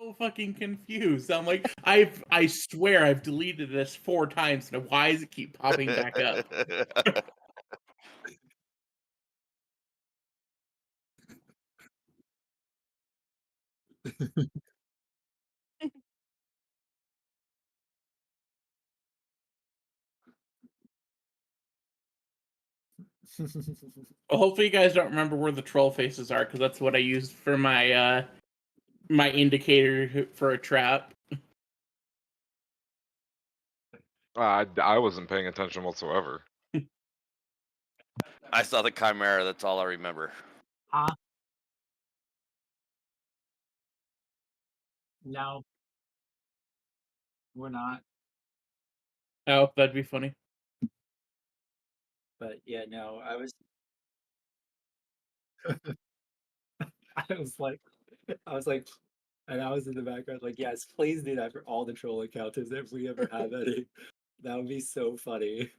so fucking confused. I'm like, I swear I've deleted this 4 times, and why does it keep popping back up? Well, hopefully you guys don't remember where the troll faces are, because that's what I used for my indicator for a trap. I wasn't paying attention whatsoever. I saw the chimera. That's all I remember. Huh? No, we're not. Oh, that'd be funny. But yeah, no, I was I was like, and I was in the background like, yes, please do that for all the troll encounters if we ever have any. That would be so funny.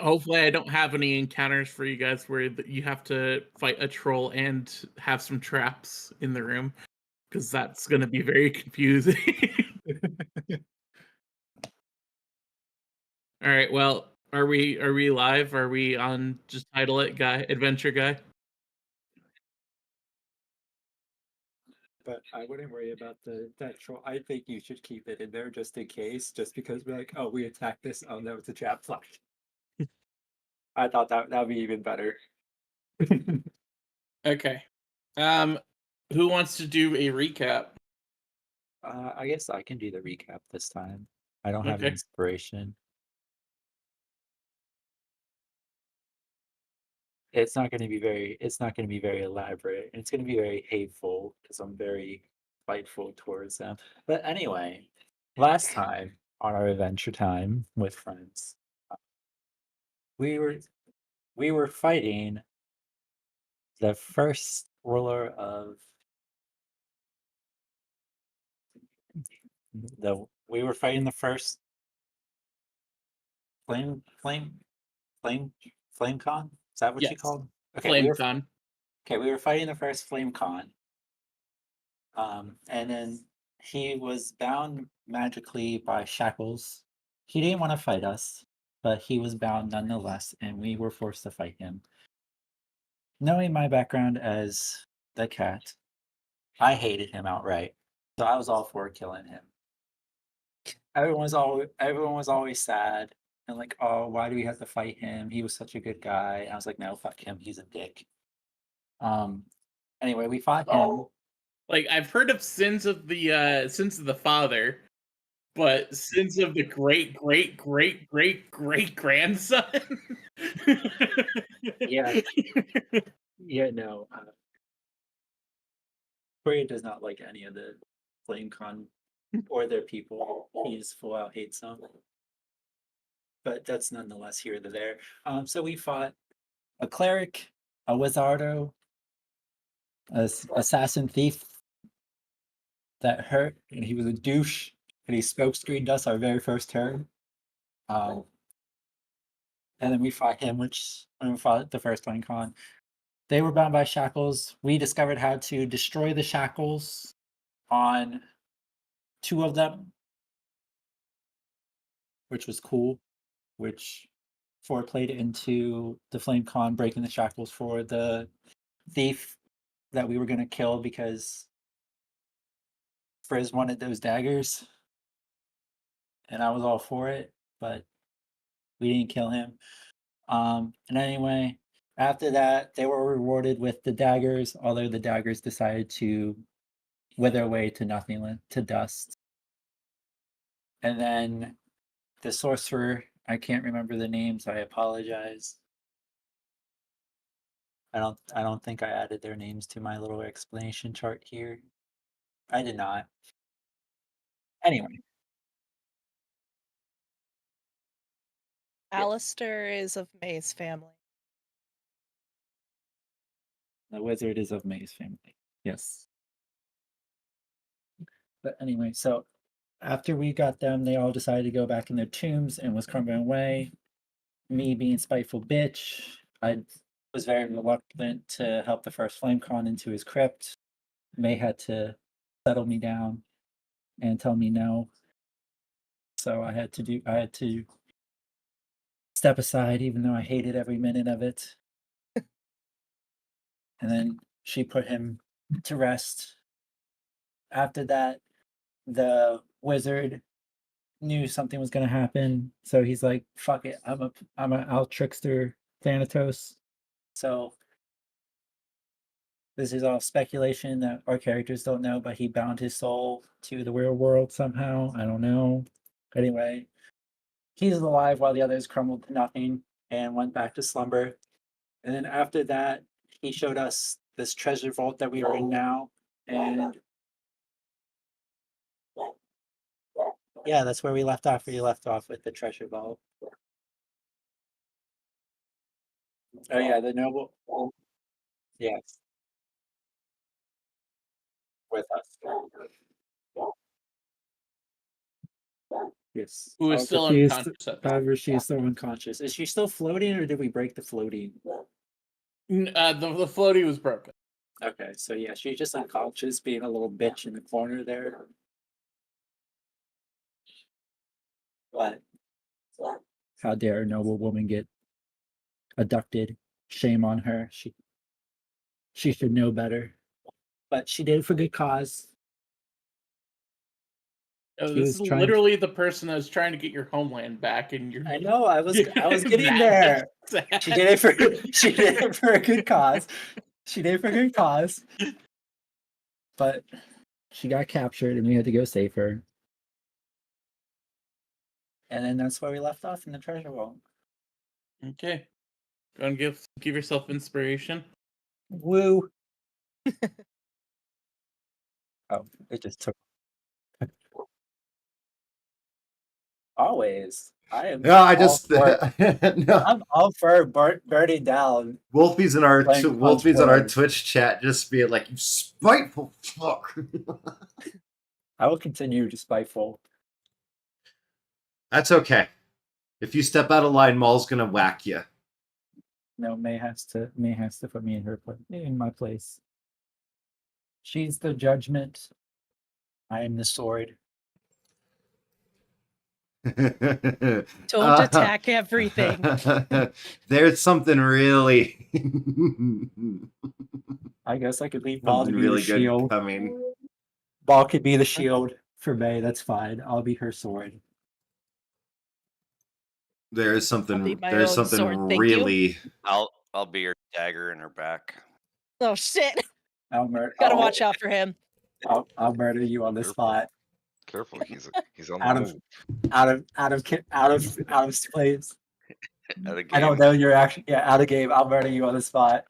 Hopefully I don't have any encounters for you guys where you have to fight a troll and have some traps in the room, because that's going to be very confusing. All right, well, are we live? Are we on just title it guy, adventure guy? But I wouldn't worry about that troll. I think you should keep it in there just in case, just because we're like, oh, we attacked this. Oh no, it's a trap flash. I thought that'd be even better. Okay. Who wants to do a recap? I guess I can do the recap this time. I don't have Okay. inspiration. It's not going to be very elaborate. It's going to be very hateful because I'm very spiteful towards them. But anyway, last time on our adventure time with friends, we were fighting the first ruler of we were fighting the first flame con. Is that what you Yes. called? Okay, FlameCon. we were fighting the first flame con. And then he was bound magically by shackles. He didn't want to fight us, but he was bound nonetheless, and we were forced to fight him. Knowing my background as the cat, I hated him outright. So I was all for killing him. Everyone was always sad and like, oh, why do we have to fight him? He was such a good guy. And I was like, no, fuck him. He's a dick. Anyway, we fought him. Like, I've heard of sins of the father, but sins of the great grandson. Yeah. Yeah, no. Korea does not like any of the FlameCon or their people. He just full out hates them. But that's nonetheless here to there. So we fought a cleric, a wizardo, assassin thief that hurt, and he was a douche, and he smoke screened us our very first turn. And then we fought him, when we fought the first FlameCon. They were bound by shackles. We discovered how to destroy the shackles on 2 of them, which was cool, which foreplayed into the FlameCon breaking the shackles for the thief that we were going to kill because Frizz wanted those daggers. And I was all for it, but we didn't kill him. And anyway, after that, they were rewarded with the daggers, although the daggers decided to wither away to nothing, to dust. And then the sorcerer, I can't remember the names, I apologize. I don't think I added their names to my little explanation chart here. I did not. Anyway. Alistair is of May's family. The wizard is of May's family. Yes. But anyway, so after we got them, they all decided to go back in their tombs and was crumbling away. Me being spiteful bitch, I was very reluctant to help the first FlameCon into his crypt. May had to settle me down and tell me no. So I had to step aside, even though I hated every minute of it. And then she put him to rest. After that, the wizard knew something was going to happen, so he's like, "Fuck it, I'll trickster Thanatos." So this is all speculation that our characters don't know, but he bound his soul to the real world somehow. I don't know. Anyway, he's alive while the others crumbled to nothing and went back to slumber. And then after that, he showed us this treasure vault that we are in now. And yeah, that's where we left off. We left off with the treasure vault. Oh yeah, the noble. Yes, with us. Yes. Who is However, still she is- unconscious at that. However, she is still unconscious. Is she still floating, or did we break the floating? The floaty was broken. Okay, so yeah, she's just unconscious, being a little bitch in the corner there. But how dare a noble woman get abducted? Shame on her. She should know better. But she did it for good cause. Oh, She this was is trying- literally the person that was trying to get your homeland back, and you're. I know. I was getting That there. sad. She did it for a good cause. She did it for a good cause. But she got captured, and we had to go save her. And then that's where we left off in the treasure vault. Okay, go and give yourself inspiration. Woo. Oh, it just took. Always. I am. No, I all just for- no. I'm all for burning down. Wolfie's in our Playing Wolfie's on our Punch Twitch chat, just being like, "You spiteful fuck." I will continue to spiteful. That's okay. If you step out of line, Maul's gonna whack you. No, May has to put me in my place. She's the judgment. I am the sword. Don't attack everything. There's something really, I guess I could leave Ball to something be really the good shield. coming. Ball could be the shield for May. That's fine. I'll be her sword. There's I'll something. be my There's own something sword, thank you. really. I'll be your dagger in her back. Oh shit! I'll murder. Gotta watch out for him. I'll murder you on the Careful. spot. Careful, he's on Out the of- move. Out of place. Out of I don't game. know. You're actually out of game. I'll murder you on the spot.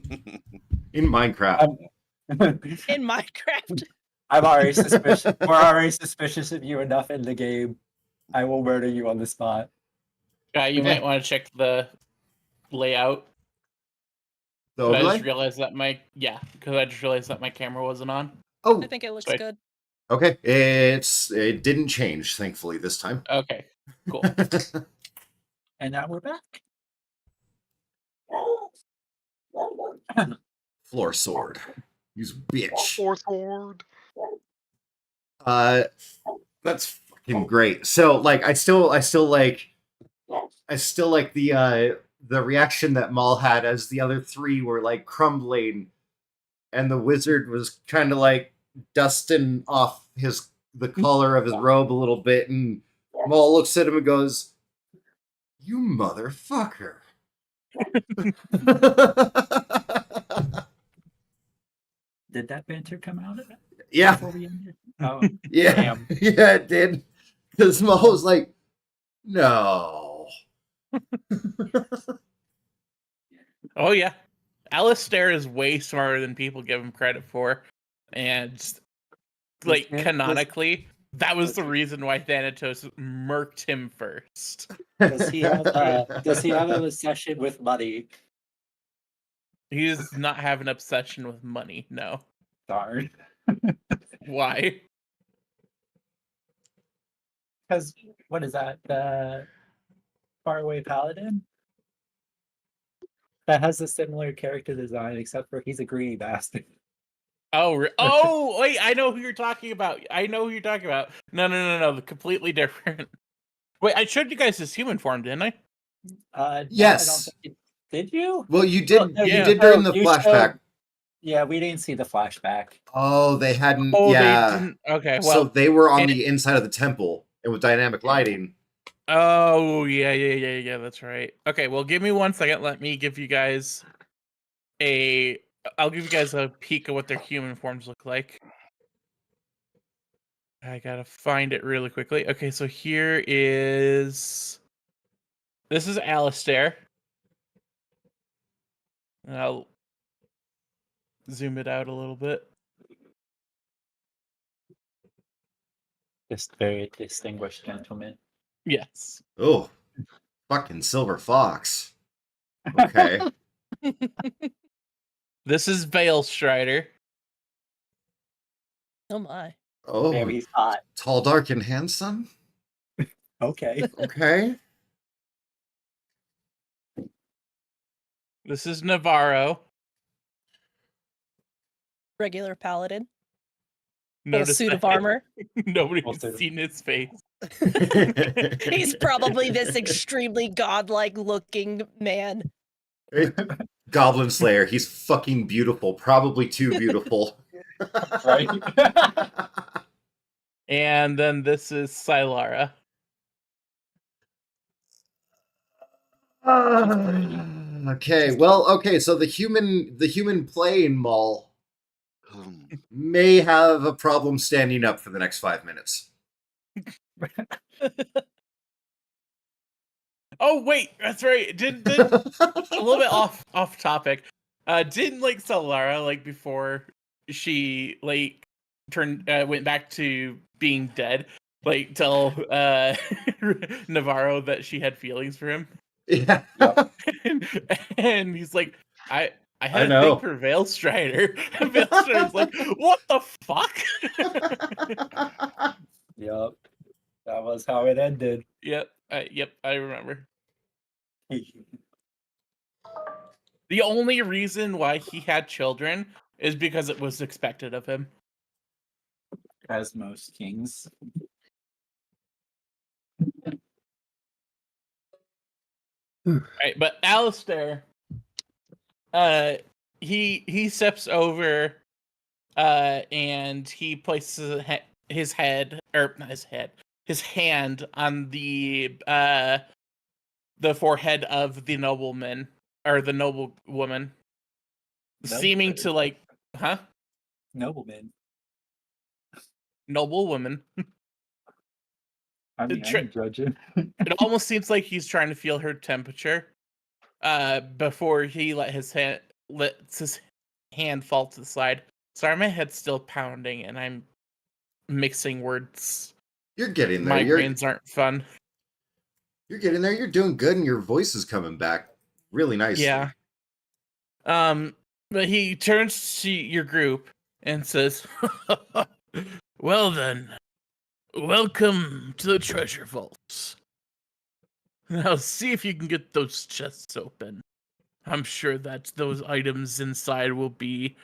In Minecraft. In Minecraft. I'm already suspicious. We're already suspicious of you enough in the game. I will murder you on the spot. You might want to check the layout. The 'Cause I overlay? just realized that my camera wasn't on. Oh, I think it looks Sorry. good. okay. It didn't change, thankfully, this time. Okay, cool. And now we're back. Floor sword. Use bitch. Fourth ward. That's fucking great. So like I still like the reaction that Maul had as the other three were like crumbling and the wizard was kind of like dusting off the collar of his robe a little bit, and Maul looks at him and goes, "You motherfucker." Did that banter come out of it Yeah. before we ended? Oh, Yeah, Damn. yeah, it did. Because Maul was like, "No." Oh yeah, Alistair is way smarter than people give him credit for, and like Yeah, canonically, that was the reason why Thanatos murked him first. does he have an obsession with money? He does not have an obsession with money. No, Darn. why? Because what is that? The Faraway Paladin? That has a similar character design, except for he's a greedy bastard. Oh, wait, I know who you're talking about. No, completely different. Wait, I showed you guys his human form, didn't I? No, I don't Yes. think did you? Well, you Well, did. no, You Yeah. did during the you flashback. Yeah, we didn't see the flashback. Oh, they hadn't. Oh, yeah. they didn't. Okay, So well. they were on and- the inside of the temple, and with dynamic lighting. Oh, yeah. That's right. Okay, well, give me 1 second. Let me give you guys I'll give you guys a peek of what their human forms look like. I gotta find it really quickly. Okay, so here is. This is Alistair. And I'll zoom it out a little bit. This very distinguished gentleman. Yes. Oh, fucking silver fox. Okay. This is Vale Strider. Oh my. Oh, Very hot. tall, dark, and handsome. Okay. Okay. This is Navarro. Regular paladin. Full Notice suit of that armor. Nobody's Full suit. seen his face. He's probably this extremely godlike looking man. Goblin Slayer. He's fucking beautiful. Probably too beautiful. Right? And then this is Sylara. Okay. Well, okay. So the human playing Maul Hmm. may have a problem standing up for the next 5 minutes. Oh wait, that's right. Did a little bit off topic. Didn't like Sylara like before she like turned went back to being dead, like tell Navarro that she had feelings for him. Yeah. and he's like, I had a know. thing for Vale Strider. And Vale Strider's like, what the fuck? Yup. That was how it ended. Yep, I remember. The only reason why he had children is because it was expected of him. As most kings. Right, but Alistair, he steps over, and he places his head, or not his head, his hand on the forehead of the nobleman or the noble woman, seeming to like, huh? Nobleman. Noble woman. I mean, I ain't judging. It almost seems like he's trying to feel her temperature, before he lets his hand fall to the side. Sorry, my head's still pounding, and I'm mixing words. You're getting there. Migraines aren't fun. You're getting there. You're doing good, and your voice is coming back really nicely. Yeah. But he turns to your group and says, "Well then, welcome to the treasure vaults. Now see if you can get those chests open. I'm sure that those items inside will be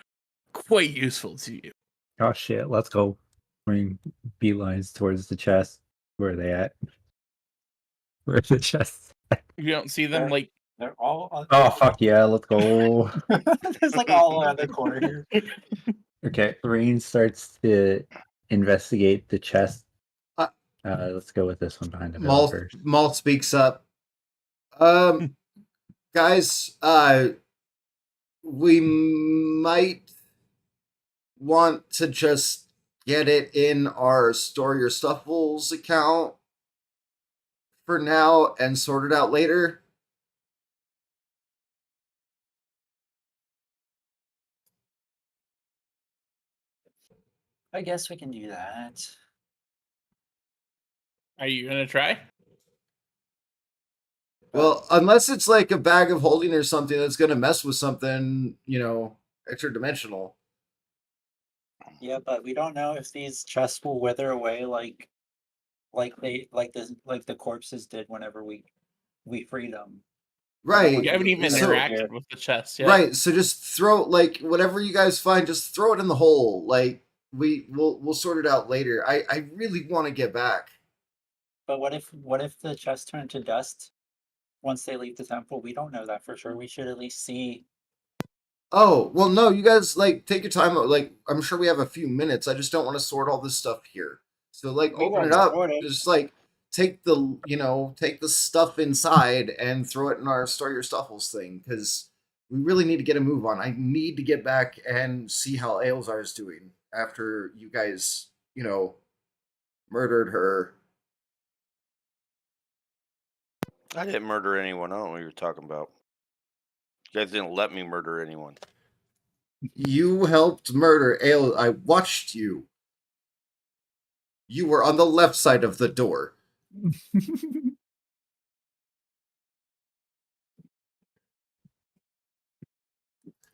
quite useful to you." Oh shit, let's go. Bring beelines towards the chest. Where are they at? Where's the chest? You don't see them like. They're all on Oh fuck yeah, let's go. There's like all around the corner here. Okay, Rain starts to investigate the chest. Uh, Let's go with this one behind the Maul, door first. Maul speaks up. Guys, we might want to just get it in our Store Your Stuffables account for now and sort it out later. I guess we can do that. Are you gonna try? Well, unless it's like a bag of holding or something that's going to mess with something, extra dimensional. Yeah, but we don't know if these chests will wither away like the corpses did whenever we freed them. Right. You haven't even So- interacted with the chest yet. Right, so just throw like whatever you guys find, just throw it in the hole. Like we'll sort it out later. I really want to get back. But what if the chest turned to dust once they leave the temple? We don't know that for sure. We should at least see. Oh, well no, you guys like take your time. Like I'm sure we have a few minutes. I just don't want to sort all this stuff here. So like We open won't it up. sort it. Just like take the stuff inside and throw it in our store your stuffles thing because we really need to get a move on. I need to get back and see how Aelzar is doing after you guys, murdered her. I didn't murder anyone. I don't know what you're talking about. You guys didn't let me murder anyone. You helped murder Ael. I watched you. You were on the left side of the door.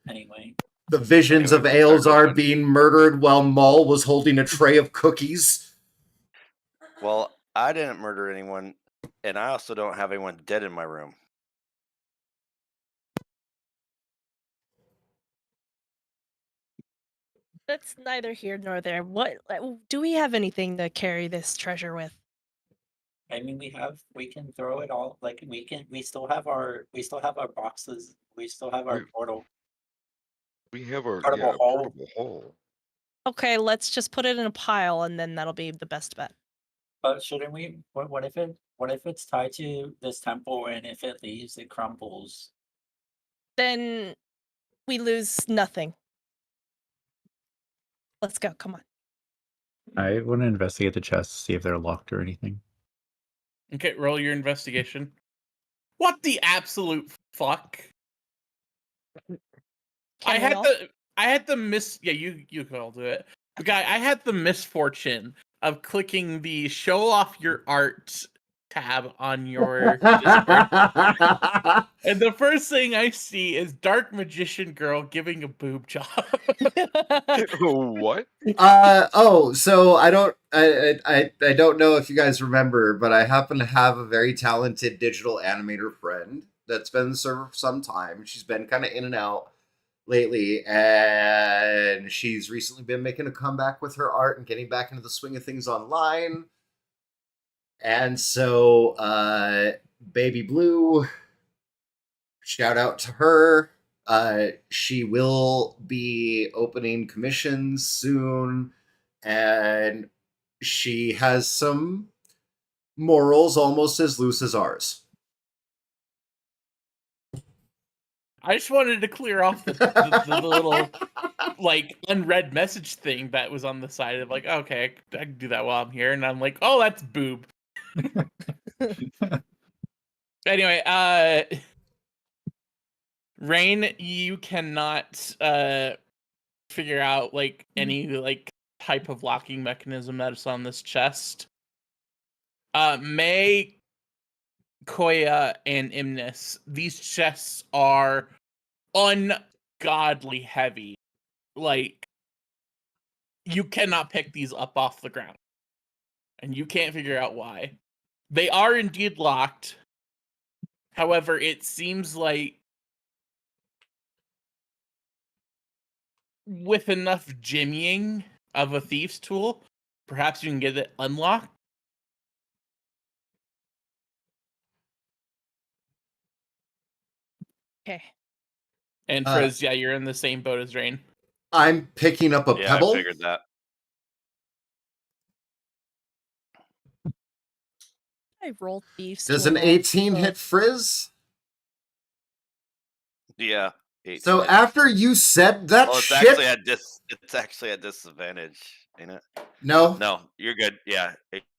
Anyway, The visions of Anyway, start Aelzar going. being murdered while Maul was holding a tray of cookies. Well, I didn't murder anyone, and I also don't have anyone dead in my room. That's neither here nor there. What do we have anything to carry this treasure with? I mean, we can throw it all. Like we still have our boxes. We still have our We- portal. We have our Portable hole. portable hole. Okay, let's just put it in a pile, and then that'll be the best bet. But shouldn't we? What if it's tied to this temple and if it leaves, it crumbles? Then we lose nothing. Let's go. Come on. I want to investigate the chests, see if they're locked or anything. Okay, roll your investigation. What the absolute fuck? Can we all? I had the you can all do it. But guy, I had the misfortune of clicking the show off your art tab on your Discord. And the first thing I see is Dark Magician Girl giving a boob job. What? So I don't know if you guys remember, but I happen to have a very talented digital animator friend that's been in the server for some time. She's been kind of in and out lately, and she's recently been making a comeback with her art and getting back into the swing of things online. And so Baby Blue, shout out to her. She will be opening commissions soon, and she has some morals almost as loose as ours. I just wanted to clear off the little like unread message thing that was on the side of like, okay, I can do that while I'm here, and I'm like, oh, that's boob. Anyway, Rain, you cannot figure out like any like type of locking mechanism that is on this chest. May, Koya, and Imnis, these chests are ungodly heavy. Like, you cannot pick these up off the ground. And you can't figure out why. They are indeed locked. However, it seems like with enough jimmying of a thief's tool, perhaps you can get it unlocked. Okay. And Frizz, yeah, you're in the same boat as Rain. I'm picking up a Yeah, pebble. I figured that. I rolled thieves. Does to an roll, 18 so- hit Frizz? Yeah. 18 So hits. after you said that Oh, it's shit, actually at disadvantage, ain't it? no, No, you're good. Yeah,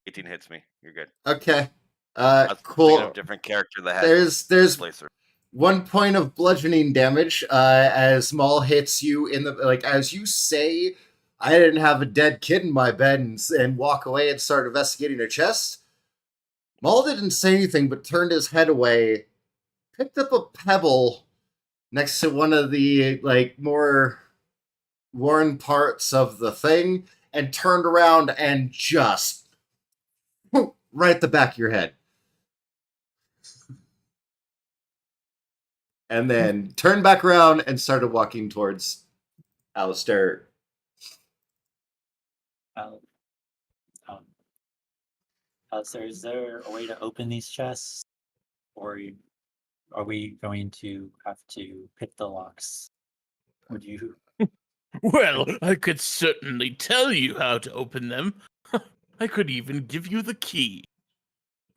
18 hits me. You're good. okay, I was thinking cool. of a different character that had There's displacer. 1 point of bludgeoning damage as Maul hits you in the as you say, I didn't have a dead kid in my bed and walk away and start investigating her chest. Maul didn't say anything but turned his head away, picked up a pebble next to one of the more worn parts of the thing, and turned around and just right at the back of your head. and then turned back around and started walking towards Alistair. Alistair, is there a way to open these chests? Or are we going to have to pick the locks? Would you? Well, I could certainly tell you how to open them. I could even give you the key.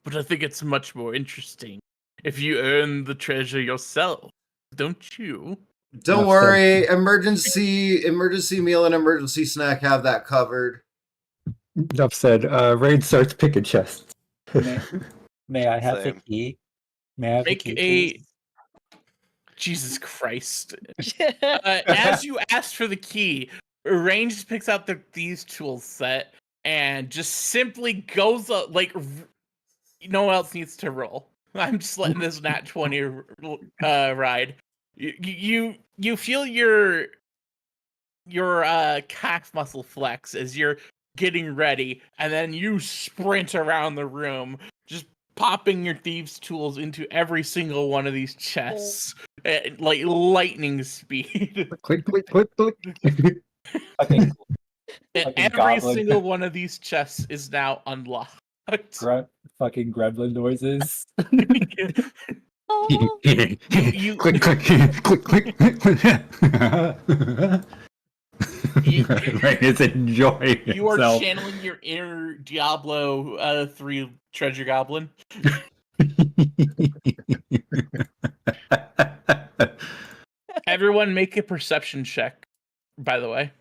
But I think it's much more interesting if you earn the treasure yourself, don't you? Don't Enough worry, emergency meal and emergency snack have that covered. Enough said. Rain starts picking chests. May I have the Same. key? May I have Make the key, a- please? Jesus Christ. As you ask for the key, Rain just picks out these tool set and just simply goes up, like, no one else needs to roll. I'm just letting this nat 20 ride. You feel your calf muscle flex as you're getting ready, and then you sprint around the room, just popping your thieves' tools into every single one of these chests at like lightning speed. Click, click, click, click. Okay, And Fucking every goblin. single one of these chests is now unlocked. fucking gremlin noises. Oh, You- click, click, click, click, click. Rain is enjoying You are himself. channeling your inner Diablo 3 treasure goblin. Everyone make a perception check, by the way.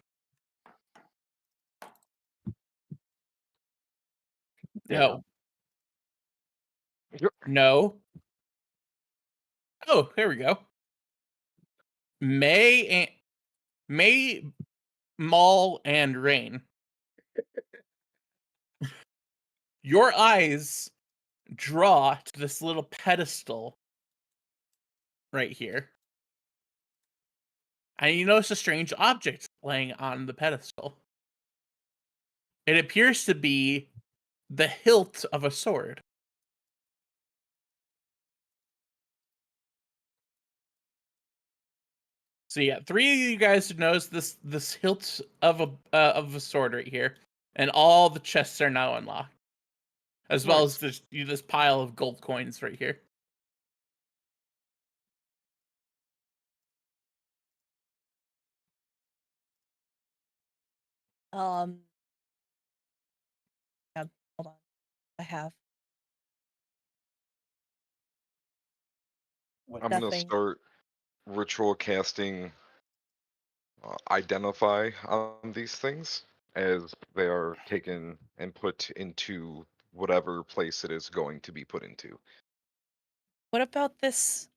No. No. Oh, there we go. May, Maul, and Rain. Your eyes draw to this little pedestal right here. And you notice a strange object laying on the pedestal. It appears to be the hilt of a sword. So yeah, 3 of you guys notice this hilt of a sword right here, and all the chests are now unlocked, as well as this pile of gold coins right here. yeah, hold on. I have I'm gonna nothing. start ritual casting identify on these things as they are taken and put into whatever place it is going to be put into. What about this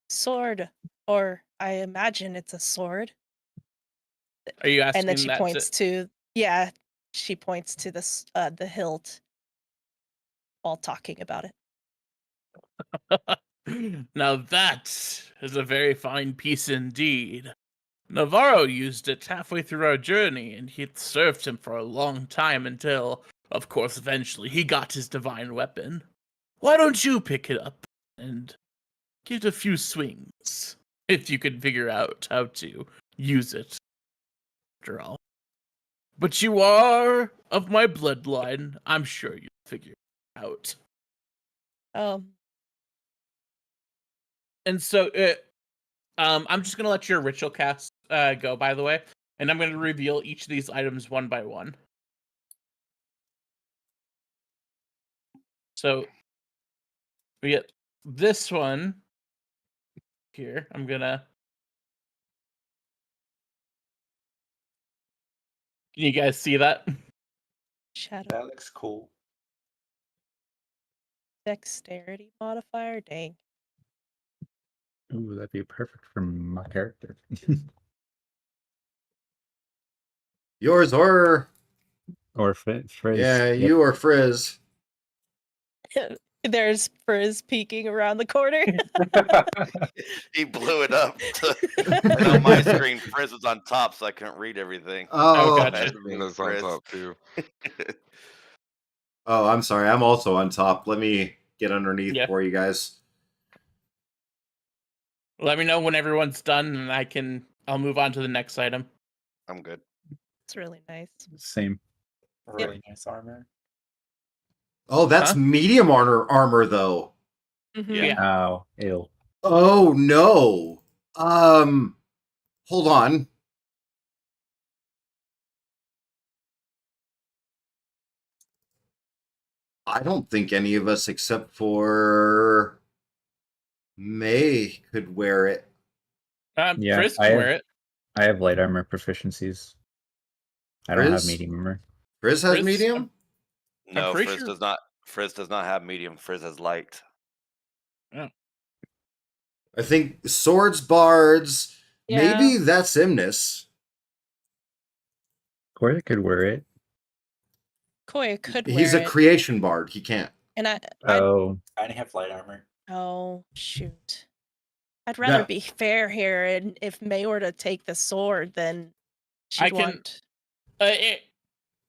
sword? Or I imagine it's a sword. Are you asking And then she that points to she points to the hilt while talking about it. Now that is a very fine piece indeed. Navarro used it halfway through our journey, and it served him for a long time until, of course, eventually he got his divine weapon. Why don't you pick it up and get a few swings, if you can figure out how to use it, after all. But you are of my bloodline. I'm sure you'll figure it out. And so, I'm just gonna let your ritual cast go, by the way, and I'm gonna reveal each of these items one by one. So, we get this one here. I'm gonna. Can you guys see that? Shadow That looks cool. dexterity modifier. Dang. Ooh, that'd be perfect for my character. Yours or Or Frizz. yeah, Yep. you or Frizz. There's Frizz peeking around the corner. He blew it up. And on my screen, Frizz was on top, so I couldn't read everything. Oh, gotcha. Had to And be it's on Frizz. top too. oh, I'm sorry. I'm also on top. Let me get underneath Yeah. for you guys. Let me know when everyone's done, and I'll move on to the next item. I'm good. It's really nice. Same. Really nice armor. Oh, that's Huh? medium armor though. Mhm. Yeah. Ow. Ew. Oh no. Hold on. I don't think any of us except for May could wear it. Yeah, Chris can wear it. I have light armor proficiencies. I don't have Frizz? medium armor. Frizz has Frizz? medium? No, pretty Frizz sure- does not. Frizz does not have medium. Frizz has light. I think swords, bards, Yeah. maybe that's Imnis. Koya could wear it. Koya could He's wear a it. creation bard. He can't. And I Oh, I have light armor. oh shoot. I'd rather That- be fair here, and if May were to take the sword, then I she'd can- want.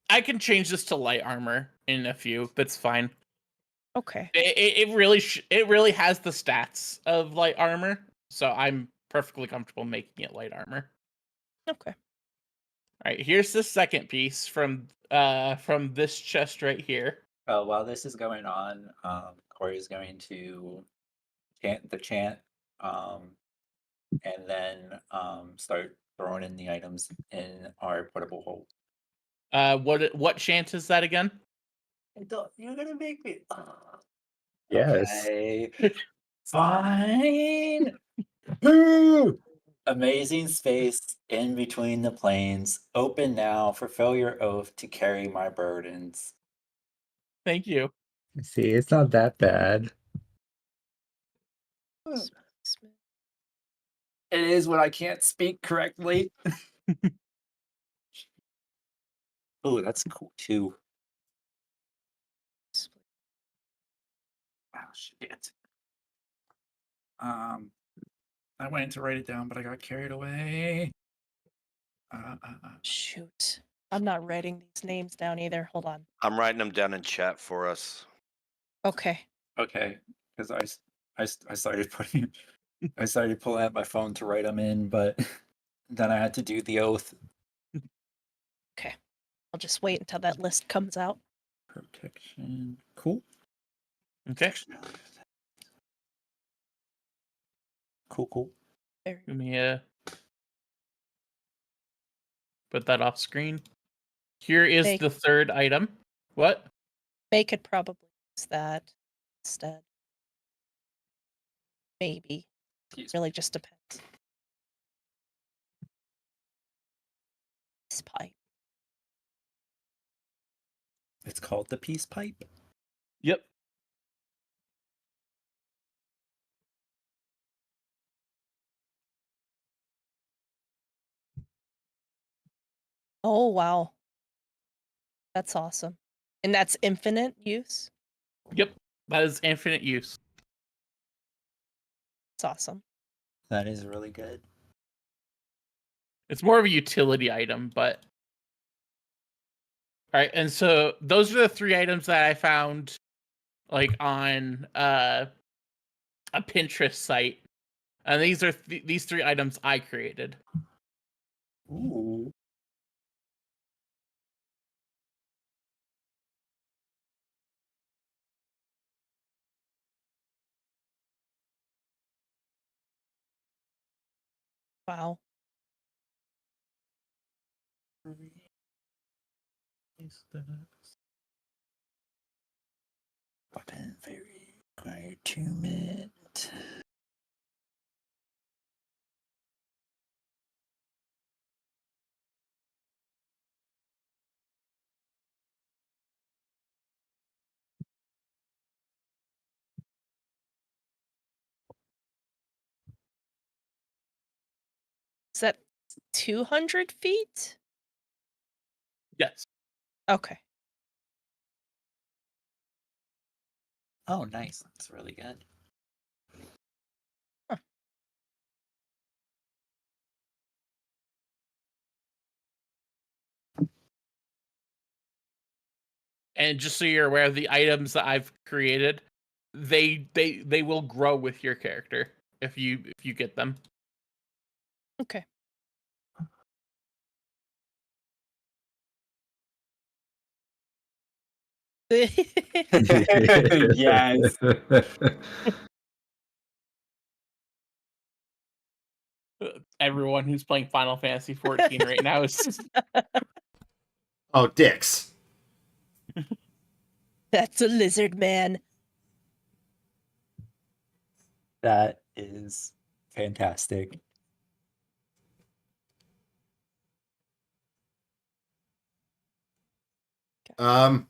I can change this to light armor in a few. That's fine. Okay. It really has the stats of light armor, so I'm perfectly comfortable making it light armor. Okay. All right, here's the second piece from this chest right here. While this is going on, Corey is going to chant the chant, and then start throwing in the items in our portable hold. What chant is that again? You're gonna make me. yes. Okay. Fine. Amazing space in between the planes. Open now. Fulfill your oath to carry my burdens. Thank you. See, it's not that bad. It is when I can't speak correctly. Oh, that's cool too. Oh shit. I went to write it down, but I got carried away. Shoot. I'm not writing these names down either. Hold on. I'm writing them down in chat for us. Okay. Okay, because I started putting, I started pulling out my phone to write them in, but then I had to do the oath. Okay. I'll just wait until that list comes out. Protection. Cool. Okay. Cool. Very Let me put that off screen. Here is Hey. the third item. What? May could probably use that instead. Maybe. Excuse Really just depends. This pipe. It's called the peace pipe. Yep. Oh wow. That's awesome. And that's infinite use? Yep. That is infinite use. It's awesome. That is really good. It's more of a utility item, but all right. And so those are the three items that I found, like on a Pinterest site, and these are these three items I created. Ooh. Wow. Weapon very attunement. Is that 200 feet? Yes. Okay. Oh, nice. That's really good. And just so you're aware, the items that I've created, they will grow with your character. if you get them. Okay. Yes. Everyone who's playing Final Fantasy 14 right now is Oh, dicks. That's a lizard man. That is fantastic. Um.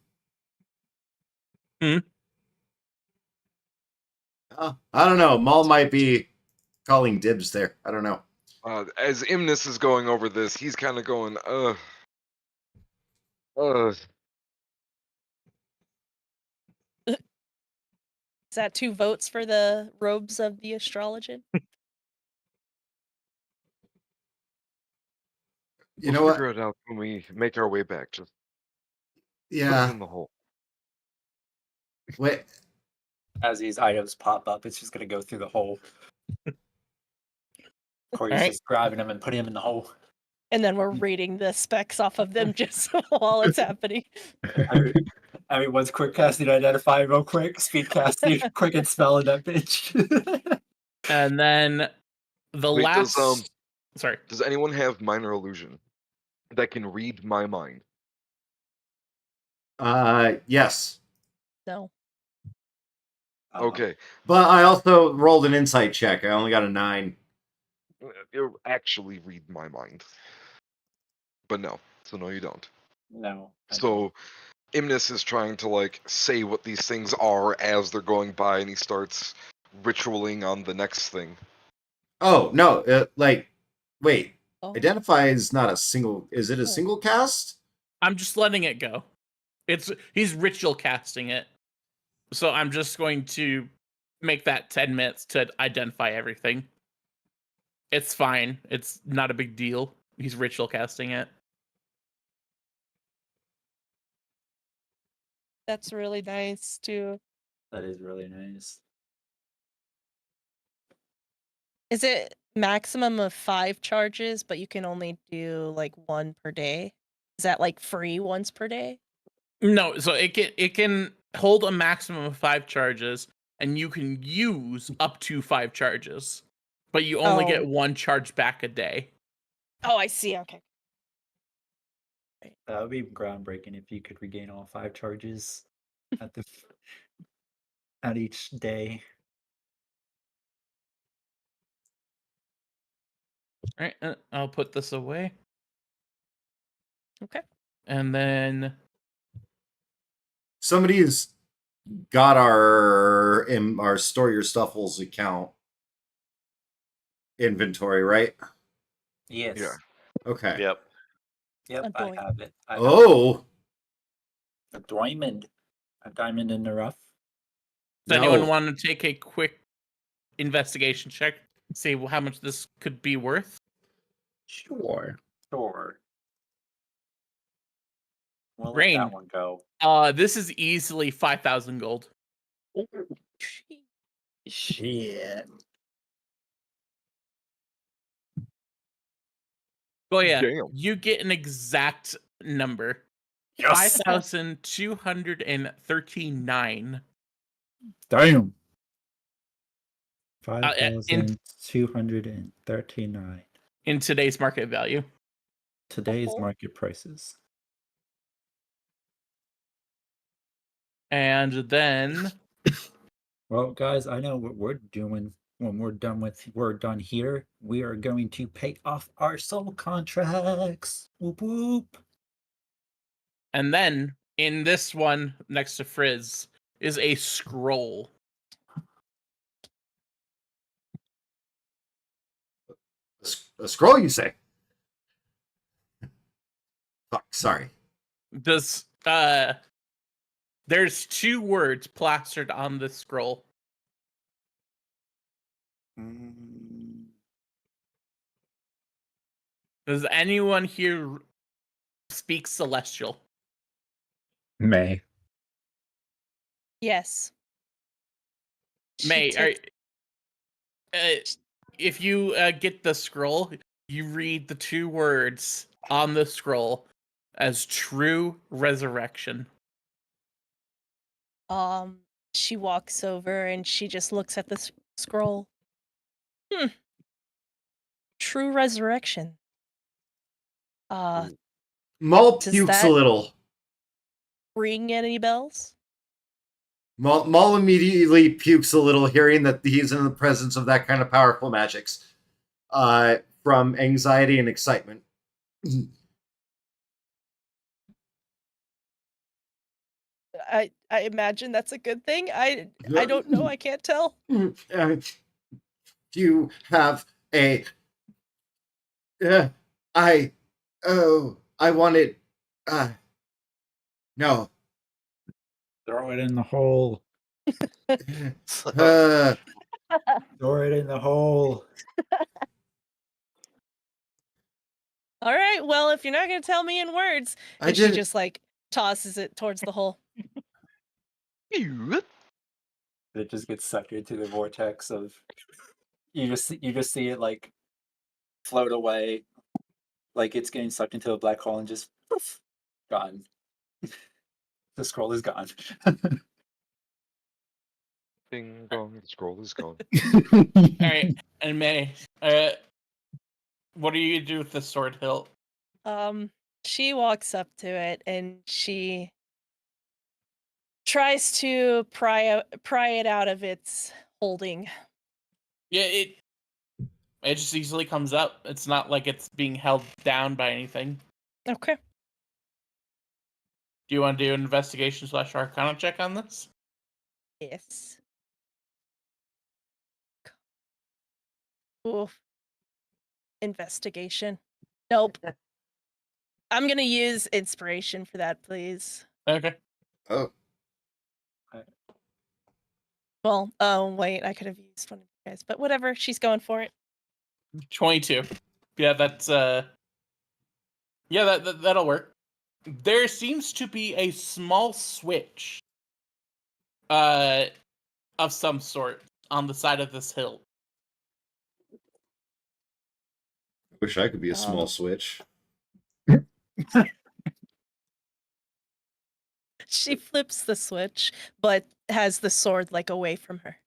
Hmm? I don't know. Maul might be calling dibs there. I don't know. As Imnis is going over this, he's kind of going, Is that 2 votes for the robes of the astrologian? You we'll know what? figure it out when we make our way back. Just put it Yeah. in the hole. Wait. As these items pop up, it's just gonna go through the hole. Corey's Alright. just grabbing them and putting them in the hole. And then we're reading the specs off of them just while it's happening. Everyone's quick casting identify real quick, speed casting, quick and spelling that bitch. and then the Wait, last sorry. Does anyone have minor illusion that can read my mind? Yes. No. Okay, But I also rolled an insight check. I only got a 9. you actually read my mind. But no, so no, you don't. No. I don't. So Imnis is trying to like say what these things are as they're going by, and he starts ritualing on the next thing. Oh, no. Wait. Oh. Identify is not a single. Is it a single cast? I'm just letting it go. He's ritual casting it. So I'm just going to make that 10 minutes to identify everything. It's fine. It's not a big deal. He's ritual casting it. That's really nice too. That is really nice. Is it maximum of 5 charges, but you can only do like 1 per day? Is that like free once per day? No, so it can hold a maximum of 5 charges, and you can use up to 5 charges, but you only get 1 charge back a day. Oh, I see. Okay. That would be groundbreaking if you could regain all 5 charges at each day. All right, I'll put this away. Okay. And then Somebody's got our Store Your Stuffles account inventory, right? Yes. Yeah. Okay. Yep. Yep, A I diamond. have it. Oh. A diamond. A diamond in the rough. does No. anyone want to take a quick investigation check? See how much this could be worth? Sure. Sure. We'll let Rain. that one go. This is easily 5,000 gold. Shit. Oh yeah, Damn. you get an exact number. Yes. 5,239. Damn. in- 5,239. in today's market value. Today's Oh. market prices. And then Well, guys, I know what we're doing when we're done here. We are going to pay off our soul contracts. Whoop whoop. and then in this one next to Frizz is a scroll. A scroll, you say? Fuck, sorry. This there's 2 words plastered on this scroll. Does anyone here speak Celestial? May. Yes. She May, are, tipped- if you get the scroll, you read the 2 words on the scroll as true resurrection. She walks over and she just looks at the scroll. True resurrection. Maul Does pukes a that- little. Ring any bells? Maul immediately pukes a little, hearing that he's in the presence of that kind of powerful magics. From anxiety and excitement. I imagine that's a good thing. I don't know. I can't tell. You have a. I wanted. No. Throw it in the hole. So, Throw it in the hole. All right. Well, if you're not gonna tell me in words, I and she didn't. just like tosses it towards the hole. It just gets sucked into the vortex of. You just see it like float away, like it's getting sucked into a black hole and just poof, gone. The scroll is gone. Ding dong, the scroll is gone. All right, and May, what are you gonna do with the sword hilt? She walks up to it and she tries to pry it out of its holding. Yeah, it just easily comes up. It's not like it's being held down by anything. Okay. Do you want to do an investigation / arcana check on this? Yes. Oof. Investigation. Nope. I'm gonna use inspiration for that, please. Okay. Oh. Well, oh wait, I could have used one of you guys, but whatever. She's going for it. 22. Yeah, that's yeah, that'll work. There seems to be a small switch of some sort on the side of this hill. Wish I could be a small Um, switch. She flips the switch, but has the sword like away from her.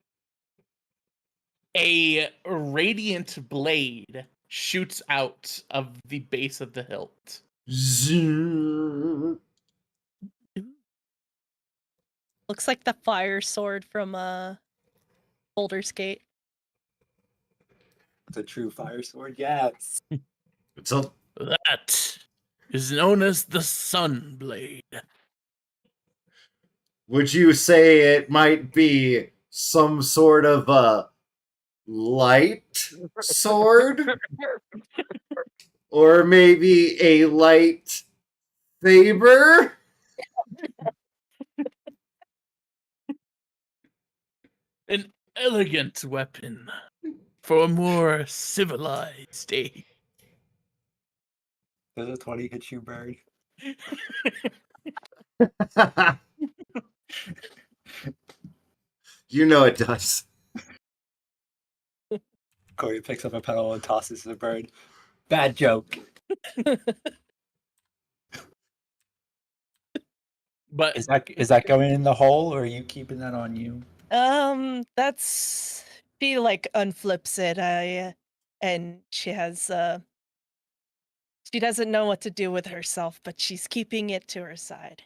A radiant blade shoots out of the base of the hilt. Zoom. Looks like the fire sword from Baldur's Gate. It's a true fire sword. Yes. It's a. That is known as the Sun Blade. Would you say it might be some sort of a light sword? Or maybe a light saber? An elegant weapon for a more civilized age. Does a 20 hit you, bird? You know it does. Corey picks up a pedal and tosses the bird. Bad joke. But Is that going in the hole, or are you keeping that on you? That's she like unflips it. And she has she doesn't know what to do with herself, but she's keeping it to her side.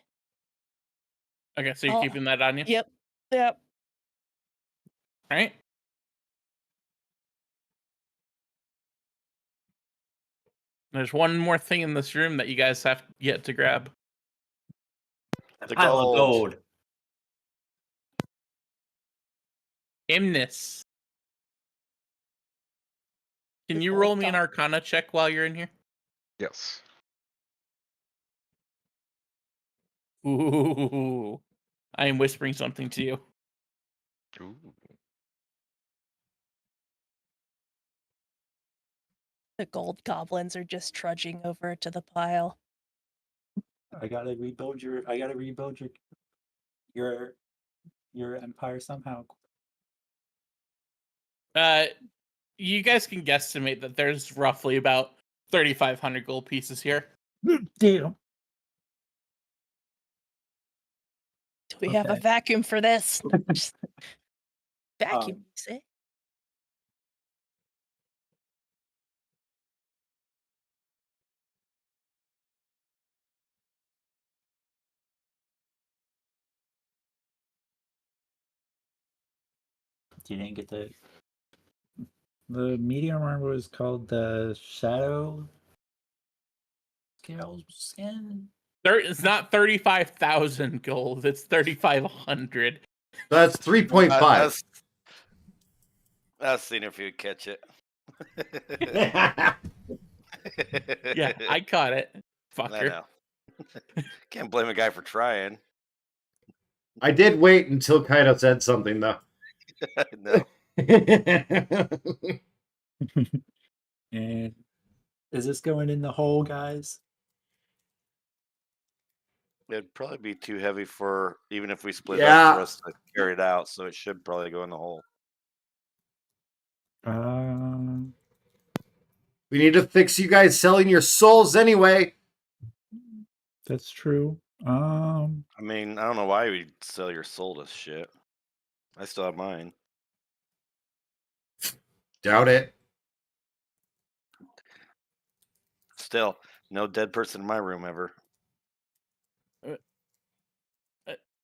okay, so you're Oh, keeping that on you? Yep. All right. There's one more thing in this room that you guys have yet to grab. the Pile of gold. Imnis. Can The you gold roll me an dot. arcana check while you're in here? Yes. Ooh. I am whispering something to you. Ooh. The gold goblins are just trudging over to the pile. I gotta rebuild your your empire somehow. You guys can guesstimate that there's roughly about 3,500 gold pieces here. Damn. Do we have a Okay. vacuum for this? Just vacuum, you say? You didn't get the medium armor was called the Shadow Scale Skin. It's not 35,000 gold. It's 3,500. That's 3.5. I was seeing if you'd catch it. Yeah, I caught it. I Fucker. know. Can't blame a guy for trying. I did wait until Kaido said something, though. No. And is this going in the hole, guys? It'd probably be too heavy for even if we split Yeah. up for us to carry it out, so it should probably go in the hole. We need to fix you guys selling your souls anyway. That's true. I mean, I don't know why we'd sell your soul to shit. I still have mine. Doubt it. Still, no dead person in my room ever.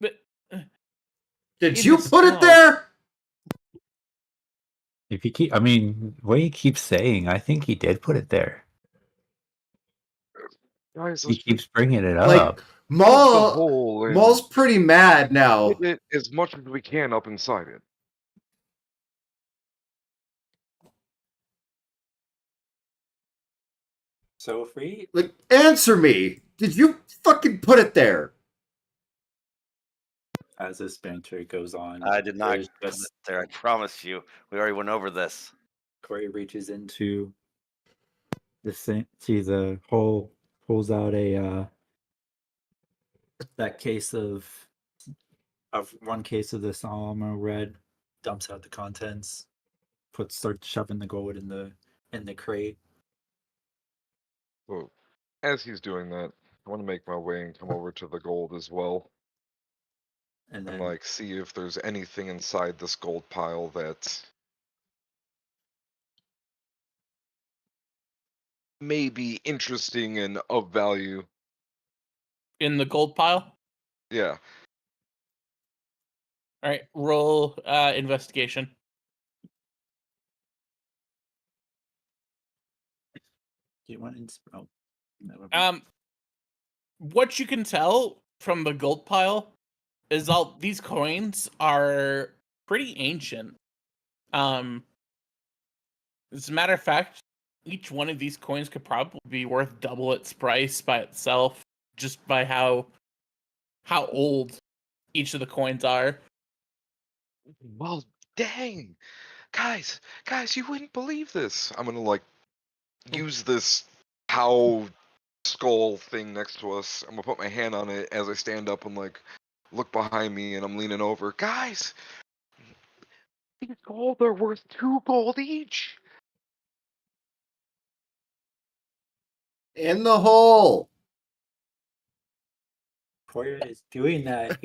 But Did In you the put it skull. there? If you keep, I mean, what he keeps saying, I think he did put it there. Guys, He let's keeps bringing it Like, up. dig the Maul, hole and Maul's pretty mad now. get it as much as we can up inside it. So if we Like, answer me. Did you fucking put it there? as this banter goes on, I did not there's put just it there. I promise you. We already went over this. Corey reaches into the thing, see the hole, pulls out a that case of one case of this Alamo Red, dumps out the contents, starts shoving the gold in the crate. So, as he's doing that, I want to make my way and come over to the gold as well, And and then like see if there's anything inside this gold pile that may be interesting and of value. in the gold pile. Yeah. All right, roll investigation. do you want to never mind. What you can tell from the gold pile is all these coins are pretty ancient. As a matter of fact, each one of these coins could probably be worth double its price by itself, just by how old each of the coins are. Well, dang, guys, you wouldn't believe this. I'm gonna like use this cow skull thing next to us. I'm gonna put my hand on it as I stand up and like look behind me, and I'm leaning over. Guys, these gold are worth 2 gold each. In the hole. Corey is doing that.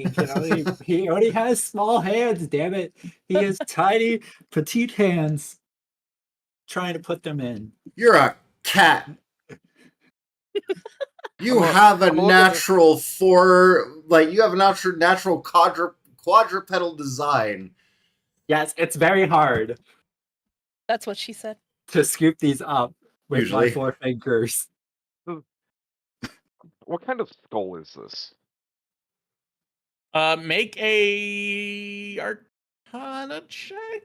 He only has small hands, damn it. He has tiny, petite hands trying to put them in. You're a cat. You I'm have a I'm looking at- natural you have a natural quadrupedal design. Yes, it's very hard That's what she said. to scoop these up with Usually. my 4 fingers. What kind of skull is this? Make a Arcana check.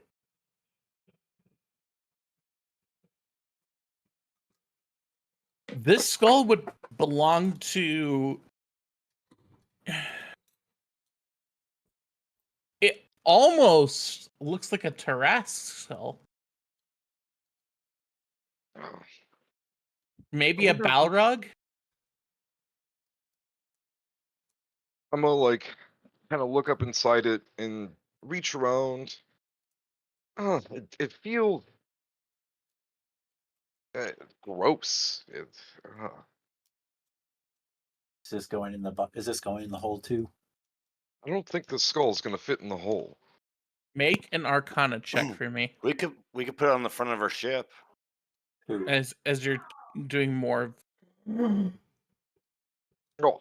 This skull would belong to. It almost looks like a Tarrasque skull. Oh, Maybe a wonder if- Balrog? I'm gonna like kind of look up inside it and reach around. It feels gross. Is this going in the is this going in the hole too? I don't think the skull's gonna fit in the hole. Make an Arcana check for me We could put it on the front of our ship. Who? as you're doing more. Oh,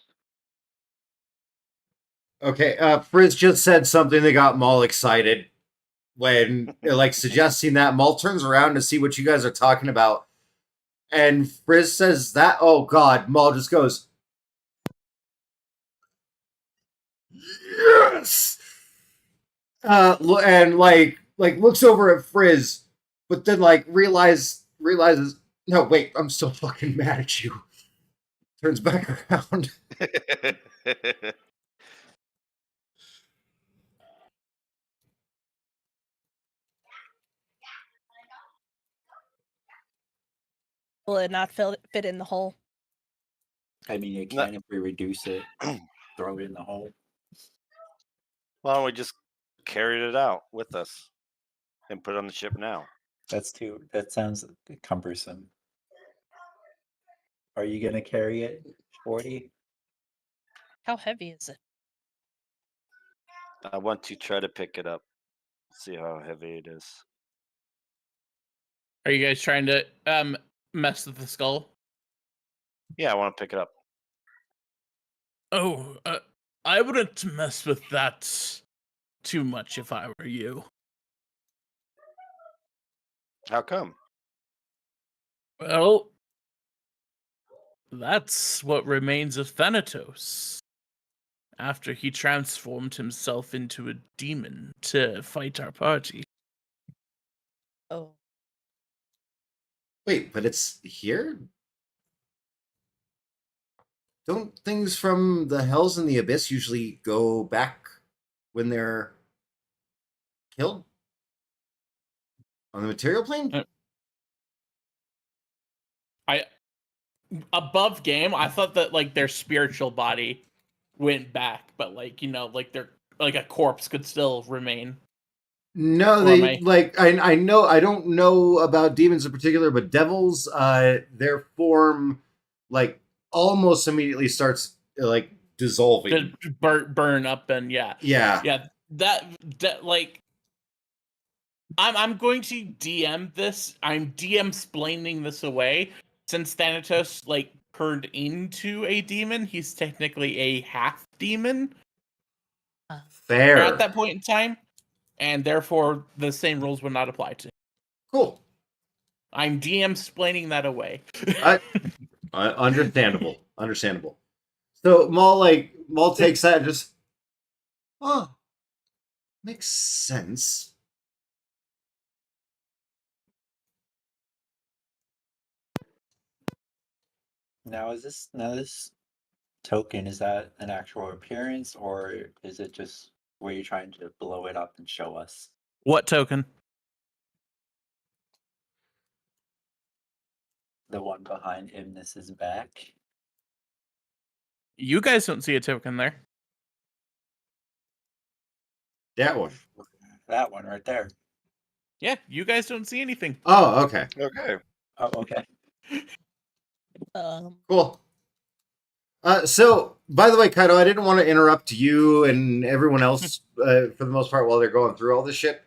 Okay, Frizz just said something that got Maul excited when, like, suggesting that. Maul turns around to see what you guys are talking about, and Frizz says that. Oh God! Maul just goes, yes, and like looks over at Frizz, but then like realizes, no, wait, I'm still fucking mad at you. Turns back around. Will it not fit in the hole? I mean, it No. can if we reduce it, throw it in the hole. Why don't we just carry it out with us and put it on the ship now? That sounds cumbersome. Are you gonna carry it, 40? How heavy is it? I want to try to pick it up. See how heavy it is. Are you guys trying to mess with the skull? Yeah, I want to pick it up. Oh, I wouldn't mess with that too much if I were you. How come? Well, that's what remains of Thanatos after he transformed himself into a demon to fight our party. Oh, Wait, but it's here? Don't things from the Hells and the Abyss usually go back when they're killed? On the material plane? Above game, I thought that like their spiritual body went back, but like, like their like a corpse could still remain. No, Or they am I- like I know I don't know about demons in particular, but devils, their form like almost immediately starts like dissolving. to burn up and yeah. Yeah. That like I'm going to DM this. I'm DM-splaining this away. Since Thanatos like turned into a demon, he's technically a half demon Fair. at that point in time, and therefore the same rules would not apply to him. Cool. I'm DM-splaining that away. Understandable. Understandable. So Maul takes that and just, oh, makes sense. Now this token, is that an actual appearance, or is it just where you're trying to blow it up and show us? What token? The one behind Imnus's back? You guys don't see a token there. That one. That one right there. Yeah, you guys don't see anything. Oh, okay. Okay. Oh, okay. Cool. So, by the way, Kaido, I didn't want to interrupt you and everyone else for the most part while they're going through all this shit,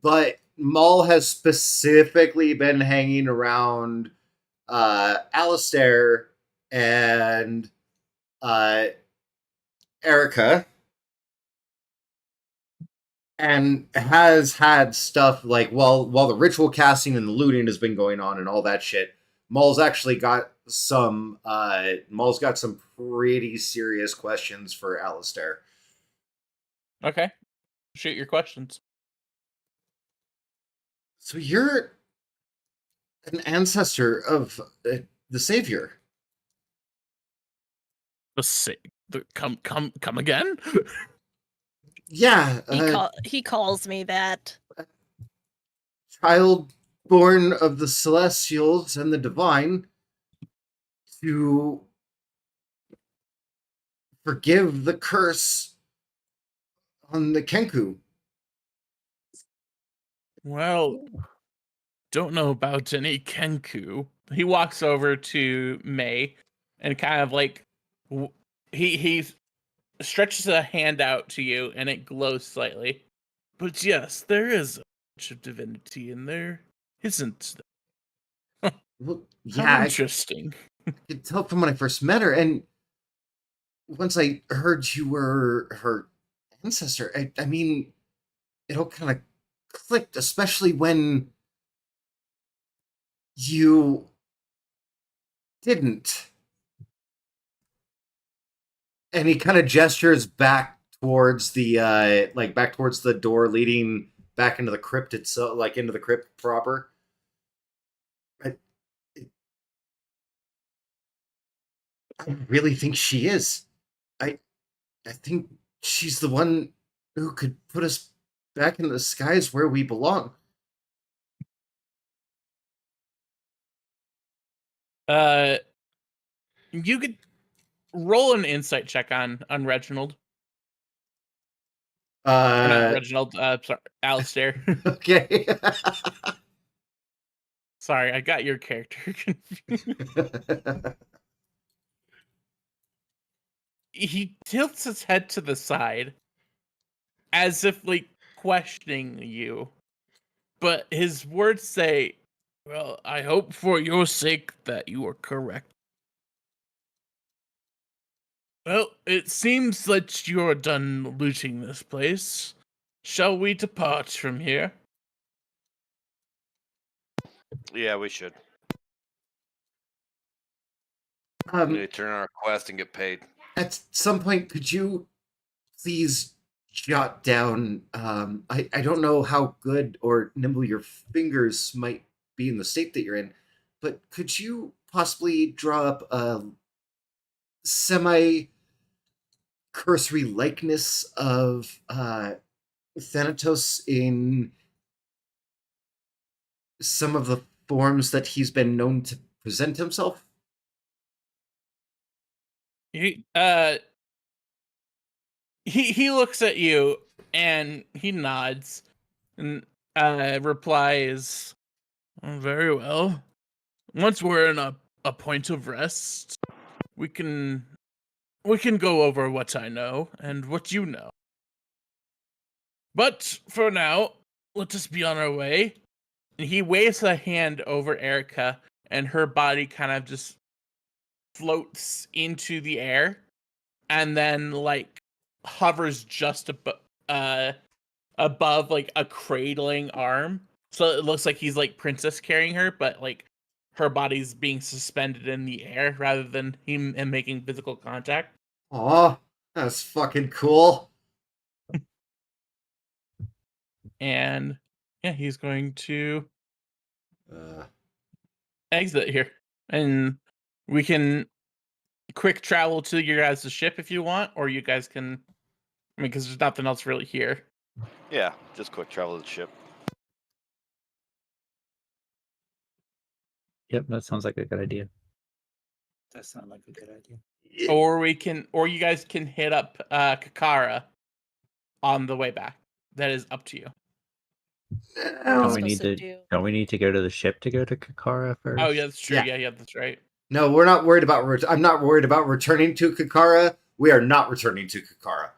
but Maul has specifically been hanging around Alistair and Erica, and has had stuff like while the ritual casting and the looting has been going on and all that shit. Maul's actually got some pretty serious questions for Alistair. Okay. Shoot your questions. So you're an ancestor of the Savior. Come again? Yeah, he calls me that. child born of the Celestials and the Divine, to forgive the curse on the Kenku. Well, don't know about any Kenku. He walks over to May and kind of like he stretches a hand out to you and it glows slightly. But yes, there is a bunch of divinity in there, isn't there? Well, How yeah, I interesting. could tell from when I first met her, and once I heard you were her ancestor, I mean, it all kind of clicked, especially when you didn't. And he kind of gestures back towards the back towards the door leading back into the crypt itself, like into the crypt proper. I really think she is. I think she's the one who could put us back in the skies where we belong. You could roll an insight check on Reginald. Or not Reginald, sorry, Alistair. Okay. Sorry, I got your character confused. He tilts his head to the side as if like questioning you. But his words say, well, I hope for your sake that you are correct. Well, it seems that you're done looting this place. Shall we depart from here? Yeah, we should. We need to turn in our quest and get paid. At some point, could you please jot down? I don't know how good or nimble your fingers might be in the state that you're in, but could you possibly draw up a semi cursory likeness of Thanatos in some of the forms that he's been known to present himself? He looks at you and he nods and replies, very well. Once we're in a point of rest, we can go over what I know and what you know. But for now, let us be on our way. And he waves a hand over Erica, and her body kind of just floats into the air, and then like hovers just above like a cradling arm. So it looks like he's like princess carrying her, but like her body's being suspended in the air rather than him making physical contact. Aw, that's fucking cool. And yeah, he's going to Uh, exit here. And we can quick travel to your guys' ship if you want, or you guys can, I mean, because there's nothing else really here. Yeah, just quick travel to the ship. Yep, that sounds like a good idea. That sounds like a good idea. Or you guys can hit up Kakara on the way back. That is up to you. Don't we supposed need to to? do? Don't we need to go to the ship to go to Kakara first? Oh, yeah, that's true. Yeah. Yeah, that's right. no, we're not worried about. I'm not worried about returning to Kakara. We are not returning to Kakara.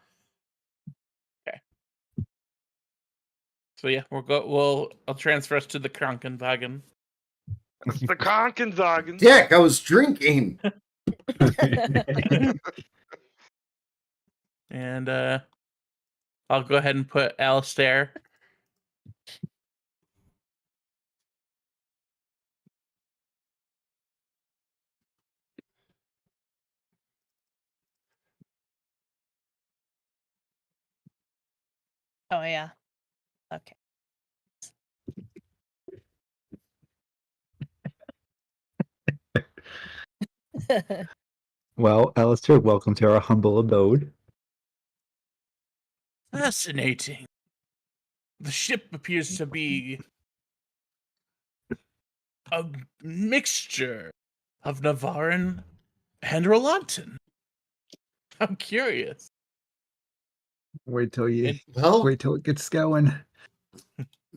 So yeah, I'll transfer us to the Krankenwagen. The Krankenwagen. Dick, I was drinking. And I'll go ahead and put Alistair. Oh yeah. Okay. Well, Alistair, welcome to our humble abode. Fascinating. The ship appears to be a mixture of Navarin and Rolantan. I'm curious. Wait till It- Well, wait till it gets going.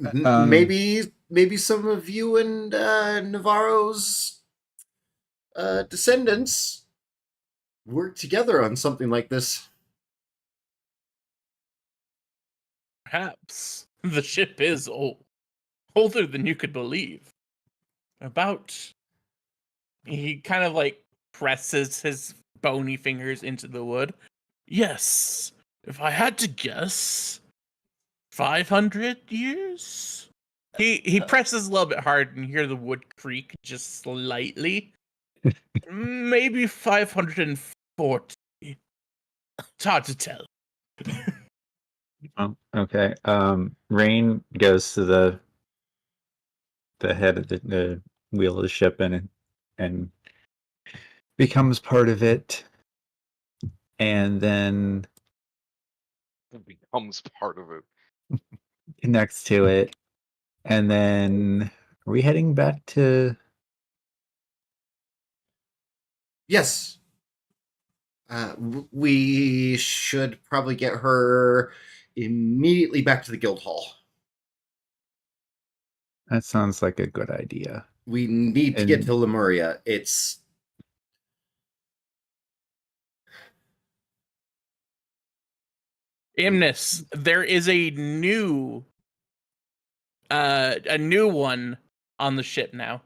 Maybe some of you and Navarro's descendants work together on something like this. Perhaps the ship is old, older than you could believe. He kind of like presses his bony fingers into the wood. Yes, if I had to guess, 500 years? He presses a little bit hard and you hear the wood creak just slightly. Maybe 540. It's hard to tell. Oh, okay. Rain goes to the head of the wheel of the ship and becomes part of it, and then It becomes part of it. connects to it, and then are we heading back to? Yes. We should probably get her immediately back to the guild hall. That sounds like a good idea. We need to get to Lemuria. It's Imnis, there is a new one on the ship now.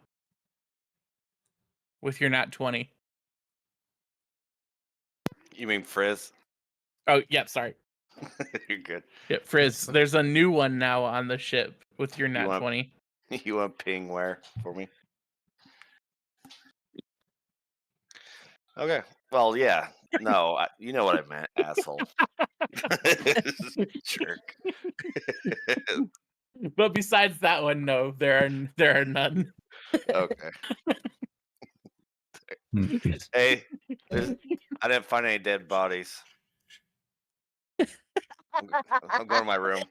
With your nat 20. You mean Frizz? Oh, yeah, sorry. You're good. Yeah, Frizz, there's a new one now on the ship with your nat 20. You want ping where for me? Okay. Well, yeah. No, you know what I meant, asshole. Jerk. But besides that one, no, there are none. Okay. Hmm. Hey, I didn't find any dead bodies. I'm going to my room.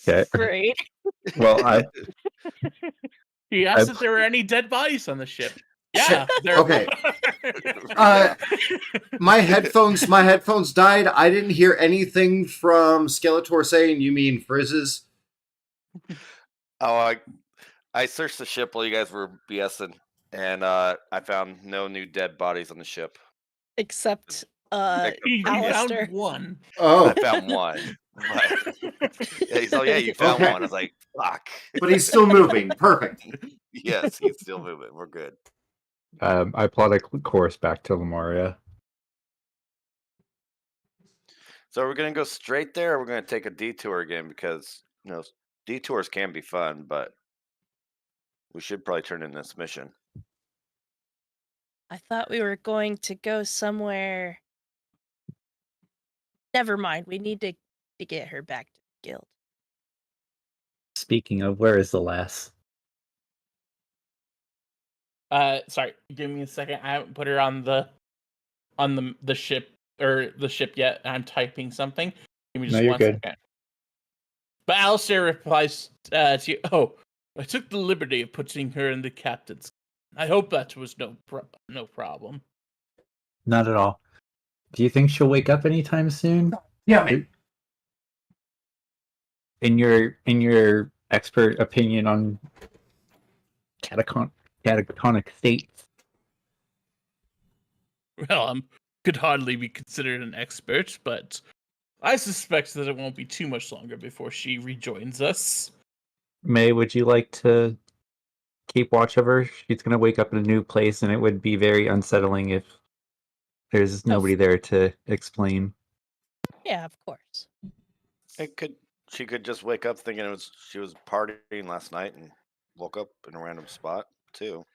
Okay. Great. Well, He asked if there were any dead bodies on the ship. Yeah, there Okay. were. My headphones died. I didn't hear anything from Skeletor saying you mean Frizzes. Oh, I searched the ship while you guys were BSing, and I found no new dead bodies on the ship. Except He Alistair. found one. Oh, I found one. But, yeah, you found Okay. one. I was like, fuck. but he's still moving. Perfect. Yes, he's still moving. We're good. I plot a course back to Lemuria. So we're gonna go straight there, or we're gonna take a detour again because detours can be fun, but we should probably turn in this mission. I thought we were going to go somewhere. Never mind. We need to get her back to the guild. Speaking of, where is the lass? Sorry, give me a second. I haven't put her on the ship or the ship yet. I'm typing something. Give me just you're one good. second. But Alistair replies to you, "Oh, I took the liberty of putting her in the captain's. I hope that was no problem." Not at all. Do you think she'll wake up anytime soon? Yeah, man. In your expert opinion on catatonic states? Well, could hardly be considered an expert, but I suspect that it won't be too much longer before she rejoins us. May, would you like to keep watch of her? She's going to wake up in a new place, and it would be very unsettling if there's nobody there to explain. Yeah, of course. She could just wake up thinking she was partying last night and woke up in a random spot too.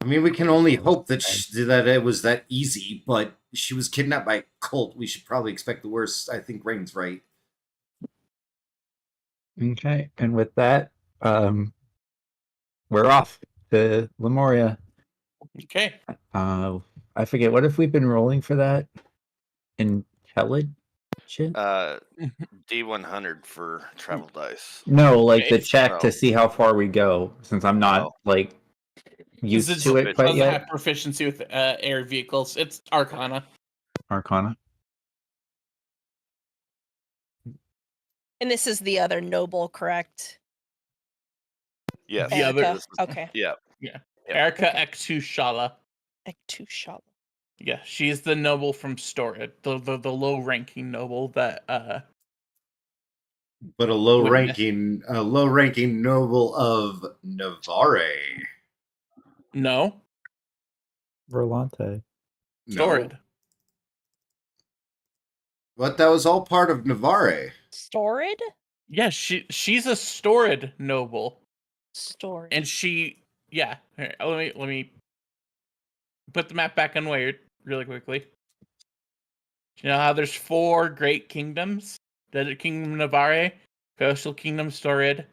I mean, we can only hope that that it was that easy, but she was kidnapped by a cult. We should probably expect the worst. I think Rain's right. Okay, and with that, we're off to Lemuria. Okay. I forget, what if we've been rolling for that? Intelligence? D100 for travel dice. No, like the Okay. check to see how far we go, since I'm not used This to it quite doesn't yet. have proficiency with air vehicles. It's Arcana. Arcana. And this is the other noble, correct? Yes. The other- Erica. this is- Okay. Yeah. Yeah. Yeah. Erica Okay. Ektushala. Ektushala. Yeah, she's the noble from Storid, the low ranking noble that But a low ranking noble of Navarre. no, Rolante. No. Storid. But that was all part of Navarre. Storid? Yeah, she's a Storid noble. Storid. And she here, let me put the map back on Weyard really quickly. You know how there's 4 great kingdoms? Desert Kingdom Navarre, Coastal Kingdom Storid,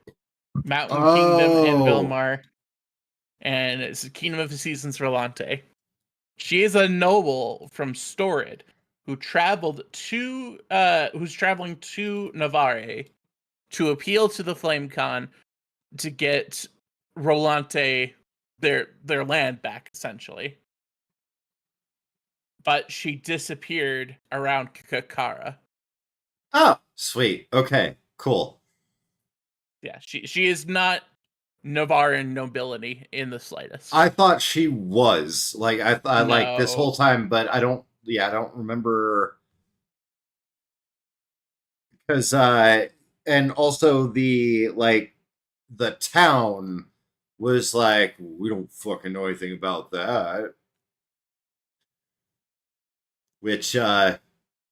Mountain Kingdom and Oh. Vilmar, and it's the Kingdom of the Seasons Rolante. She is a noble from Storid who's traveling to Navarre to appeal to the Flame Khan to get Rolante their land back, essentially. But she disappeared around Kakara. Oh, sweet. Okay, cool. Yeah, she is not Navarran nobility in the slightest. I thought she was. Like I thought like this No. whole time, but I don't remember because and also the town was like, we don't fucking know anything about that. Which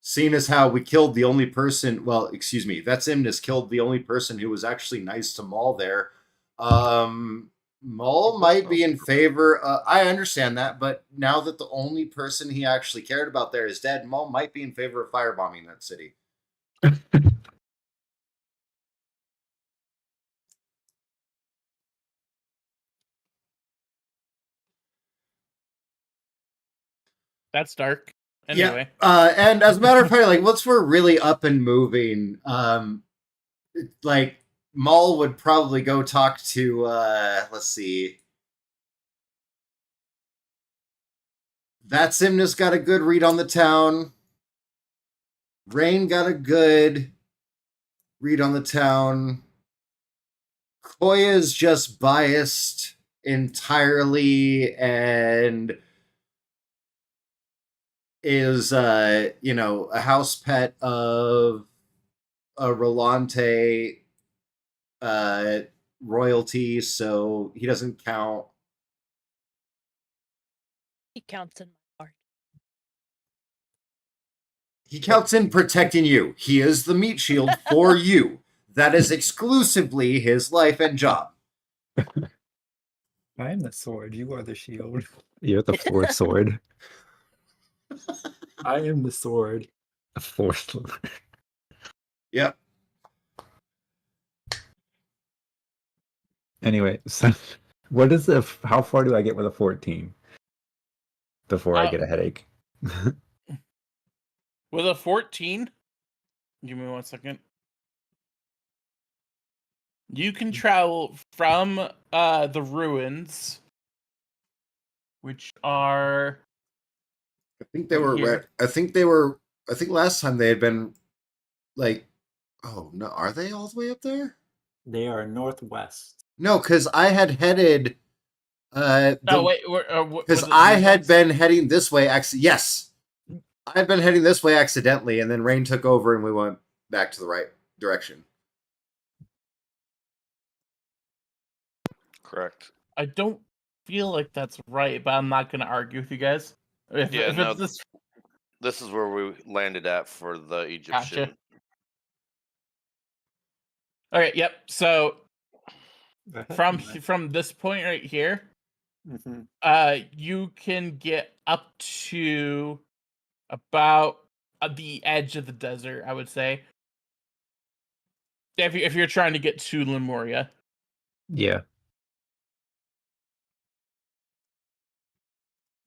seeing as how we killed the only person, well, excuse me, that's Imnis killed the only person who was actually nice to Maul there. Maul might be in favor. I understand that, but now that the only person he actually cared about there is dead, Maul might be in favor of firebombing that city. That's dark. Anyway. Yeah. And as a matter of fact, like once we're really up and moving, like Maul would probably go talk to let's see. That Simna's got a good read on the town. Rain got a good read on the town. Koya's just biased entirely and is a house pet of a Rolante royalty, so he doesn't count. He counts in my heart. He counts in protecting you. He is the meat shield for you. That is exclusively his life and job. I am the sword. You are the shield. You're the fourth sword. I am the sword. A fourth sword. Yep. Anyway, so what is the? How far do I get with a 14 before I get a headache? With a 14, give me 1 second. You can travel from the ruins, which are. I think they were. Here. I think last time they had been like. Oh no! Are they all the way up there? They are northwest. No, because I had headed. Wait. Because I had been heading this way. Yes, I had been heading this way accidentally, and then Rain took over, and we went back to the right direction. Correct. I don't feel like that's right, but I'm not going to argue with you guys. If no, it's this is where we landed at for the Egyptian. Gotcha. Okay, yep. So from this point right here, you can get up to about the edge of the desert, I would say. If you're trying to get to Lemuria. Yeah.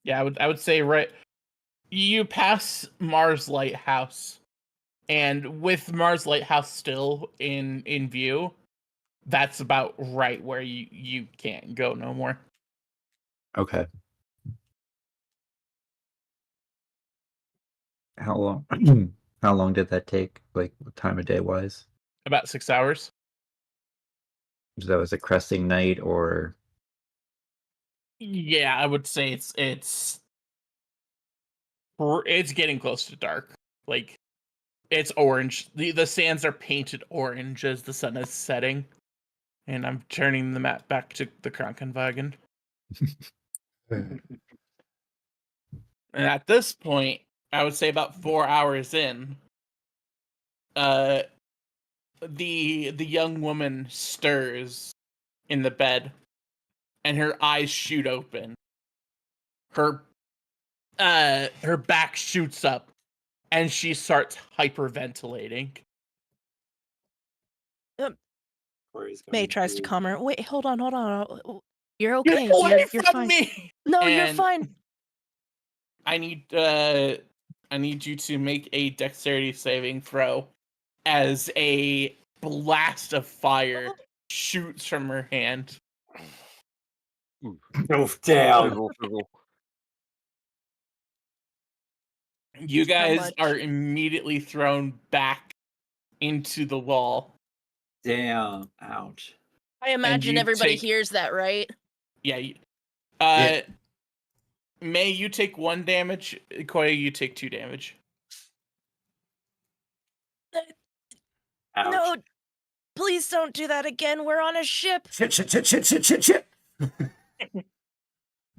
Yeah, I would say right. You pass Mars Lighthouse, and with Mars Lighthouse still in view, that's about right where you can't go no more. Okay. How long? How long did that take? Like time of day wise? About 6 hours. So that was a cresting night, or Yeah, I would say it's getting close to dark. Like it's orange. The sands are painted orange as the sun is setting. And I'm turning the map back to the Krankenwagen. And at this point, I would say about 4 hours in, the young woman stirs in the bed, and her eyes shoot open. Her back shoots up, and she starts hyperventilating. Corey's going May tries to to- calm her. Wait, hold on. You're Get okay. away You're from fine. me! No, you're And fine. I need you to make a dexterity saving throw as a blast of fire shoots from her hand. Oh, damn. Fizzle, fizzle. You guys much? are immediately thrown back into the wall. Damn. Ouch. I imagine you everybody take- hears that, right? Yeah. Yeah. May, you take 1 damage. Koya, you take 2 damage. Ouch. No, please don't do that again. We're on a ship. Shit.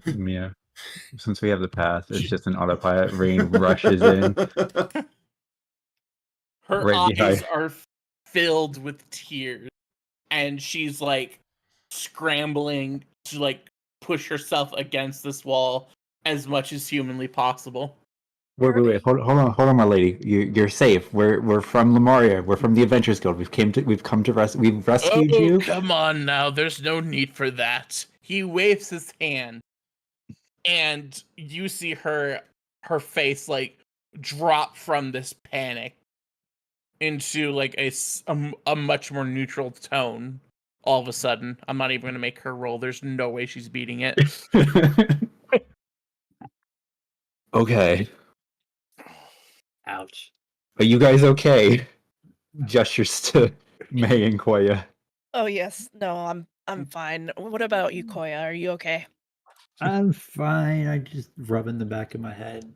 yeah. Since we have the path, it's just an autopilot. Rain rushes in. Her Right eyes behind. are filled with tears, and she's like scrambling to like push herself against this wall as much as humanly possible. Wait. Hold on, my lady. You're safe. We're from Lemuria. We're from the Adventures Guild. We've come to we've rescued Oh, you. come on now. There's no need for that. He waves his hand, and you see her face like drop from this panic into like a much more neutral tone. All of a sudden, I'm not even gonna make her roll. There's no way she's beating it. Okay. Ouch. Are you guys okay? Gestures to May and Koya. Oh yes. No, I'm fine. What about you, Koya? Are you okay? I'm fine. I just rubbing the back of my head.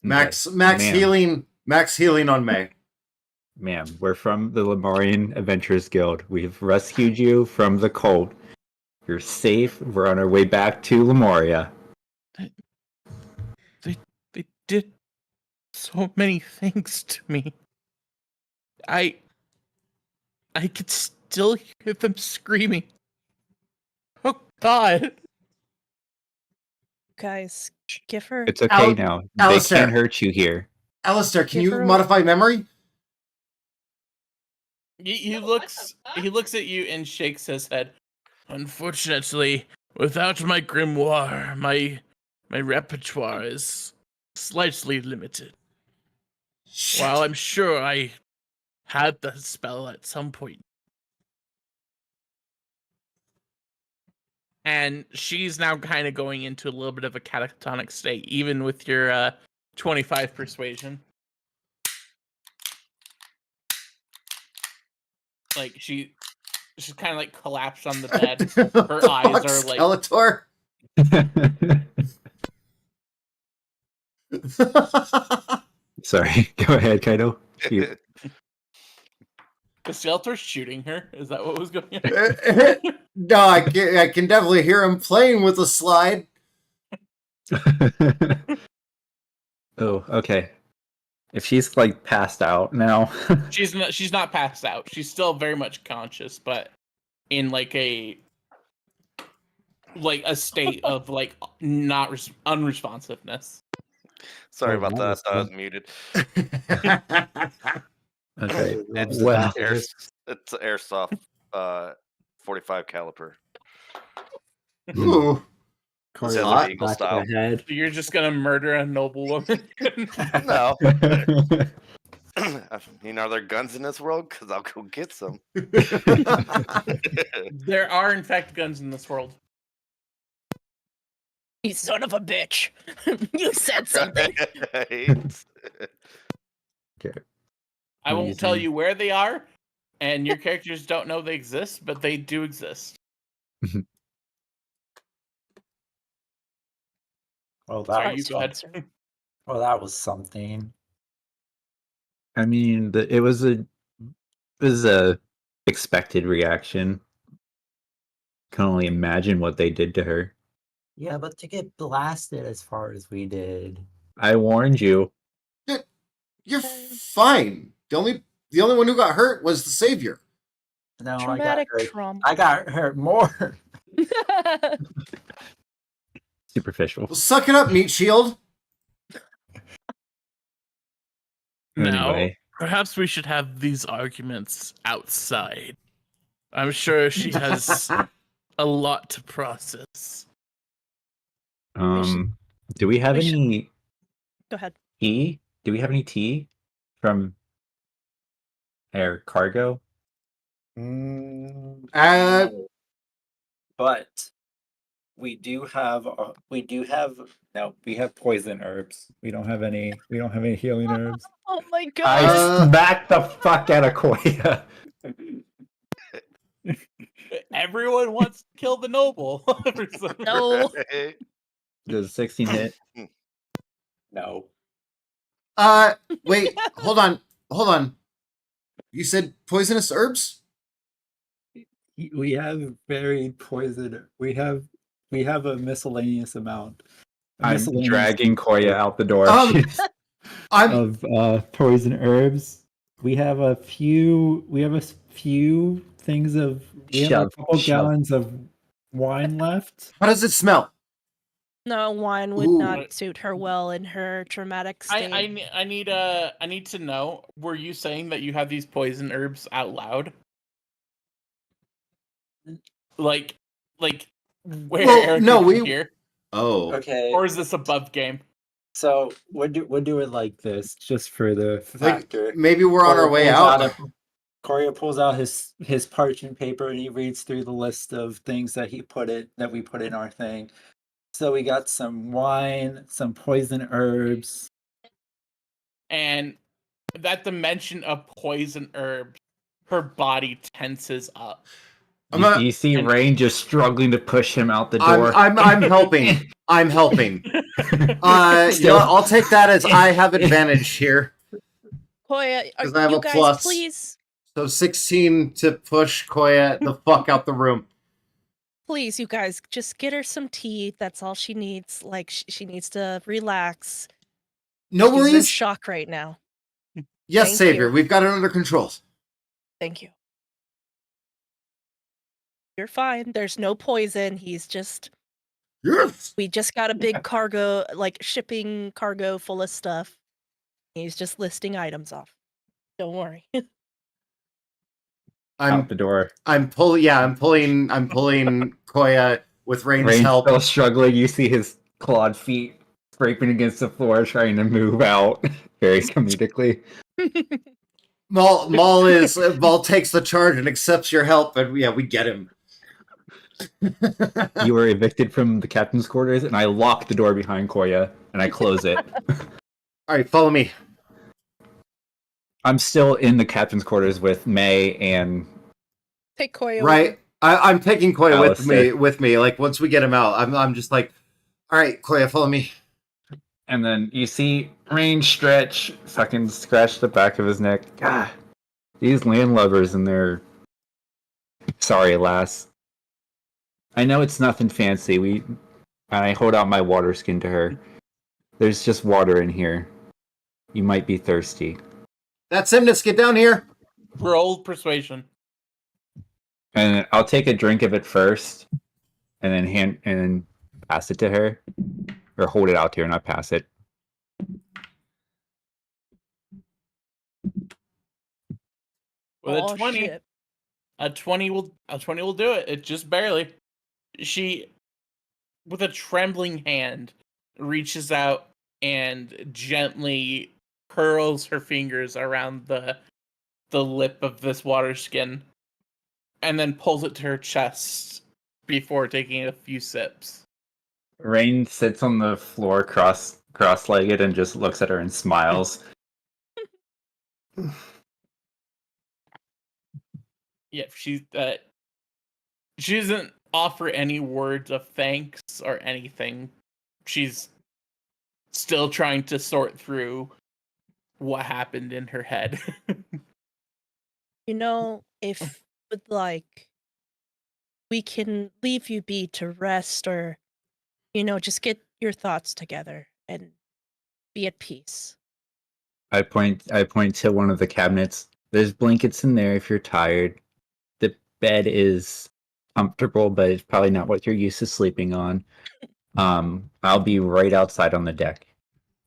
Max Ma'am. healing on May. Ma'am, we're from the Lemurian Adventurers Guild. We've rescued you from the cult. You're safe. We're on our way back to Lemuria. They did so many things to me. I could still hear them screaming. Oh God. Guys, give her. It's okay now. They Alistair. can't hurt you here. Alistair, can Give you her a- modify memory? He looks at you and shakes his head. Unfortunately, without my grimoire, my repertoire is slightly limited. Shit. While I'm sure I had the spell at some point. And she's now kind of going into a little bit of a catatonic state, even with your 25 persuasion. Like she's kind of like collapsed on the bed. Her The eyes fuck, are like Skeletor? Sorry, go ahead, Kaido. You- the Skeletor's shooting her. Is that what was going on? No, I can definitely hear him playing with the slide. Oh, okay. If she's like passed out now, She's not passed out. She's still very much conscious, but in like a state of like not unresponsiveness. Sorry Oh, about that that. was I was fun. muted. okay. It's Well, it's airsoft 45 caliper. Ooh. Corey's Desert hot. Eagle back of style. the head. You're just gonna murder a noble woman. No. Are there guns in this world? Because I'll go get some. There are in fact guns in this world. You son of a bitch! You said something. Right? I won't tell Amazing. you where they are, And your characters don't know they exist, but they do exist. Well, Sorry, that you was go ahead. something. Well, that was something. I mean, it was a expected reaction. Can only imagine what they did to her. Yeah, but to get blasted as far as we did. I warned you. You're fine. The only one who got hurt was the savior. No, Traumatic I got hurt. trauma. I got hurt more. Superficial. Well, suck it up, Meat Shield. Now, Anyway. perhaps we should have these arguments outside. I'm sure she has a lot to process. Do we have we should- any Go ahead. tea? Do we have any tea from air cargo? No. But we have poison herbs. We don't have any healing herbs. Oh my god. I smacked the fuck out of Koya. Everyone wants to kill the noble. No. Does a 16 hit? No. Wait, hold on. You said poisonous herbs? We have varied poison. We have a miscellaneous amount. I'm dragging Koya out the door I'm of poison herbs. We have a few things of we have a couple gallons of wine left. How does it smell? No, wine would Ooh. not suit her well in her traumatic state. I need to know. Were you saying that you have these poison herbs out loud? Like where Well, Eric no, can we- hear? Oh. Okay. Or is this above game? So we'll do it like this, just for the factor. Maybe we're on our way out. Corey pulls out his parchment paper and he reads through the list of things that we put in our thing. So we got some wine, some poison herbs. And at the mention of poison herbs, her body tenses up. You see Rain just struggling to push him out the door. I'm helping. I'm helping. I'll take that as I have advantage here. Koya, Because I have you a guys, plus. please, So 16 to push Koya the fuck out the room. please, you guys, just get her some tea. That's all she needs. Like, she needs to relax. No She's in worries. shock right now. Yes, Thank Savior. you. We've got it under control. Thank you. You're fine. There's no poison. He's just. Yes. We just got a big cargo, like shipping cargo full of stuff. He's just listing items off. Don't worry. Out the door. I'm pulling Koya with Rain's Rain's help. still struggling. You see his clawed feet scraping against the floor, trying to move out very comedically. Maul takes the charge and accepts your help, and we get him. You were evicted from the captain's quarters, and I lock the door behind Koya, and I close it. All right, follow me. I'm still in the captain's quarters with May and Take Koya. Right, I'm taking Koya Alistair. with me. Like once we get him out, I'm just like, all right, Koya, follow me. And then you see Rain stretch, fucking scratch the back of his neck. God, these landlubbers and their... Sorry, lass. I know it's nothing fancy. And I hold out my water skin to her. There's just water in here. You might be thirsty. That's Simnus, get down here. Roll persuasion. And I'll take a drink of it first, and then pass it to her, or hold it out to her, not pass it. With Oh, a 20, shit. a 20 will do it. It just barely. She, with a trembling hand, reaches out and gently curls her fingers around the lip of this water skin, and then pulls it to her chest before taking a few sips. Rain sits on the floor cross-legged and just looks at her and smiles. Yeah, she doesn't offer any words of thanks or anything. She's still trying to sort through what happened in her head. You know, if would like we can leave you be to rest or just get your thoughts together and be at peace. I point to one of the cabinets. There's blankets in there if you're tired. The bed is comfortable, but it's probably not what you're used to sleeping on. I'll be right outside on the deck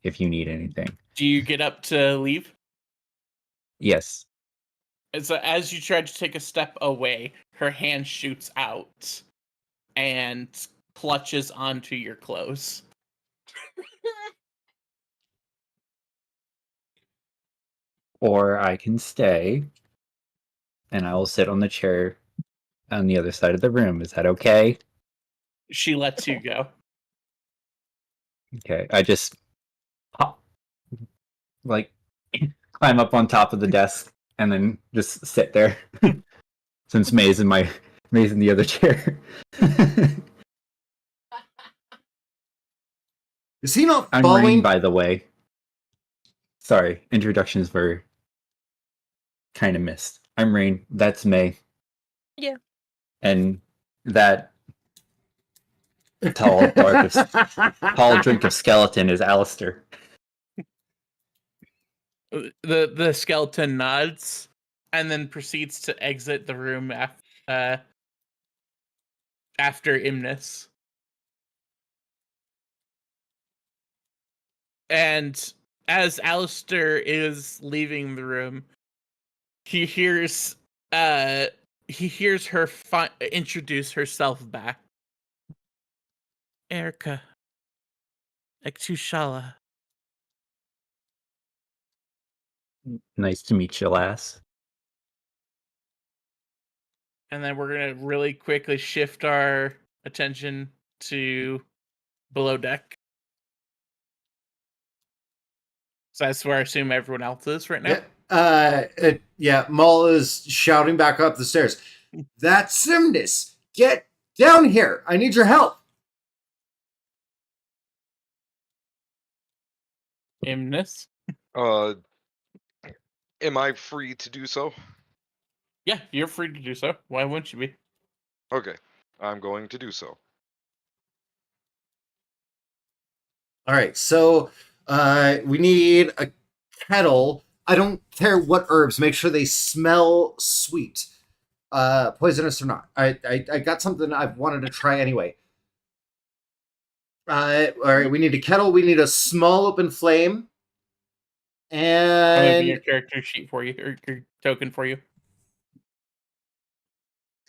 if you need anything. Do you get up to leave? Yes. And so as you try to take a step away, her hand shoots out and clutches onto your clothes. Or I can stay and I will sit on the chair on the other side of the room. Is that okay? She lets you go. Okay. I just hop, like climb up on top of the desk and then just sit there. Since May's in the other chair. Is he not I'm following? Rain, by the way. Sorry, introductions were kind of missed. I'm Rain. That's May. Yeah. And that tall drink of skeleton is Alistair. The skeleton nods and then proceeds to exit the room after Imnis. And as Alistair is leaving the room, he hears her introduce herself back. Erica. Ektushala. Nice to meet you, lass. And then we're going to really quickly shift our attention to below deck. So that's where I assume everyone else is right now. Yeah. Maul is shouting back up the stairs. That's Simnus. Get down here. I need your help. Imnis? Am I free to do so? Yeah, you're free to do so. Why wouldn't you be? Okay, I'm going to do so. All right. So we need a kettle. I don't care what herbs. Make sure they smell sweet. Poisonous or not. I got something I've wanted to try anyway. All right, we need a kettle. We need a small open flame. I'm gonna be And your character sheet for you, or your token for you.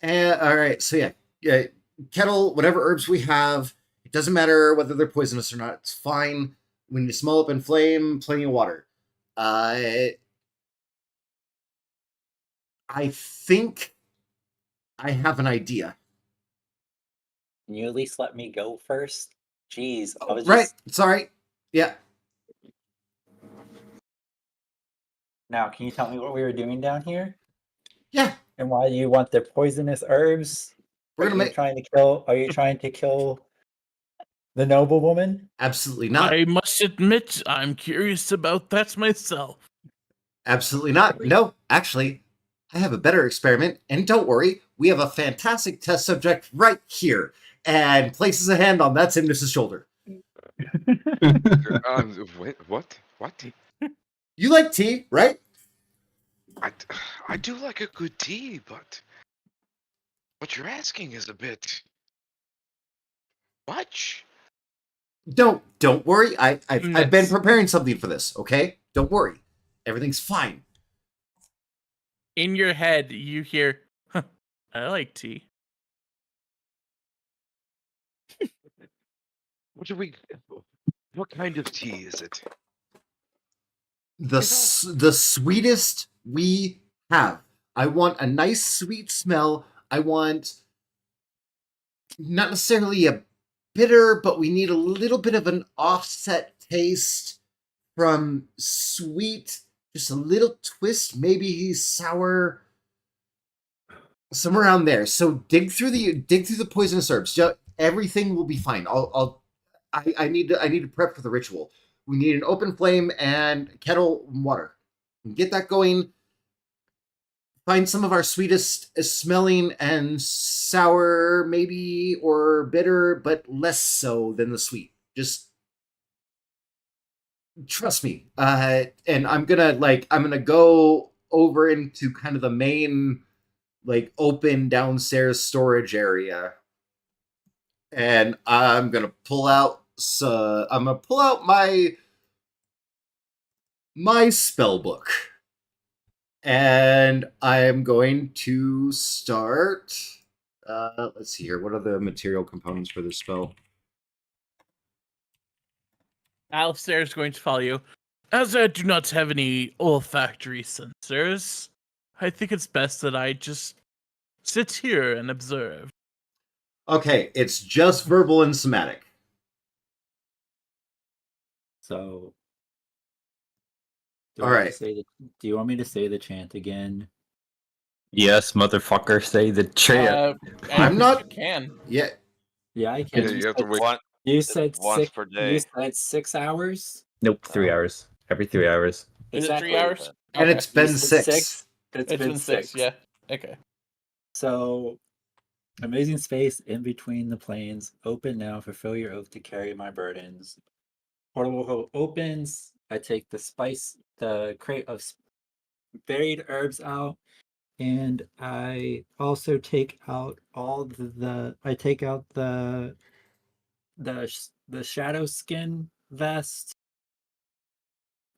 all right, so yeah, kettle, whatever herbs we have, it doesn't matter whether they're poisonous or not. It's fine. We need a small open flame, plenty of water. I think I have an idea. Can you at least let me go first? Jeez, I was Right, just... it's all right. Yeah. Now, can you tell me what we were doing down here? Yeah. And why you want the poisonous herbs? We're Are gonna you make trying to kill the noblewoman? absolutely not. I must admit, I'm curious about that myself. Absolutely not. No, actually, I have a better experiment, and don't worry, we have a fantastic test subject right here, and places a hand on that Simnus' shoulder. Wait, what? What? You like tea, right? I do like a good tea, but what you're asking is a bit much. Don't worry. I've been Yes. preparing something for this. Okay, don't worry, everything's fine. In your head, you hear, huh, I like tea. What kind of tea is it? The sweetest we have. I want a nice sweet smell. I want not necessarily a bitter, but we need a little bit of an offset taste from sweet, just a little twist. Maybe he's sour. somewhere around there. So dig through the poisonous herbs. Everything will be fine. I need to prep for the ritual. We need an open flame and kettle and water. Get that going. Find some of our sweetest smelling and sour, maybe, or bitter, but less so than the sweet. Just trust me. And I'm gonna go over into kind of the main, like, open downstairs storage area, and I'm gonna pull out my spell book. And I'm going to start. Let's see here. What are the material components for this spell? Alistair is going to follow you. As I do not have any olfactory sensors, I think it's best that I just sit here and observe. Okay, it's just verbal and somatic. So, All right. do you want me to say the chant again? Yes, motherfucker, say the chant. I'm not- You can. Yeah. Yeah, I can. Yeah, you have to wait. You said once six per day. You said 6 hours. Nope, 3 hours. Every 3 hours. Is Exactly. it 3 hours? And Okay. it's been You said 6. It's It's been 6, yeah. Okay. So, amazing space in between the planes. Open now. Fulfill your oath to carry my burdens. Portal hole opens. I take the crate of buried herbs out, and I also take out I take out the shadow skin vest,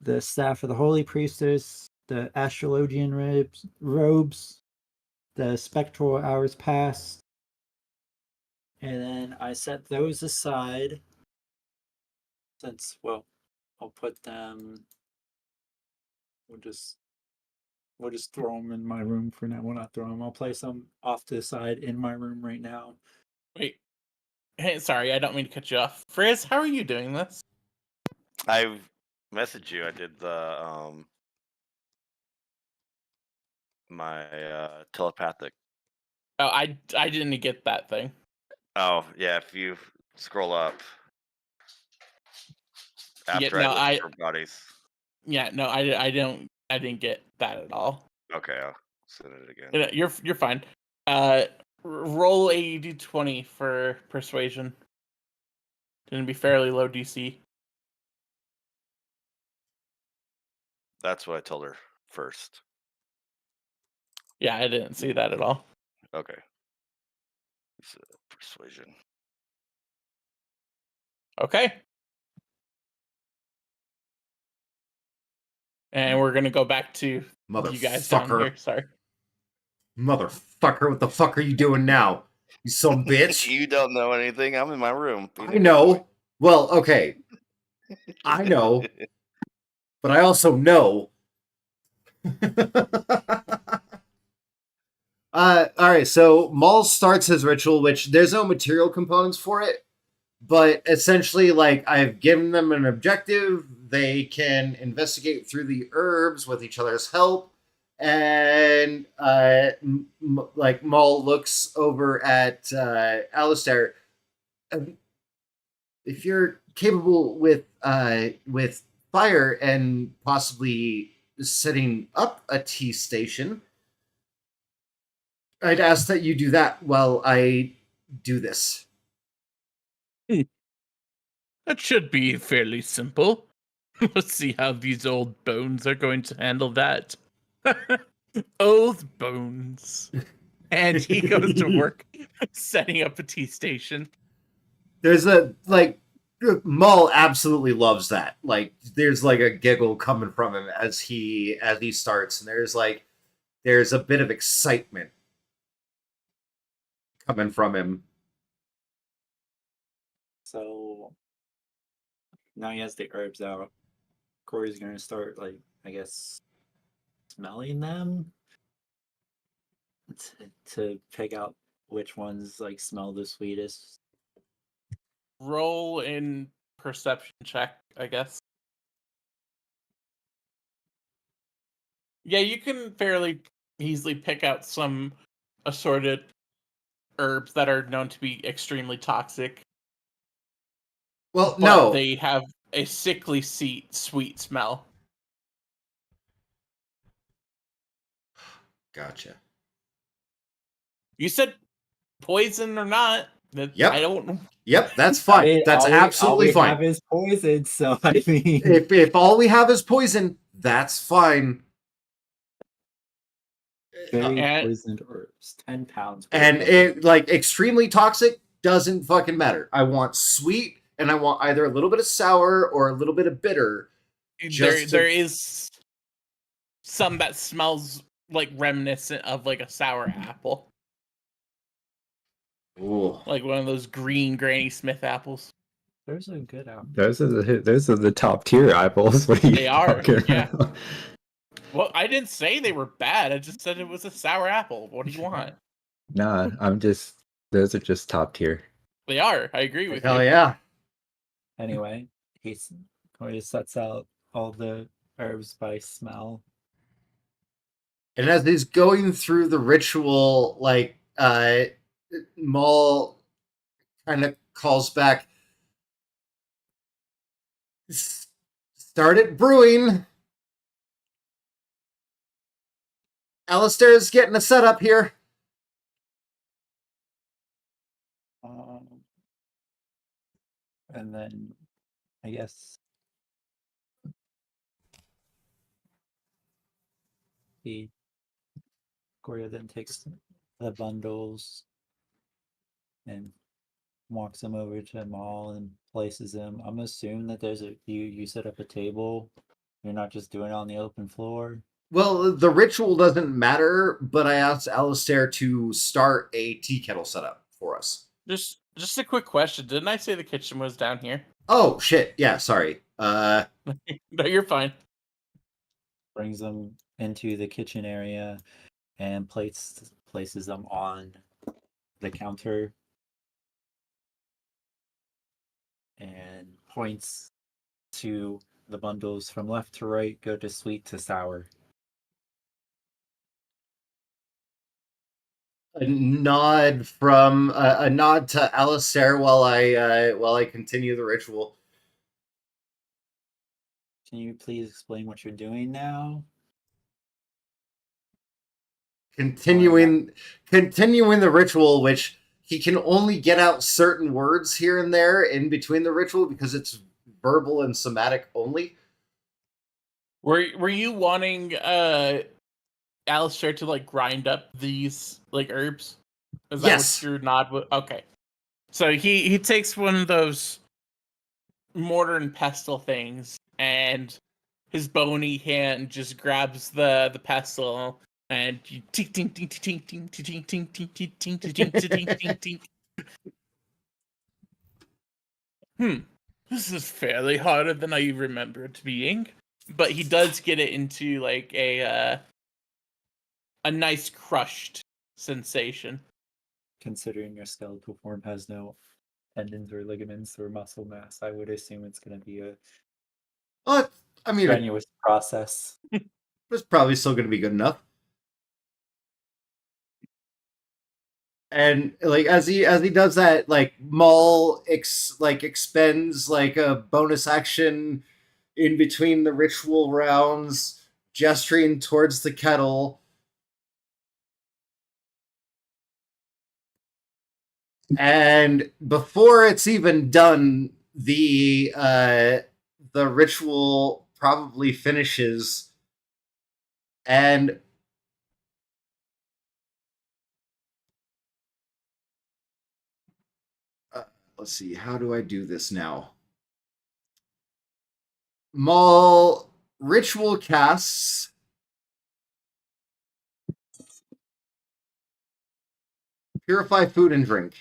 the staff of the holy priestess, the astrologian robes, the spectral hours past, and then I set those aside. Since, well, I'll put them. We'll just throw them in my room for now. We'll not throw them. I'll place them off to the side in my room right now. Wait. Hey, sorry, I don't mean to cut you off. Frizz, how are you doing this? I messaged you. I did the my telepathic. Oh, I didn't get that thing. Oh yeah, if you scroll up after no, I look for bodies. Yeah, no, I didn't get that at all. Okay, I'll send it again. You're fine. Roll a d20 for persuasion. Gonna be fairly low DC. That's what I told her first. Yeah, I didn't see that at all. Okay. It's persuasion. Okay. And we're gonna go back to you guys down Motherfucker. here. Sorry. Motherfucker, what the fuck are you doing now? You son of a bitch. You don't know anything. I'm in my room. I know. Well, okay. I know. But I also know. Alright, so Maul starts his ritual, which there's no material components for it, but essentially, like, I've given them an objective. They can investigate through the herbs with each other's help, and like, Maul looks over at Alistair. If you're capable with fire and possibly setting up a tea station, I'd ask that you do that while I do this. That should be fairly simple. Let's see how these old bones are going to handle that. Old bones. And he goes to work setting up a tea station. There's Maul absolutely loves that. Like, there's like a giggle coming from him as he starts, and there's a bit of excitement coming from him. So now he has the herbs out. Corey's gonna start, like, I guess, smelling them to pick out which ones, like, smell the sweetest. Roll in perception check, I guess. Yeah, you can fairly easily pick out some assorted herbs that are known to be extremely toxic. Well, But no. they have a sickly sweet smell. Gotcha. You said poison or not? Yep. I don't. Yep, that's I fine. mean, That's all absolutely we fine. have is poison, so I mean, If all we have is poison, that's fine. very And- poisoned herbs, 10 pounds. worth And of it like extremely toxic doesn't fucking matter. I want sweet, and I want either a little bit of sour or a little bit of bitter. There is some that smells like reminiscent of like a sour apple, Ooh. like one of those green Granny Smith apples. There's a good apple. Those are the top tier apples. What are you They are, talking yeah. about? Well, I didn't say they were bad. I just said it was a sour apple. What do you want? Nah, those are just top tier. They are. I agree with Hell you. yeah. Anyway, he sets out all the herbs by smell. And as he's going through the ritual, like Maul kind of calls back, started brewing. Alistair's getting a setup here. And then, I guess, Goria then takes the bundles and walks them over to Maul and places them. I'm assuming that there's you set up a table. You're not just doing it on the open floor. Well, the ritual doesn't matter, but I asked Alistair to start a tea kettle setup for us. Just a quick question. Didn't I say the kitchen was down here? Oh shit! Yeah, sorry. No, you're fine. Brings them into the kitchen area and places them on the counter and points to the bundles from left to right, go to sweet to sour. A nod from a nod to Alistair while I continue the ritual. Can you please explain what you're doing now? Continuing the ritual, which he can only get out certain words here and there in between the ritual because it's verbal and somatic only. Were you wanting Alistair to like grind up these like herbs? Is that Yes. what your nod was? Okay. So he takes one of those mortar and pestle things, and his bony hand just grabs the pestle and you tink tink tink tink tink tink tink tink tink tink tink tink tink. This is fairly harder than I remember it being. But he does get it into like a nice crushed sensation. Considering your skeletal form has no tendons or ligaments or muscle mass, I would assume it's going to be a I mean, strenuous process. it's probably still going to be good enough. And like as he does that, like Maul expends like a bonus action in between the ritual rounds, gesturing towards the kettle. And before it's even done, the ritual probably finishes, and let's see, how do I do this now? Maul ritual casts Purify Food and Drink,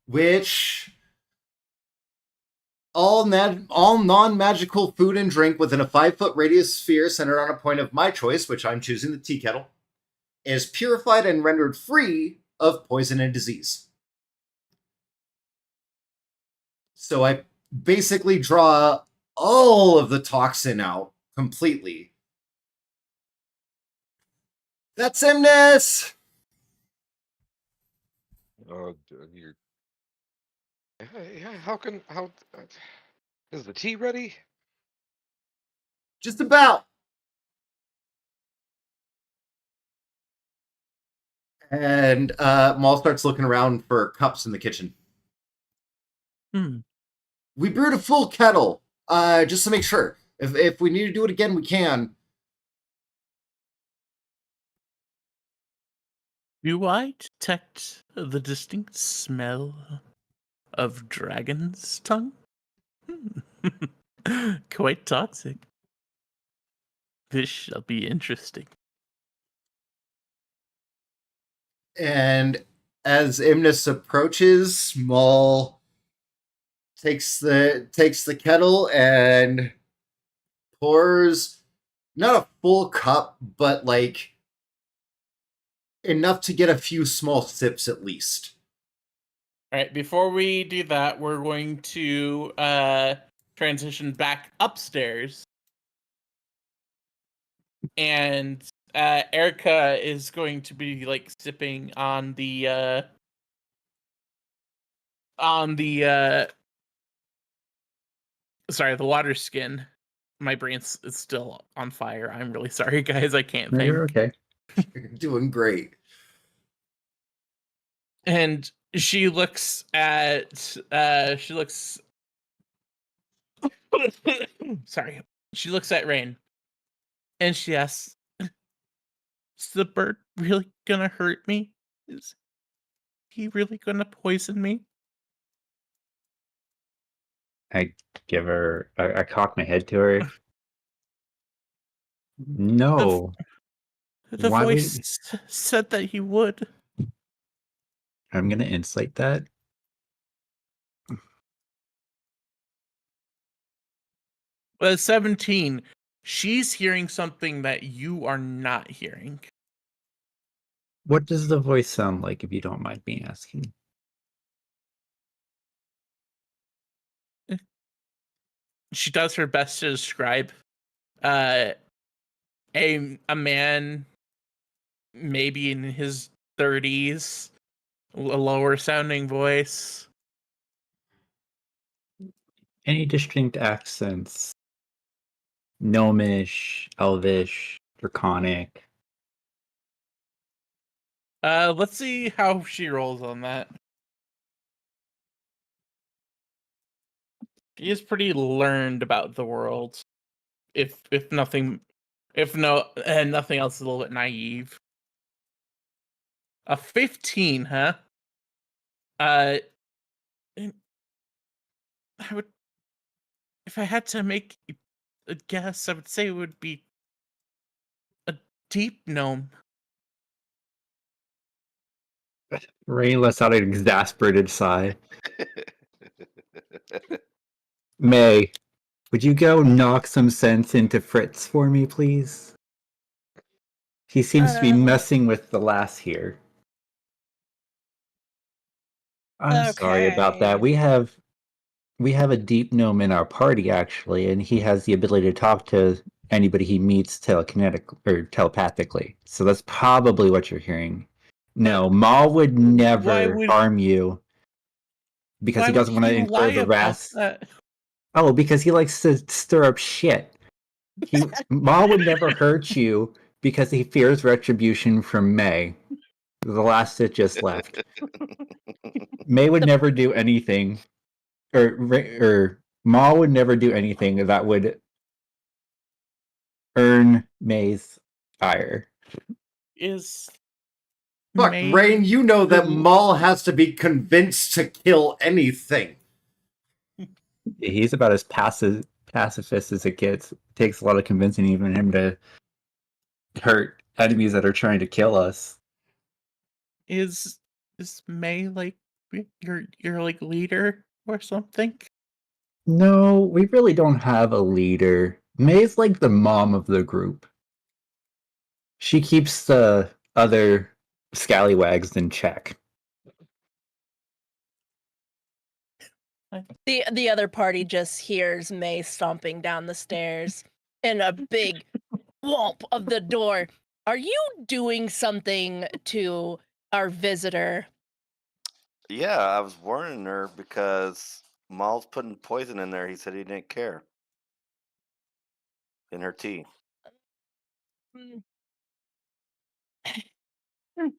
which all non-magical food and drink within a 5-foot radius sphere centered on a point of my choice, which I'm choosing the tea kettle, is purified and rendered free of poison and disease. So I basically draw all of the toxin out completely. That's Imnus! You're... Yeah, how is the tea ready? Just about. And Maul starts looking around for cups in the kitchen. Hmm. We brewed a full kettle, just to make sure. If we need to do it again, we can. Do I detect the distinct smell of dragon's tongue? Quite toxic. This shall be interesting. And as Imnus approaches, Maul takes the kettle and pours not a full cup, but like enough to get a few small sips at least. All right, before we do that, we're going to transition back upstairs. And Erica is going to be like sipping on the sorry, the water skin. My brain's is still on fire. I'm really sorry, guys. I can't No, think. you're okay. You're doing great. And she looks at sorry. She looks at Rain and she asks, is the bird really gonna hurt me? Is he really gonna poison me? I give her. I cock my head to her. No. The Why would- voice said that he would. I'm gonna insight that. Well, 17. She's hearing something that you are not hearing. What does the voice sound like, if you don't mind me asking? She does her best to describe a man maybe in his 30s, a lower sounding voice. Any distinct accents? Gnomish, Elvish, Draconic. Let's see how she rolls on that. She is pretty learned about the world. If nothing nothing else, a little bit naive. A 15, huh? I would, if I had to make a guess, I would say it would be a deep gnome. Ray lets out an exasperated sigh. May, would you go knock some sense into Fritz for me, please? He seems to be messing with the lass here. I'm sorry about that. Okay. We have a deep gnome in our party, actually, and he has the ability to talk to anybody he meets telepathically. So that's probably what you're hearing. No, Maul would never harm you because Why he doesn't would want to he incur lie the about wrath. that? Oh, because he likes to stir up shit. Maul would never hurt you because he fears retribution from May. The last that just left. May would never do anything, or Maul would never do anything that would earn May's ire. Is Fuck, May Rain, you know that the- Maul has to be convinced to kill anything. He's about as pacifist as it gets. It takes a lot of convincing even him to hurt enemies that are trying to kill us. Is May like your like leader or something? No, we really don't have a leader. May's like the mom of the group. She keeps the other scallywags in check. The other party just hears May stomping down the stairs and a big whomp of the door. Are you doing something to our visitor? Yeah, I was warning her because Maul's putting poison in there. He said he didn't care. In her tea. Mm, And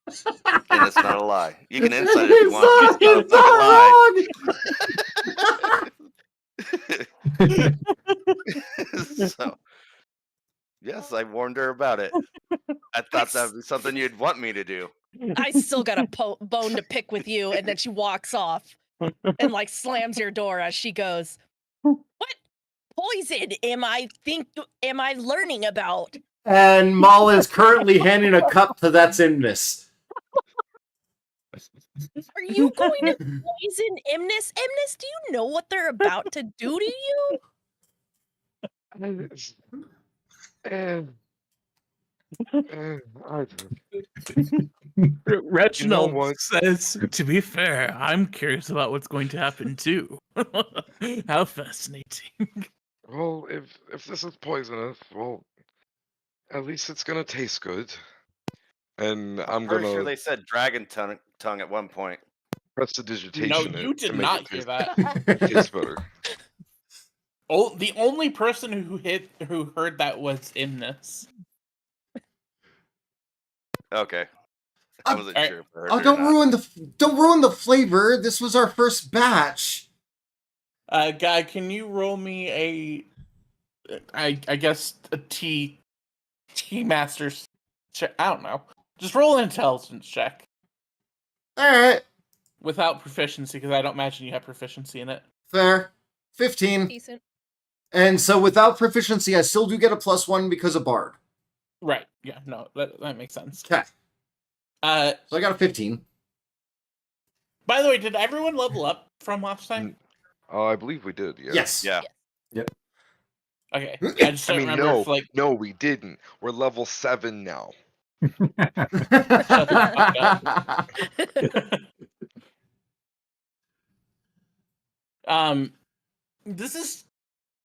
it's not a lie. You can insight it if you want, but it's not a fucking lie. So, yes, I warned her about it. I thought that would be something you'd want me to do. I still got a bone to pick with you, and then she walks off and like slams your door as she goes. What poison am I learning about? And Maul is currently handing a cup to that Imnis. Are you going to poison Imnis? Imnis, do you know what they're about to do to you? Reginald what? says, to be fair, I'm curious about what's going to happen too. How fascinating. Well, if this is poisonous, well, at least it's gonna taste good. And I'm Pretty gonna sure they said dragon tongue at one point. prestidigitation No, it you to did make not it hear taste, that. taste better. Oh, the only person who heard that was Imnis. Okay. I wasn't Alright. sure if I heard Oh, it or don't not. ruin the flavor. This was our first batch. Guy, can you roll me I guess a T Masters check? I don't know. Just roll an intelligence check All right, without proficiency, because I don't imagine you have proficiency in it. fair. 15. Decent. And so without proficiency, I still do get a +1 because of Bard. Right. Yeah. No, that makes sense. Okay. So I got a 15. by the way, did everyone level up from last time? I believe we did. Yeah. Yes. Yeah. Okay. I just don't remember no, if like no, we didn't. We're level 7 now. This is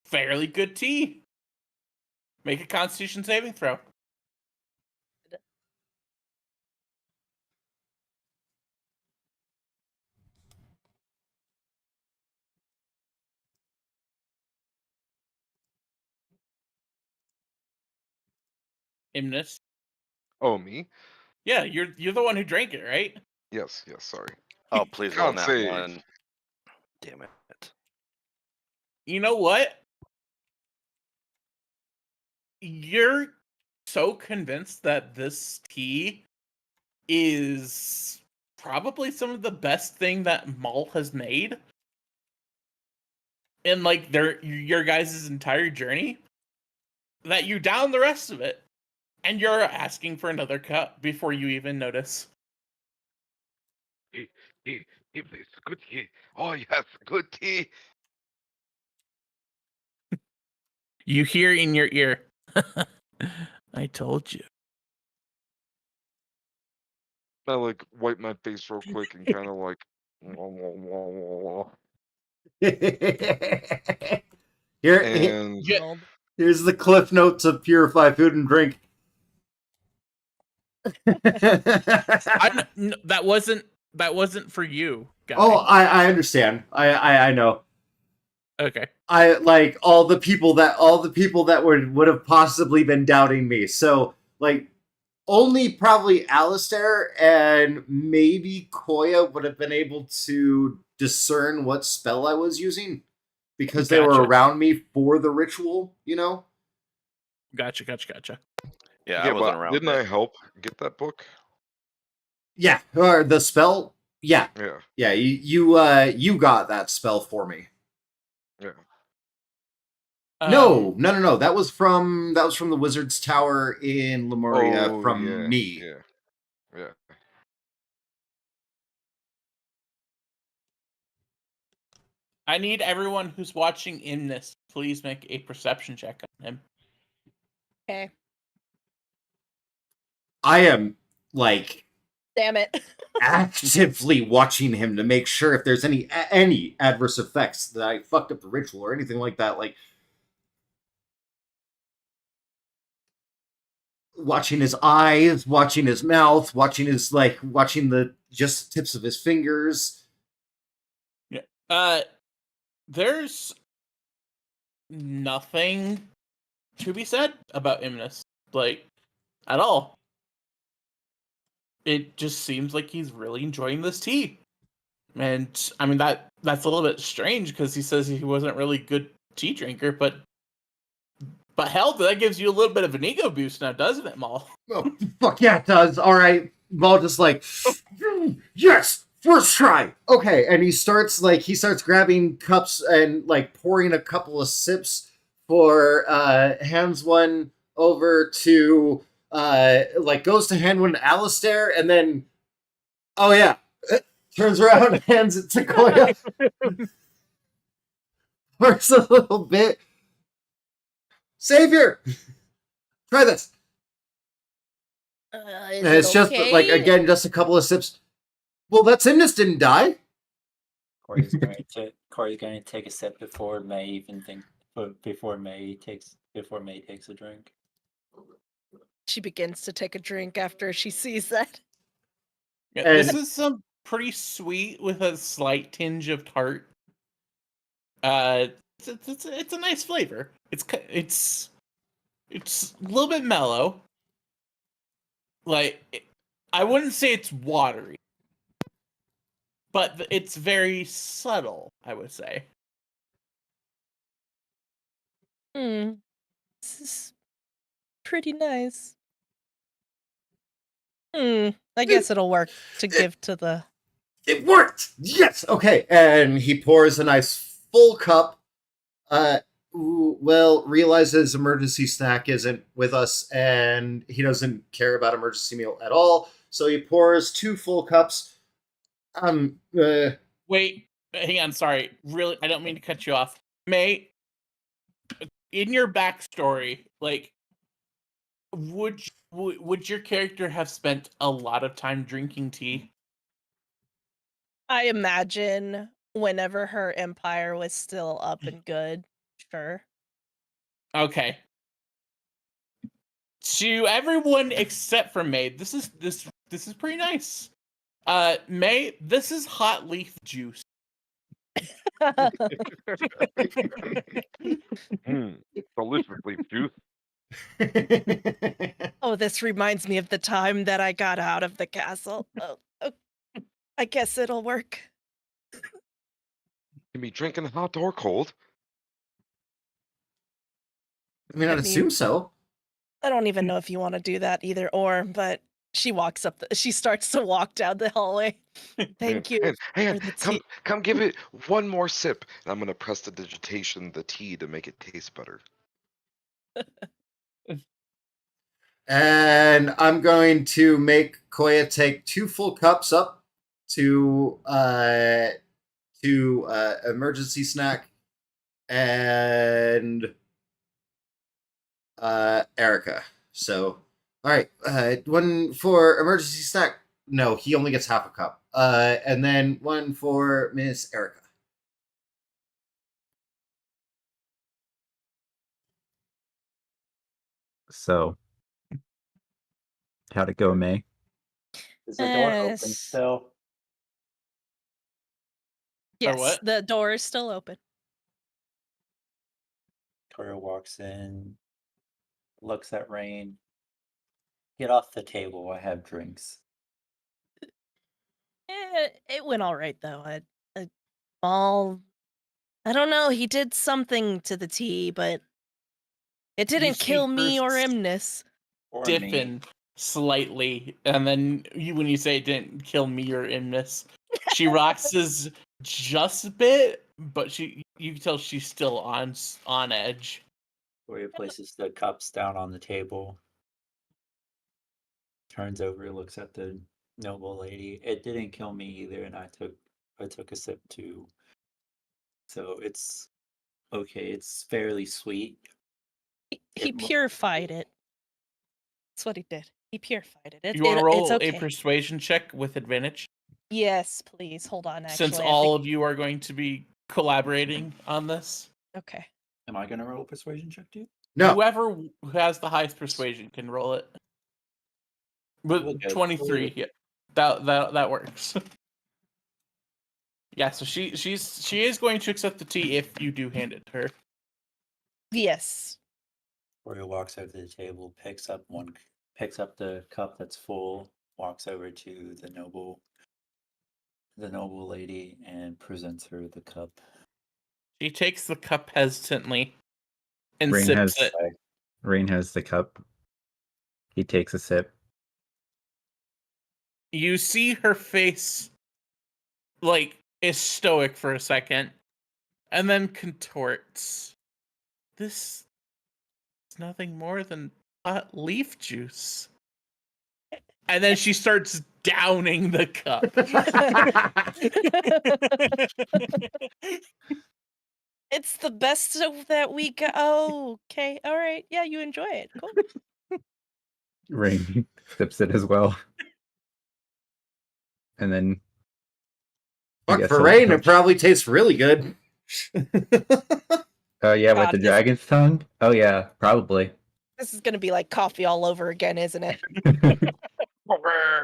fairly good tea. Make a Constitution saving throw. Imnis. Oh, me? Yeah, you're the one who drank it, right? Yes, sorry. Oh, please roll Can't that save. one. Damn it. You know what? You're so convinced that this tea is probably some of the best thing that Malt has made in like your guys' entire journey that you down the rest of it, and you're asking for another cup before you even notice. Tea, please. Good tea. Oh, yes, good tea. You hear in your ear, I told you. I like wipe my face real quick and kind of like. And Yeah. Here's the cliff notes of Purify Food and Drink. That wasn't for you, guy. Oh, I understand. I know. Okay. I like all the people that would have possibly been doubting me. So like only probably Alistair and maybe Koya would have been able to discern what spell I was using because they were Gotcha. around me for the ritual, you know? Gotcha. Yeah, I wasn't but around. didn't I help get that book? Yeah, or the spell. Yeah. Yeah. Yeah, you got that spell for me. Yeah. No. That was from the Wizard's Tower in Lemuria from me. Yeah. I need everyone who's watching in this, please make a perception check on him. Okay. I am like Damn it. actively watching him to make sure if there's any adverse effects that I fucked up the ritual or anything like that. watching his eyes, watching his mouth, watching the just tips of his fingers. Yeah. There's nothing to be said about Imnus, like, at all. It just seems like he's really enjoying this tea. And I mean that's a little bit strange because he says he wasn't really a good tea drinker, but hell, that gives you a little bit of an ego boost now, doesn't it, Maul? Oh, fuck yeah, it does. All right. Maul just like, yes, first try. Okay, and he starts grabbing cups and like pouring a couple of sips for hands one over to goes to hand one to Alistair, and then turns around and hands it to Koya. Works a little bit. Savior, try this. Is And it's it just okay? again, just a couple of sips. Well, that Imnus didn't die. Corey's going to take a sip before May takes a drink. She begins to take a drink after she sees that. Yeah, And- this is some pretty sweet with a slight tinge of tart. It's a nice flavor. It's a little bit mellow. Like, I wouldn't say it's watery, but it's very subtle, I would say. This is pretty nice. I guess it'll work to give to the. It worked. Yes. Okay. And he pours a nice full cup. Realizes emergency snack isn't with us, and he doesn't care about emergency meal at all. So he pours 2 full cups. Wait, hang on. Sorry, really, I don't mean to cut you off, May. In your backstory, like, would your character have spent a lot of time drinking tea? I imagine whenever her empire was still up and good. Sure. Okay. To everyone except for May, this is pretty nice. May, this is hot leaf juice. Delicious leaf juice. Oh, this reminds me of the time that I got out of the castle. Oh, I guess it'll work. Can be drinking hot or cold. I mean, I'd assume so. I don't even know if you want to do that either or, but she starts to walk down the hallway. Thank you. Hey, for the tea. come give it one more sip. And I'm gonna press the digitation the tea to make it taste better. And I'm going to make Koya take 2 full cups up to emergency snack and Erica. So, all right, one for emergency snack. No, he only gets half a cup. And then one for Miss Erica. So, how'd it go, May? Is the door open Yes. still? Yes, what? the door is still open. Tori walks in, looks at Rain. Get off the table. I have drinks. It went all right though. I don't know. He did something to the tea, but it You didn't see kill me or her Imnus. Or me. Stiffen slightly, and then when you say it didn't kill me or Imnus, she rocks his just a bit, but you can tell she's still on edge. Tori places the cups down on the table. Turns over, looks at the noble lady. It didn't kill me either, and I took a sip too. So it's okay. It's fairly sweet. He It lo- purified it. That's what he did. He purified it. You want to roll it's okay. a persuasion check with advantage, Yes, please. Hold on. Actually, since all of you are going to be collaborating on this. Okay. Am I gonna roll a persuasion check too? No, Whoever has the highest persuasion can roll it. With We'll go 23, through. yeah, that works. Yeah, so she is going to accept the tea if you do hand it to her. Yes. Rory walks over to the table, picks up the cup that's full, walks over to the noble lady, and presents her the cup. She takes the cup hesitantly and Rain sips has it. Rain has the cup. He takes a sip. You see her face, like, is stoic for a second, and then contorts. This is nothing more than hot leaf juice. And then she starts downing the cup. It's the best of that we got. Oh, okay. All right. Yeah, you enjoy it. Cool. Rain sips it as well. And then I Fuck, guess for he'll rain, it approach- probably tastes really good. Oh yeah, with God, the this- dragon's tongue? Oh yeah, probably. This is gonna be like coffee all over again, isn't it?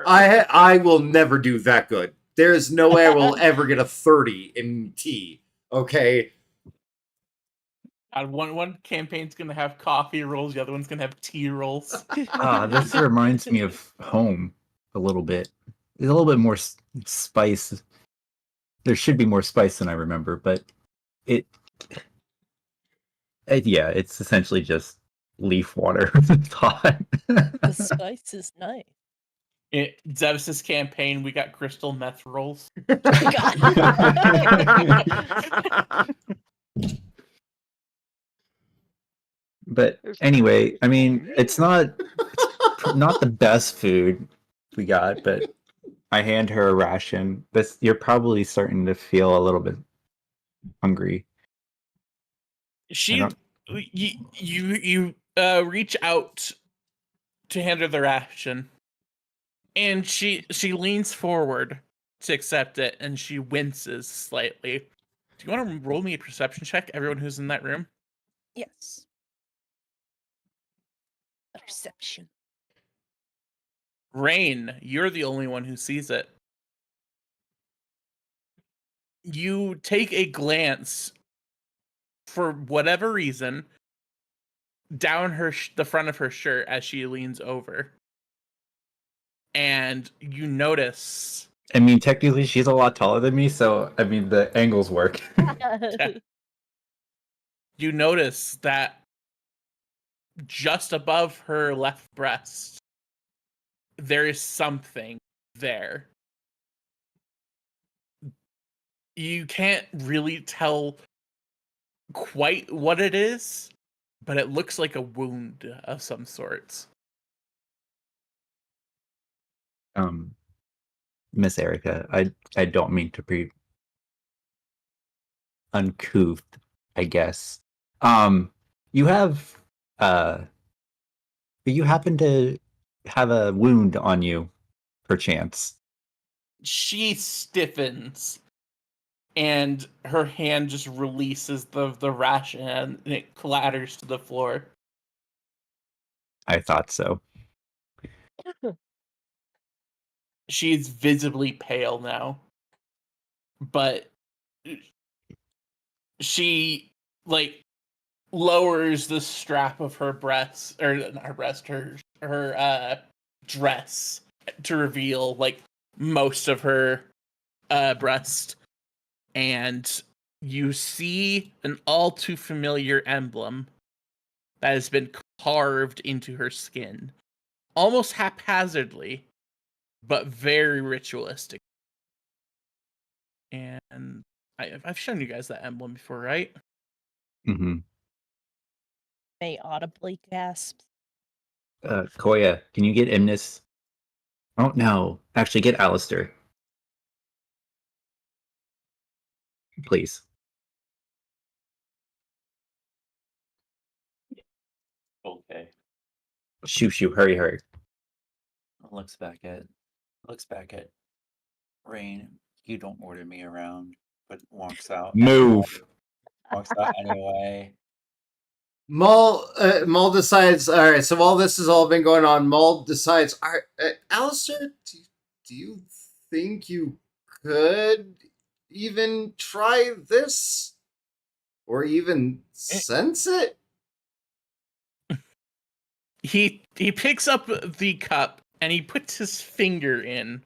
I will never do that good. There's no way I will ever get a 30 in tea. Okay. One campaign's gonna have coffee rolls, the other one's gonna have tea rolls. This reminds me of home a little bit. There's a little bit more spice. There should be more spice than I remember, but yeah, it's essentially just leaf water. It's hot. The spice is nice. In Zeus's campaign, we got crystal meth rolls. But anyway, I mean, it's not the best food we got, but I hand her a ration. But you're probably starting to feel a little bit hungry. You reach out to hand her the ration, and she leans forward to accept it, and she winces slightly. Do you want to roll me a perception check, everyone who's in that room? Yes. Perception. Rain, you're the only one who sees it. You take a glance, for whatever reason, down the front of her shirt as she leans over, and you notice. I mean, technically, she's a lot taller than me, so I mean, the angles work. You notice that just above her left breast, there is something there. You can't really tell quite what it is, but it looks like a wound of some sorts. Miss Erica, I don't mean to be uncouth, I guess. You happen to have a wound on you, perchance. She stiffens, and her hand just releases the ration, and it clatters to the floor. I thought so. She's visibly pale now, but she lowers the strap of her breast, or not her breast, her dress, to reveal most of her breast, and you see an all too familiar emblem that has been carved into her skin, almost haphazardly, but very ritualistic. And I've shown you guys that emblem before, right? Mm-hmm. May audibly gasps. Koya, can you get Imnis? Oh no, actually, get Alistair, please. Okay. Shoot, hurry. Looks back at Rain. You don't order me around, but walks out. Move. Walks out anyway. Maul decides. All right, so while this has all been going on, Maul decides. All right, Alistair, do you think you could even try this, or even sense it? He picks up the cup and he puts his finger in.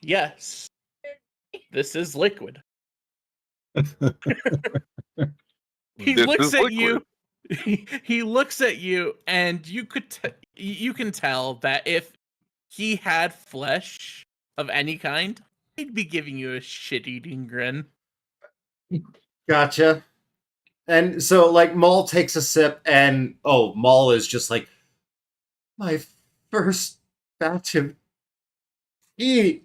Yes, this is liquid. He This looks is at liquid. you. He looks at you, and you can tell that if he had flesh of any kind, he'd be giving you a shit-eating grin. Gotcha. And so, like, Maul takes a sip, and Maul is just like, my first batch of tea.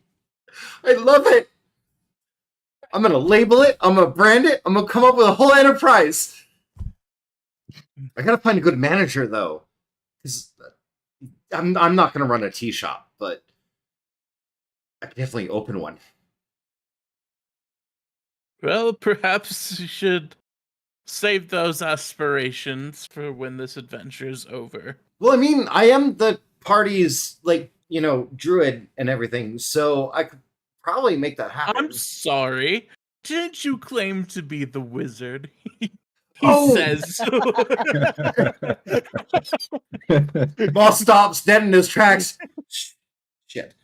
I love it. I'm gonna label it. I'm gonna brand it. I'm gonna come up with a whole enterprise. I gotta find a good manager though, because I'm not gonna run a tea shop, but I can definitely open one. Well, perhaps you should save those aspirations for when this adventure is over. Well, I mean, I am the party's druid and everything, so I could probably make that happen. I'm sorry. Didn't you claim to be the wizard? He Oh! says. Maul stops dead in his tracks. Shit.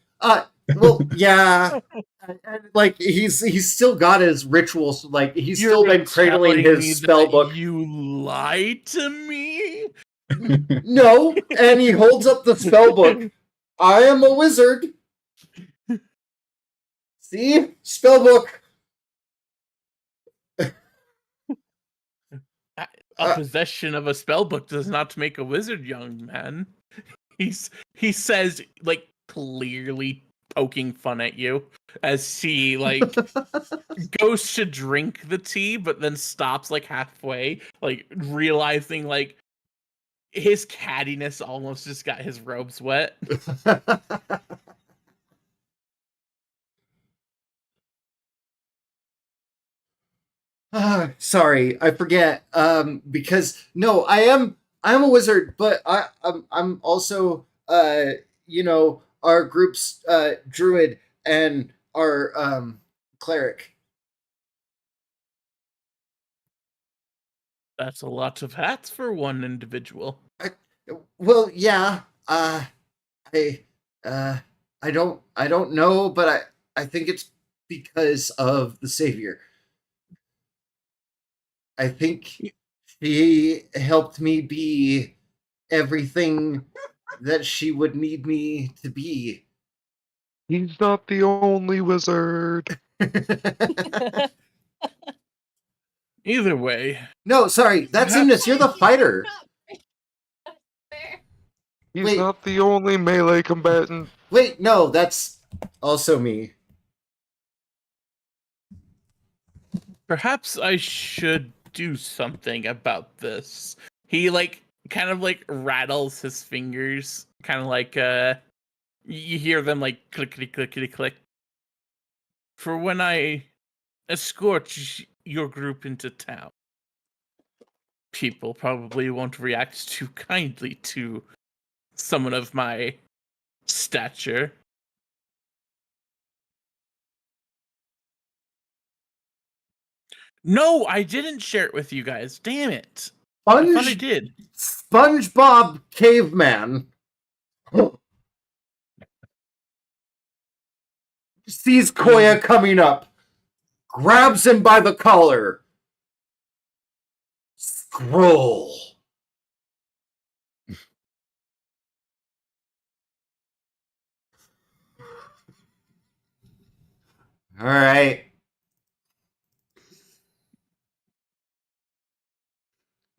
Well, yeah. Like he's still got his rituals. Like he's still been cradling his spell book. You lied to me. No, and he holds up the spell book. I am a wizard. See, spell book. Possession of a spell book does not make a wizard, young man. He says, like, clearly poking fun at you as he like goes to drink the tea, but then stops like halfway, like realizing like his cattiness almost just got his robes wet. Sorry, I forget. Because no, I'm a wizard, but I'm also our group's druid and our cleric. That's a lot of hats for one individual. Well, yeah. I don't know, but I think it's because of the savior. I think she helped me be everything that she would need me to be. He's not the only wizard. Either way. No, sorry, that's Imnis. You're the fighter. He's not the only melee combatant. Wait, no, that's also me. Perhaps I should do something about this. He like kind of like rattles his fingers, kind of like you hear them like clickety clickety click. For when I escort your group into town, people probably won't react too kindly to someone of my stature. No, I didn't share it with you guys. Damn it. I thought I did. SpongeBob Caveman sees Koya coming up, grabs him by the collar. Scroll. All right.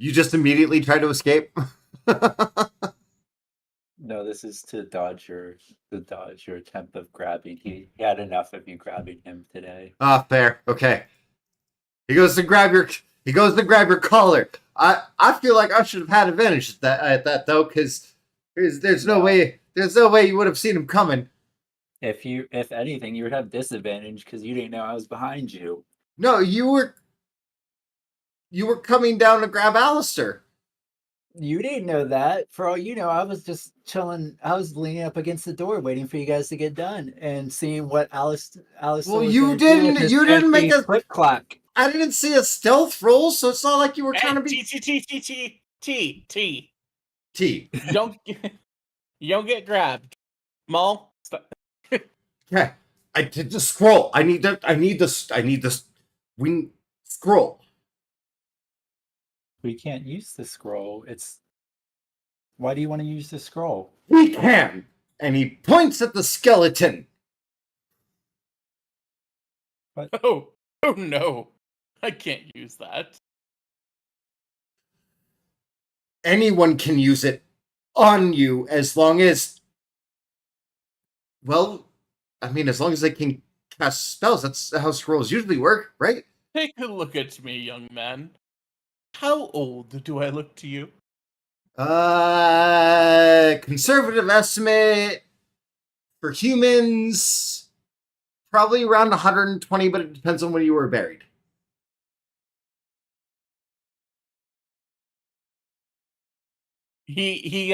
You just immediately try to escape? No, this is to dodge your attempt of grabbing. He had enough of you grabbing him today. Ah, fair. Okay. He goes to grab your collar. I feel like I should have had advantage at that though, because there's no way you would have seen him coming. If anything, you would have disadvantage because you didn't know I was behind you. No, you were. You were coming down to grab Alistair. You didn't know that. For all you know, I was just chilling. I was leaning up against the door, waiting for you guys to get done and seeing what Alice Well, was you gonna do with didn't. his You didn't make fancy a. click clack. I didn't see a stealth roll, so it's not like you were trying to be. T. T. You don't get grabbed. Maul. Stop. Okay. I did the scroll. I need this. We scroll. We can't use the scroll. It's why do you want to use the scroll? We can. And he points at the skeleton. Oh no. I can't use that. Anyone can use it on you as long as. Well, I mean, as long as they can cast spells. That's how scrolls usually work, right? Take a look at me, young man. How old do I look to you? Conservative estimate for humans, probably around 120, but it depends on when you were buried. He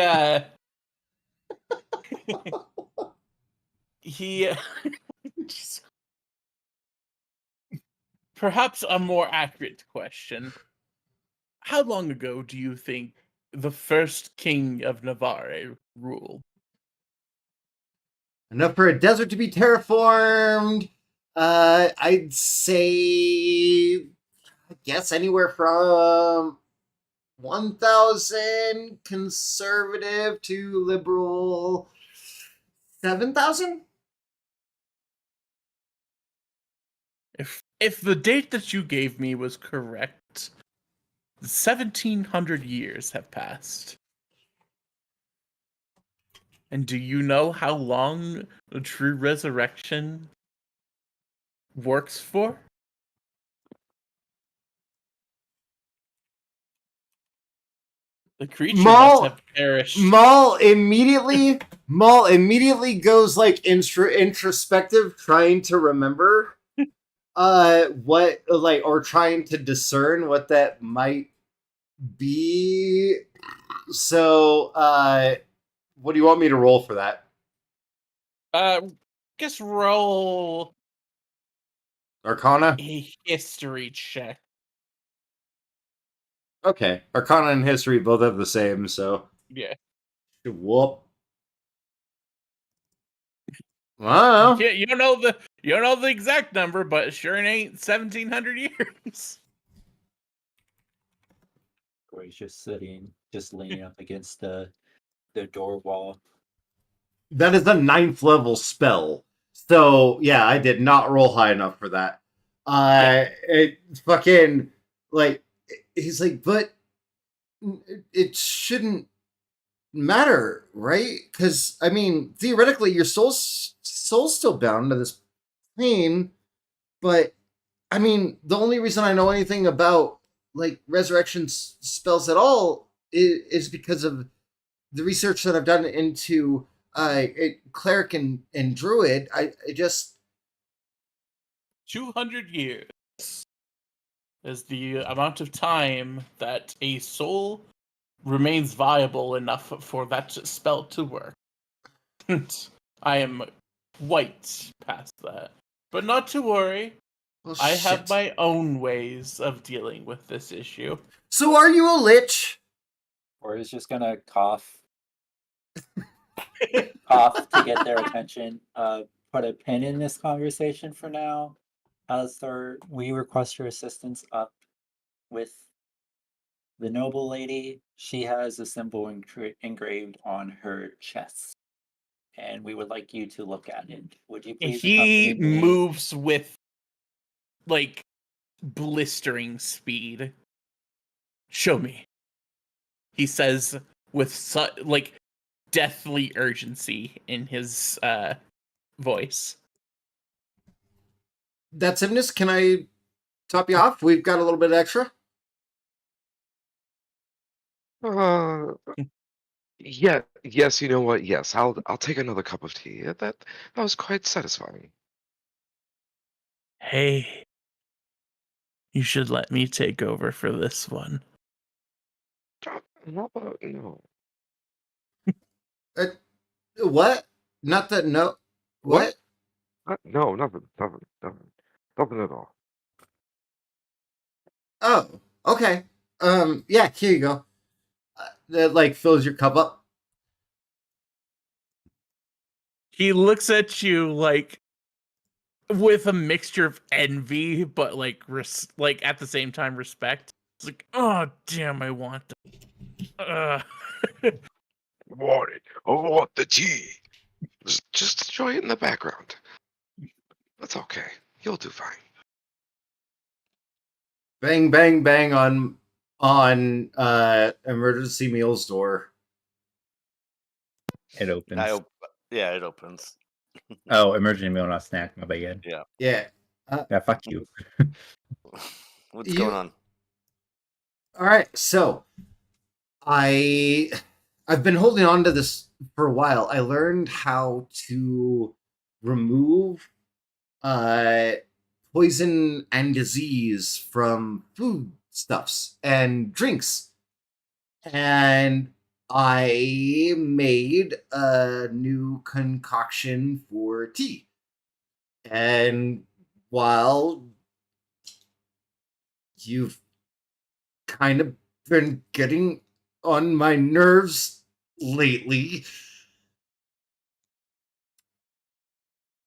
perhaps a more accurate question. How long ago do you think the first king of Navarre ruled? Enough for a desert to be terraformed. I'd say, I guess anywhere from 1,000 conservative to liberal 7,000. If the date that you gave me was correct, 1,700 years have passed. And do you know how long the true resurrection works for? The creature must have perished. Maul immediately goes like introspective, trying to remember what, like, or trying to discern what that might be. So what do you want me to roll for that? Guess roll Arcana? a history check. Okay. Arcana and history both have the same, so Yeah. whoop. Wow. Yeah, you don't know the exact number, but sure it ain't 1,700 years. Corey's just leaning up against the door wall. That is a 9th level spell. So yeah, I did not roll high enough for that. It fucking, like, he's like, but it shouldn't matter, right? Because I mean, theoretically, your soul's still bound to this plane, but I mean, the only reason I know anything about like resurrection spells at all is because of the research that I've done into cleric and druid. I just 200 years is the amount of time that a soul remains viable enough for that spell to work. I am quite past that. But not to worry. well, I have shit. my own ways of dealing with this issue. So are you a lich? Corey's just gonna cough to get their attention. Put a pin in this conversation for now. Alistair, we request your assistance up with the noble lady. She has a symbol engraved on her chest, and we would like you to look at it. Would you please He accompany me? moves with like blistering speed. Show me, he says with like deathly urgency in his voice. That's Imnus. Can I top you off? We've got a little bit extra. Yeah, yes, you know what? Yes, I'll take another cup of tea. That was quite satisfying. Hey, you should let me take over for this one. How about no? What? Not that. No. What? No, nothing at all. Oh, okay. Yeah. Here you go. That like fills your cup up. He looks at you like with a mixture of envy, but like like at the same time respect. It's like, oh damn, I want that. Want it? I want the tea. Just enjoy it in the background. That's okay. You'll do fine. Bang, bang, bang on emergency meals door. It opens. Yeah, it opens. Oh, emergency meal, not snack. My bad. Yeah. Yeah. Yeah, fuck you. What's going on? All right. So I've been holding on to this for a while. I learned how to remove poison and disease from food stuffs and drinks. And I made a new concoction for tea. And while you've kind of been getting on my nerves lately,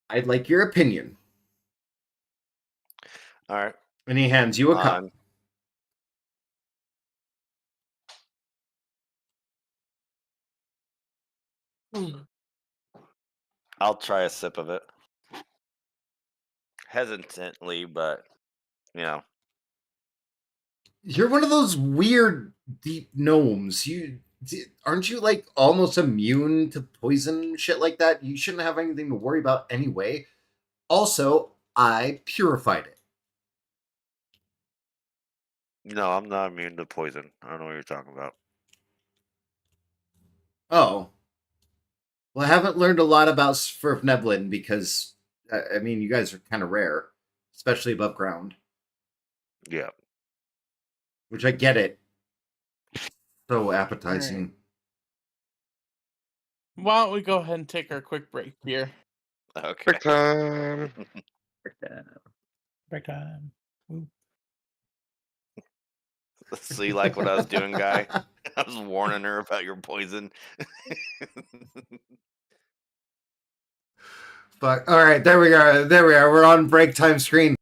I'd like your opinion. All right. And he hands you a cup. I'll try a sip of it. Hesitantly, but you know. You're one of those weird deep gnomes. Aren't you like almost immune to poison and shit like that? You shouldn't have anything to worry about anyway. Also, I purified it. No, I'm not immune to poison. I don't know what you're talking about. Oh. Well, I haven't learned a lot about Svirfneblin because, I mean, you guys are kind of rare, especially above ground. Yeah. Which I get it. So appetizing. Why don't we go ahead and take our quick break here? Okay. Break time. Break time. Ooh. So you like what I was doing, guy? I was warning her about your poison. Fuck. All right, there we are. There we are. We're on break time screen.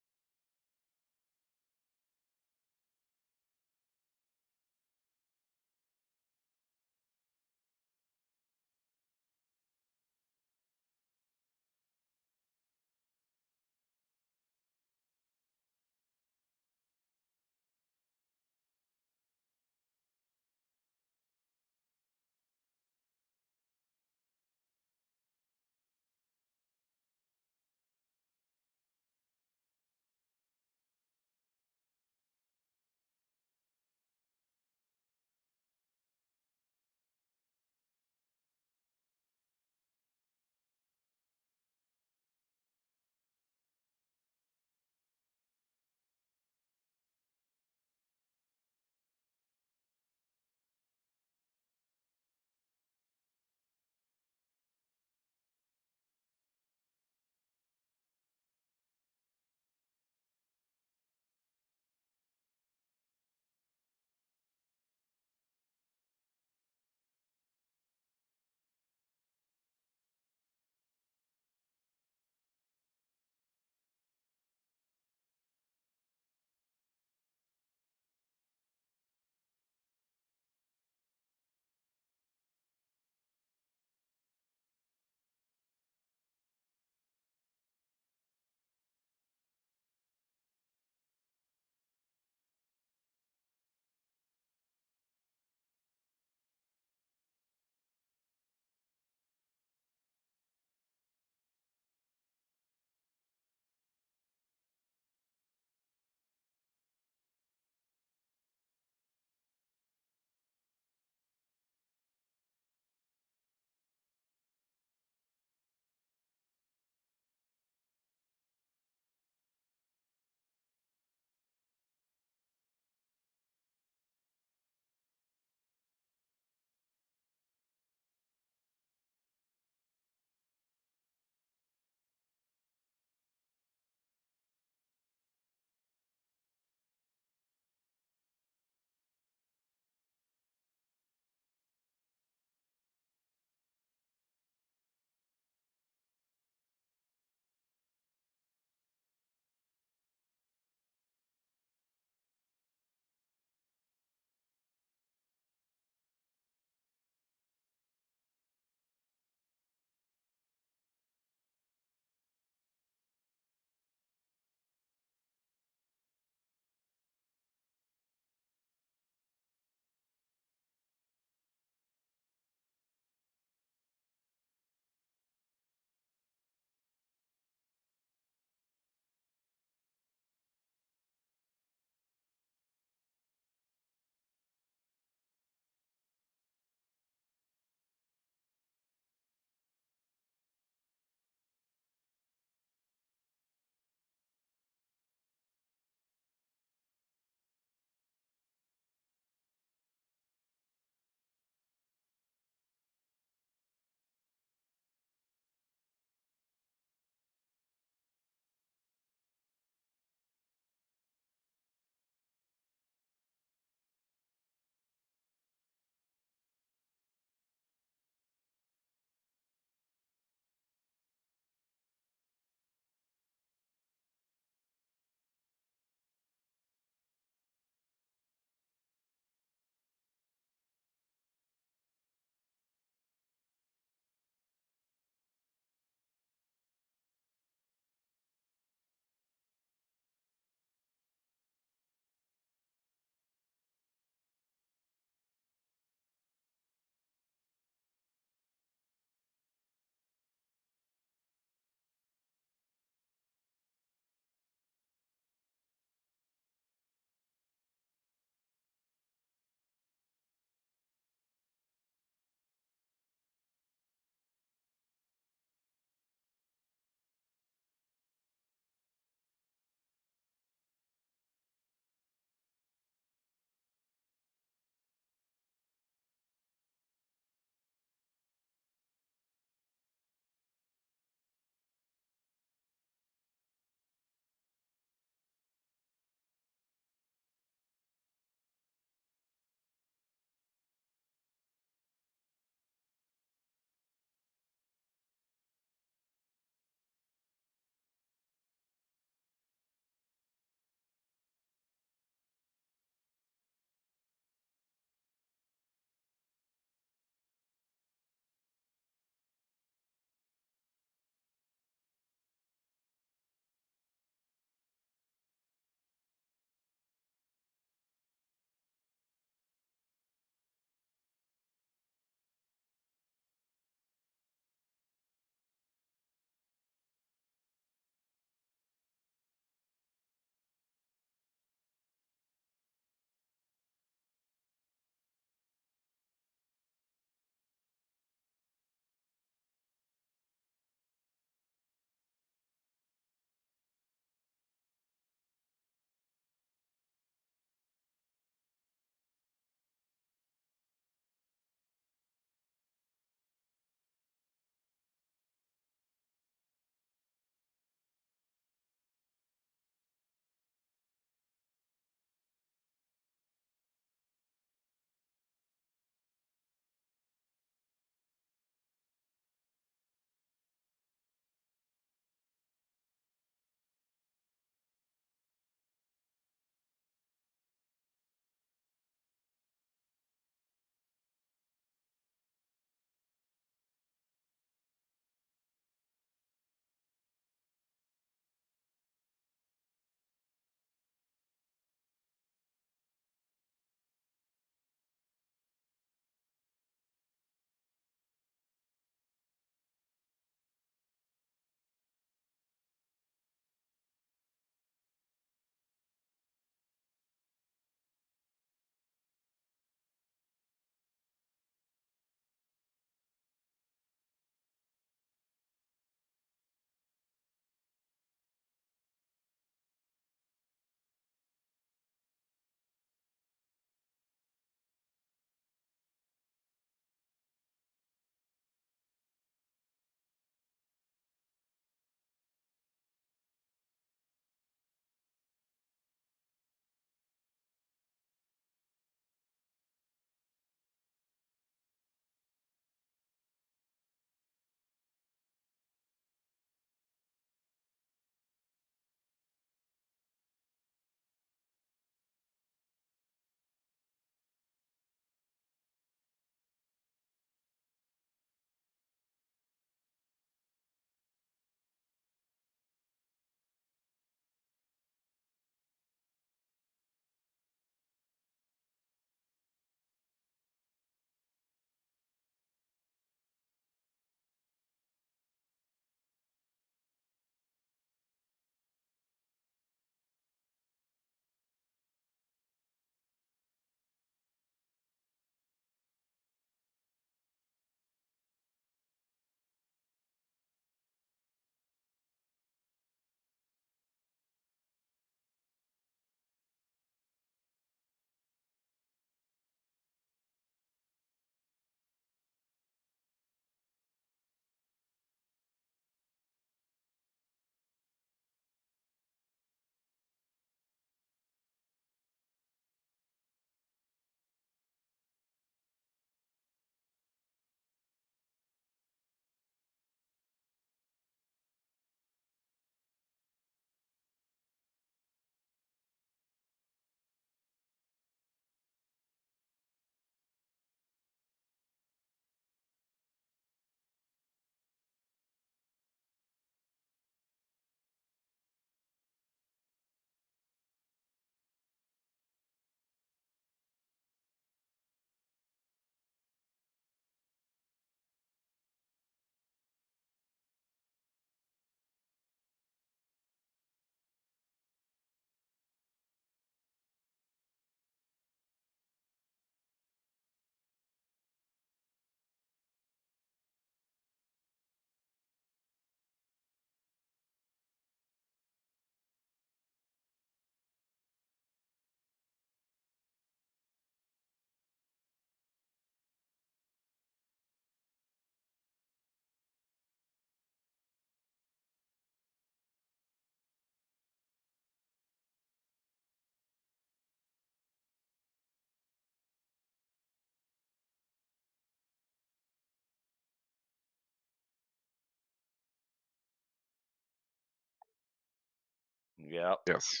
Yeah. Yes.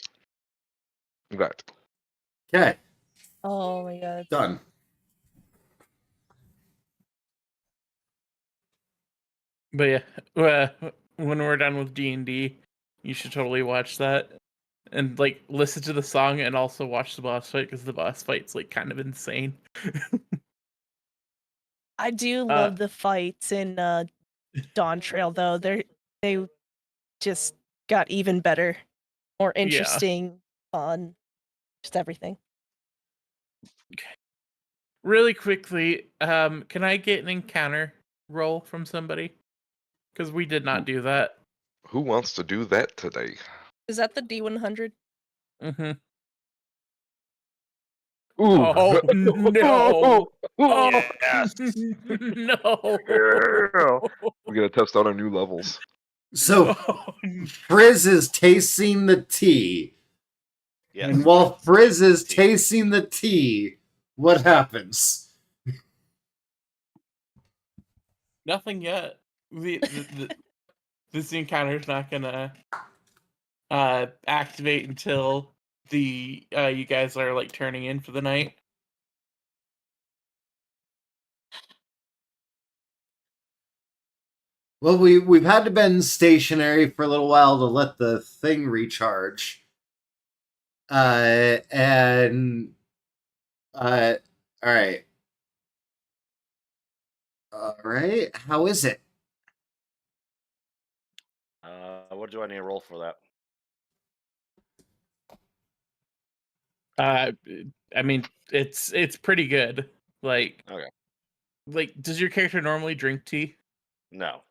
That. Okay, Oh my god. done. But yeah, when we're done with D&D, you should totally watch that and like listen to the song and also watch the boss fight because the boss fight's like kind of insane. I do Uh, love the fights in Dawn Trail though. They just got even better, more Yeah. interesting, fun, just everything. Really quickly, can I get an encounter roll from somebody? Because we did not do that. Who wants to do that today? Is that the D100? Mm-hmm. Ooh. Oh no! Oh Yes. no! Yeah. We gotta test out our new levels. So Oh, Frizz is tasting the tea, Yes. and while Frizz is Tea. tasting the tea, what happens? nothing yet. This encounter's not gonna activate until the you guys are like turning in for the night. Well, we've had to been stationary for a little while to let the thing recharge. And all right. All right. How is it? What do I need to roll for that? I mean, it's pretty good. Like, Okay. does your character normally drink tea? No.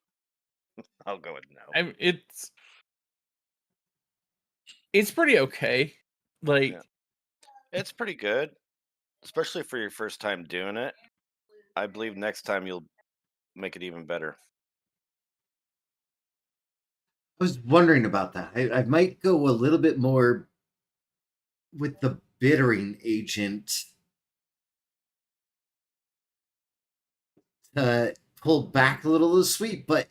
I'll go with no. It's pretty okay. Like, Yeah. It's pretty good, especially for your first time doing it. I believe next time you'll make it even better. I was wondering about that. I might go a little bit more with the bittering agent to pull back a little of the sweet, but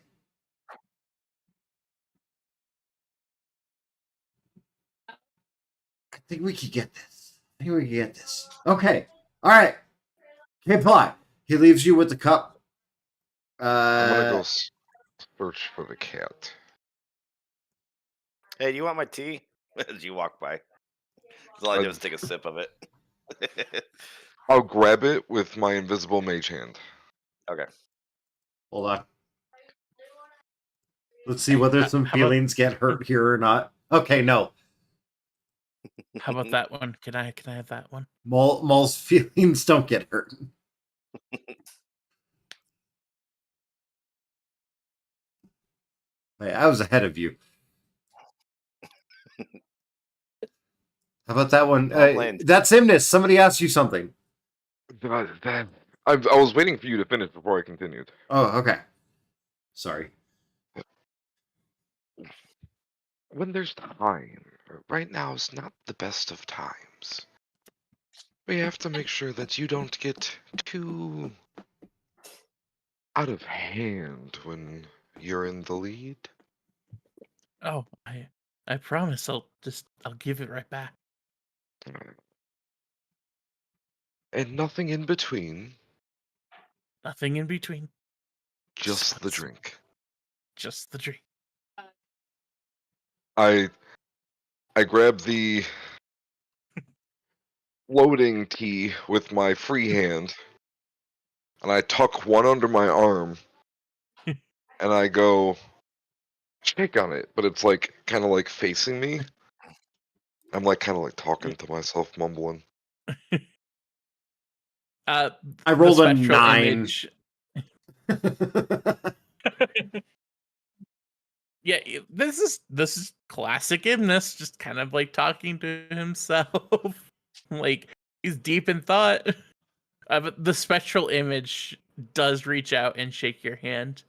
I think we could get this. Okay. All right. Okay, Plot. He leaves you with the cup. I'm gonna go search for the cat. Hey, do you want my tea? As you walk by. 'Cause all I do is take a sip of it. I'll grab it with my invisible mage hand. Okay. Hold on. Let's see whether some how about- feelings get hurt here or not. Okay, no. how about that one? Can I have that one? Maul's feelings don't get hurt. Hey, I was ahead of you. How about that one? That's Imnis. Somebody asked you something. I was waiting for you to finish before I continued. Oh, okay. Sorry. When there's time, right now is not the best of times. We have to make sure that you don't get too out of hand when you're in the lead. Oh, I promise I'll give it right back. And nothing in between, Nothing in between. just the drink. Just the drink. I grab the floating tea with my free hand, and I tuck one under my arm, and I go shake on it, but it's like kind of like facing me. I'm like kind of like talking to myself, mumbling. I rolled a 9. Image. Yeah, this is classic Imnis, just kind of like talking to himself. Like he's deep in thought. But the spectral image does reach out and shake your hand.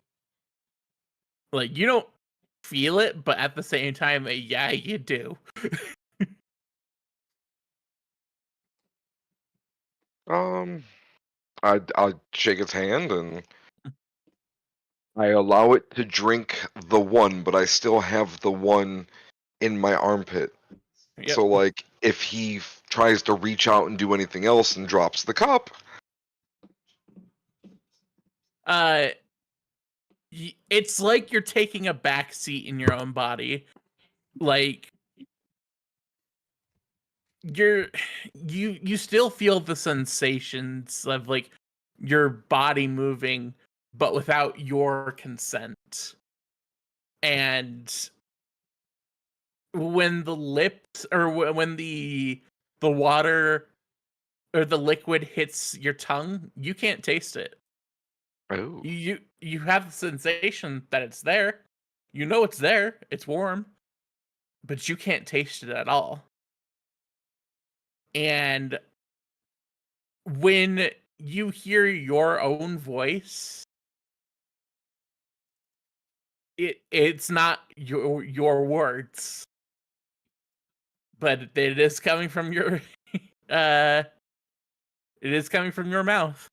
Like you don't feel it, but at the same time, yeah, you do. I shake its hand and I allow it to drink the one, but I still have the one in my armpit. Yep. So, like, if he tries to reach out and do anything else and drops the cup, it's like you're taking a back seat in your own body. Like you still feel the sensations of like your body moving, but without your consent. And when the lips or when the water or the liquid hits your tongue, you can't taste it. oh, You have the sensation that it's there. You know it's there. It's warm, but you can't taste it at all. And when you hear your own voice, it's not your words, but it is coming from your it is coming from your mouth.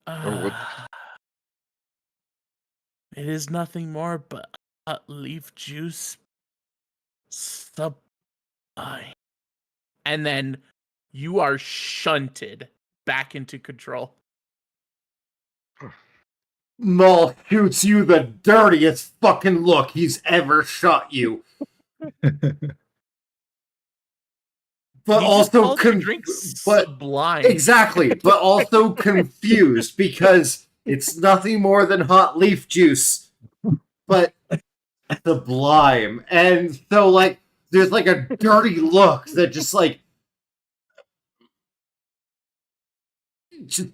what? It is nothing more but leaf juice sublime. And then you are shunted back into control. Maul shoots you the dirtiest fucking look he's ever shot you. But He just also called your drink but sublime. exactly, but also confused because it's nothing more than hot leaf juice, but sublime. And so, like, there's like a dirty look that just like just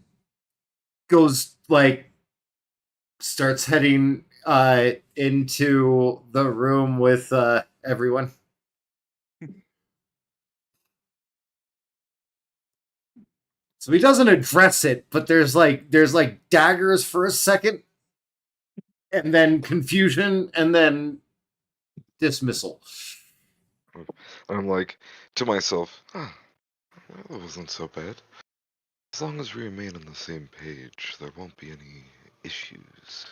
goes like starts heading into the room with everyone. So he doesn't address it, but there's like daggers for a second, and then confusion, and then dismissal. I'm like to myself, well, that wasn't so bad. As long as we remain on the same page, there won't be any issues.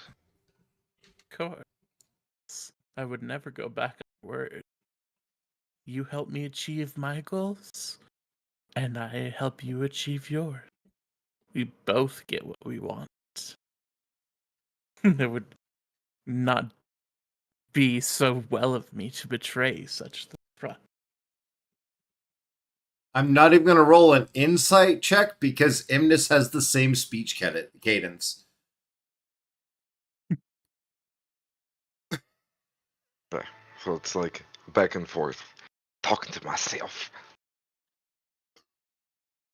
Of course. I would never go back on word. You help me achieve my goals, and I help you achieve yours. We both get what we want. It would not be so well of me to betray such the trust. I'm not even gonna roll an insight check because Imnis has the same speech cadence. So it's like back and forth, talking to myself.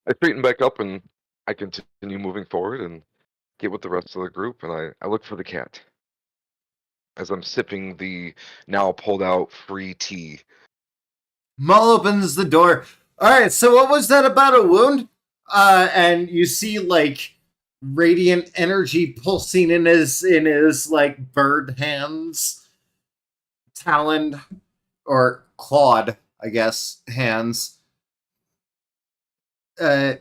I straighten back up and I continue moving forward and get with the rest of the group, and I look for the cat. As I'm sipping the now pulled out free tea. Maul opens the door. All right, so what was that about a wound? And you see like radiant energy pulsing in his like bird hands, taloned or clawed, I guess, hands. And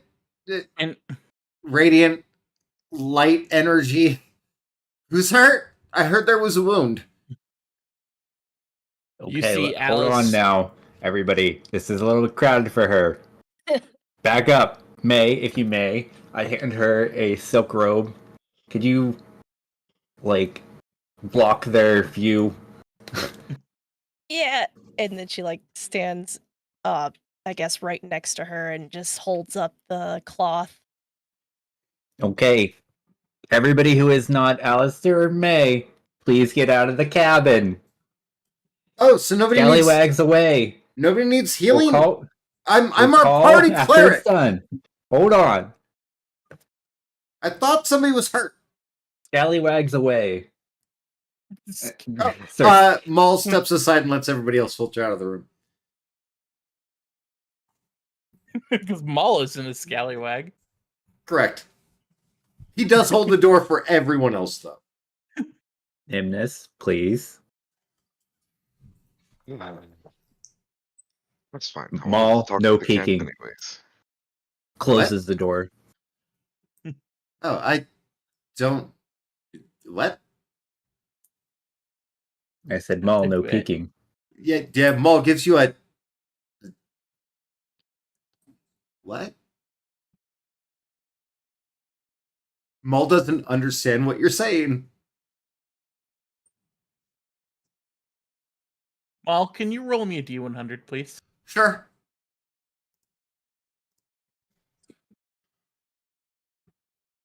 Radiant light energy. Who's hurt? I heard there was a wound. You Okay, see hold on Alice- now, everybody. This is a little crowded for her. Back up, May, if you may. I hand her a silk robe. Could you, like, block their view? Yeah. And then she like stands I guess right next to her and just holds up the cloth. Okay. Everybody who is not Alistair or May, please get out of the cabin. Oh, so nobody needs Scallywags away. healing. We'll call, I'm we'll our call party after cleric. it's done. Hold on. I thought somebody was hurt. Scallywags away. Oh, Sorry. Maul steps aside and lets everybody else filter out of the room. because Maul is in a scallywag. Correct. He does hold the door for everyone else, though. Nimnus, please. That's fine. I wanted to Maul, talk no to the cat peeking. anyways. Closes the door. Oh, I don't. What? I said, Maul, no Wait. peeking. Yeah, Maul gives you a... What? Maul doesn't understand what you're saying. Well, can you roll me a D100, please? Sure.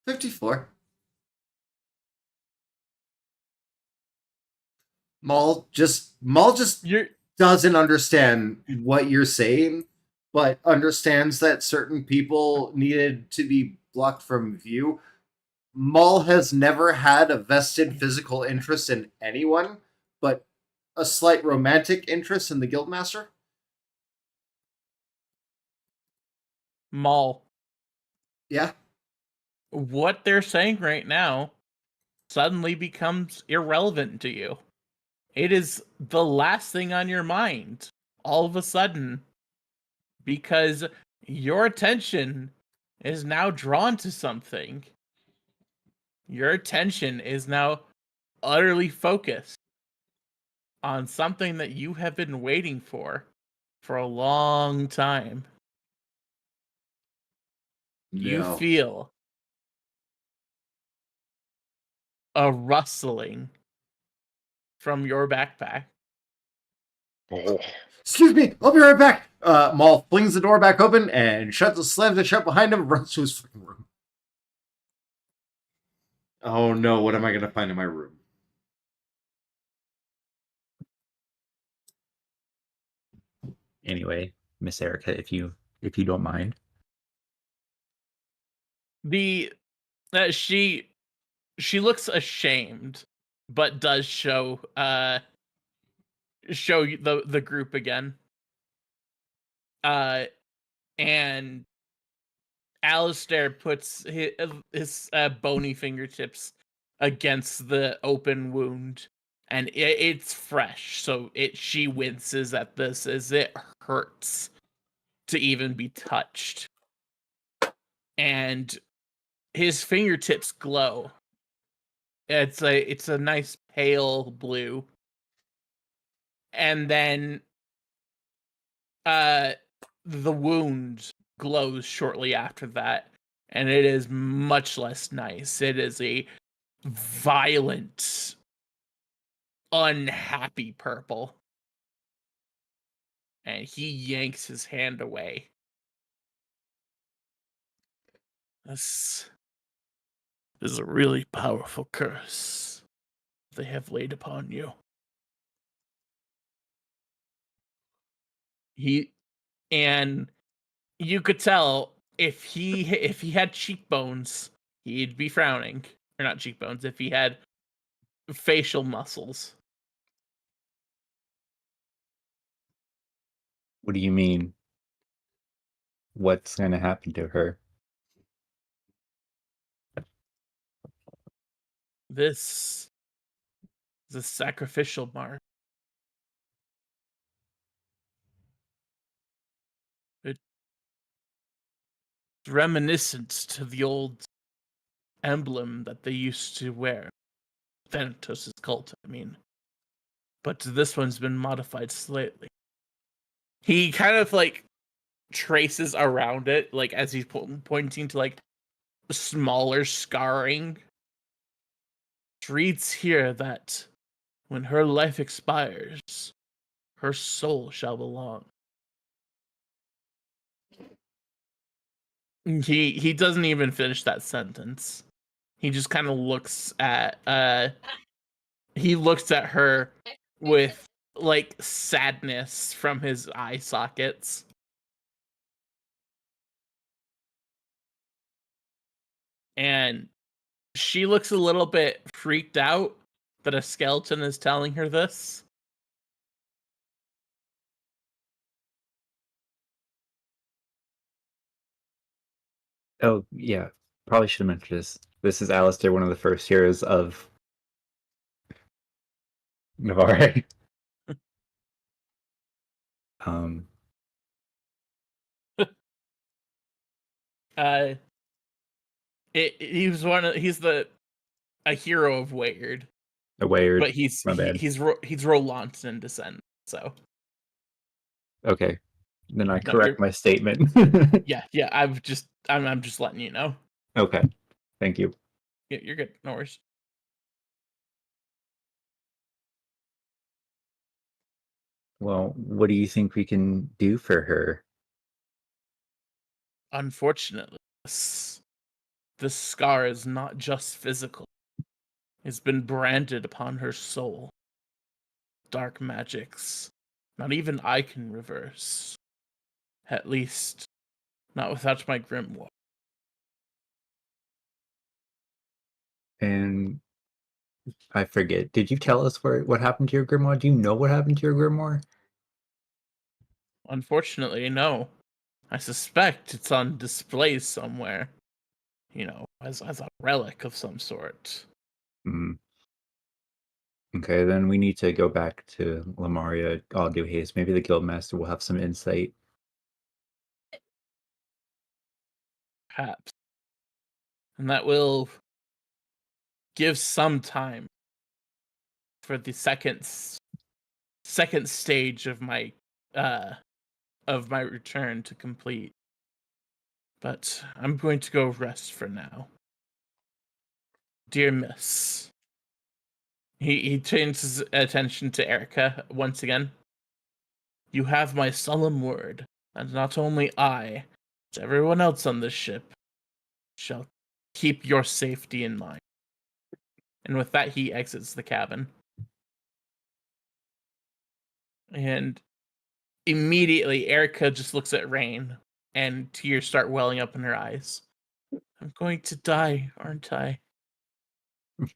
$54. Maul just You're doesn't understand what you're saying, but understands that certain people needed to be blocked from view. Maul has never had a vested physical interest in anyone, but a slight romantic interest in the Guildmaster. Maul. Yeah. What they're saying right now suddenly becomes irrelevant to you. It is the last thing on your mind all of a sudden because your attention is now drawn to something. Your attention is now utterly focused on something that you have been waiting for a long time. You No. feel a rustling from your backpack. Oh, Excuse me, I'll be right back. Maul flings the door back open and slams it shut behind him and runs to his fucking room. Oh no, what am I gonna find in my room? Anyway, Miss Erica, if you don't mind. The she looks ashamed, but does show you the group again. And Alistair puts his bony fingertips against the open wound, and it's fresh, so she winces at this as it hurts to even be touched. And his fingertips glow. It's a nice pale blue. And then the wound glows shortly after that, and it is much less nice. It is a violent, unhappy purple. And he yanks his hand away. This is a really powerful curse they have laid upon you. And you could tell if he had cheekbones, he'd be frowning. Or not cheekbones, if he had facial muscles. What do you mean? What's going to happen to her? This is a sacrificial mark. It's reminiscent to the old emblem that they used to wear. Thanatos' cult, I mean. But this one's been modified slightly. He kind of like traces around it, like as he's pointing to like smaller scarring. It reads here that when her life expires, her soul shall belong. He doesn't even finish that sentence. He just kind of looks at her with like sadness from his eye sockets. And she looks a little bit freaked out that a skeleton is telling her this. Oh, yeah. Probably should have mentioned this. This is Alistair, one of the first heroes of Navarre. He's a hero of Weyard. A Weyard. But he's My bad. Rolantan descent. So Okay. Then I No, correct you're- my statement. yeah. I'm just letting you know. Okay. Thank you. Yeah, you're good. No worries. Well, what do you think we can do for her? Unfortunately, this scar is not just physical. It's been branded upon her soul. Dark magics. Not even I can reverse. At least, not without my grimoire. And I forget. Did you tell us what happened to your grimoire? Do you know what happened to your grimoire? Unfortunately, no. I suspect it's on display somewhere. As a relic of some sort. Hmm. Okay, then we need to go back to Lamaria, Aldo Hayes. Maybe the Guildmaster will have some insight. Perhaps. And that will give some time for the second stage of my return to complete. But I'm going to go rest for now. Dear Miss. He turns his attention to Erica once again. You have my solemn word, and not only I, but everyone else on this ship shall keep your safety in mind. And with that, he exits the cabin. And immediately, Erica just looks at Rain, and tears start welling up in her eyes. I'm going to die, aren't I?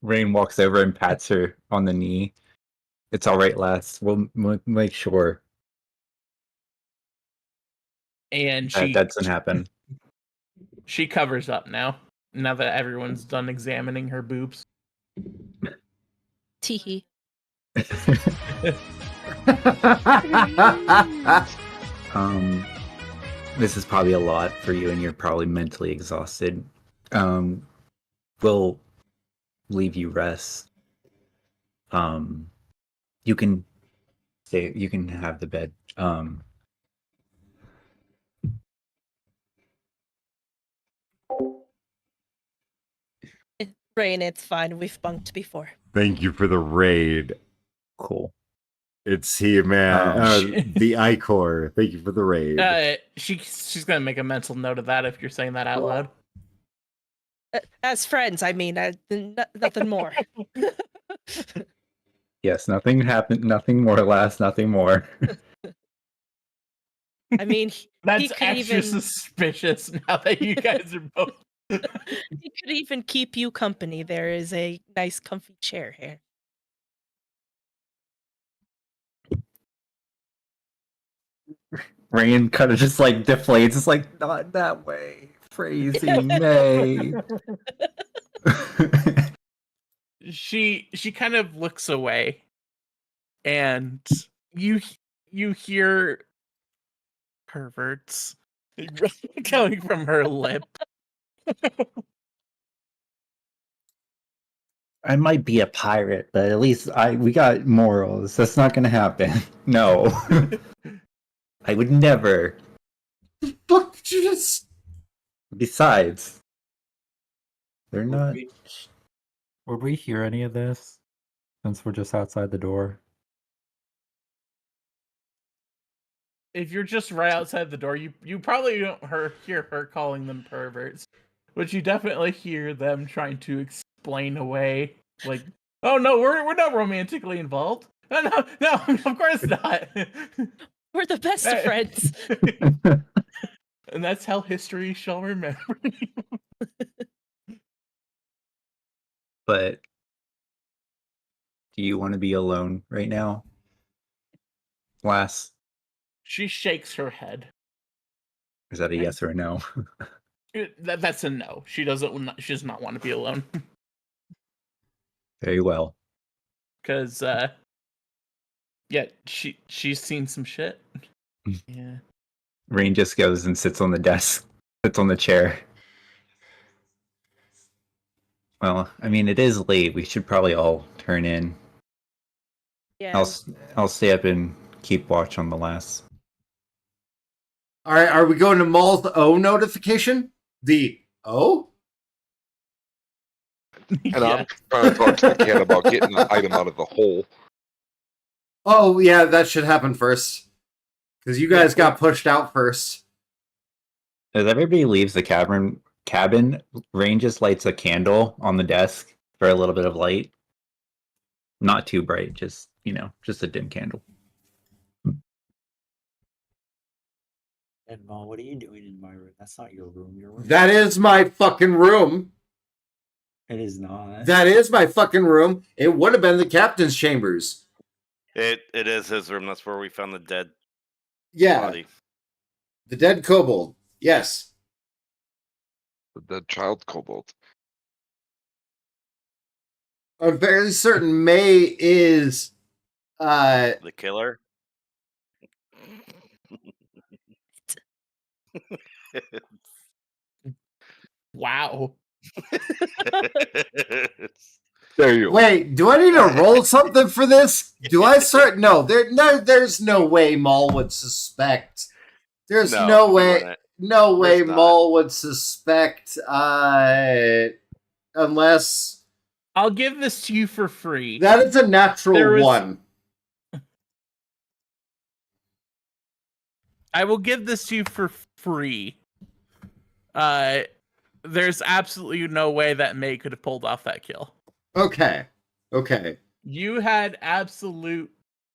Rain walks over and pats her on the knee. It's all right, lass. We'll make sure And that doesn't happen. she covers up now that everyone's done examining her boobs. Teehee. This is probably a lot for you, and you're probably mentally exhausted. We'll leave you rest. You can stay. You can have the bed. Rain, it's fine. We've bunked before. Thank you for the raid. Cool. It's he, man. The Icor. Thank you for the raid. She's gonna make a mental note of that if you're saying that out loud. As friends, I mean, nothing more. Yes, nothing happened. Nothing more, lass. Nothing more. I mean, That's he could extra even suspicious now that you guys are both. he could even keep you company. There is a nice, comfy chair here. Rain kind of just like deflates. It's like not that way. Phrasing, May. She kind of looks away, and you hear perverts coming from her lip. I might be a pirate, but at least we got morals. That's not gonna happen. No. I would never. Fuck did you just? Besides, they're not. Would we hear any of this since we're just outside the door? If you're just right outside the door, you probably don't hear her calling them perverts, but you definitely hear them trying to explain away, like, "Oh no, we're not romantically involved. No, of course not." We're the best of friends. And that's how history shall remember you. But do you want to be alone right now, lass? She shakes her head. Is that a yes or a no? That's a no. She does not want to be alone. Very well. Because yeah, she's seen some shit. Yeah. Rain just goes and sits on the desk, sits on the chair. Well, I mean, it is late. We should probably all turn in. Yeah. I'll stay up and keep watch on the last. All right, are we going to Maul's O notification? The O? And I'm trying to talk to the cat about getting the item out of the hole. Oh, yeah, that should happen first. Because you guys got pushed out first. As everybody leaves the cabin, Rain just lights a candle on the desk for a little bit of light. Not too bright, just a dim candle. And Mom, what are you doing in my room? That's not your room. Your room. That is my fucking room. It is not. That is my fucking room. It would have been the captain's chambers. It is his room. That's where we found the dead Yeah, body. the dead kobold. Yes. The dead child kobold. I'm fairly certain May is The killer. Wow. There you go. Wait, do I need to roll something for this? Do I start? No, there's no way Maul would suspect. There's No, no you way. wouldn't. No way There's not. Maul would suspect unless I'll give this to you for free. that is a natural There was- one. I will give this to you for free. There's absolutely no way that May could have pulled off that kill. Okay. You had absolute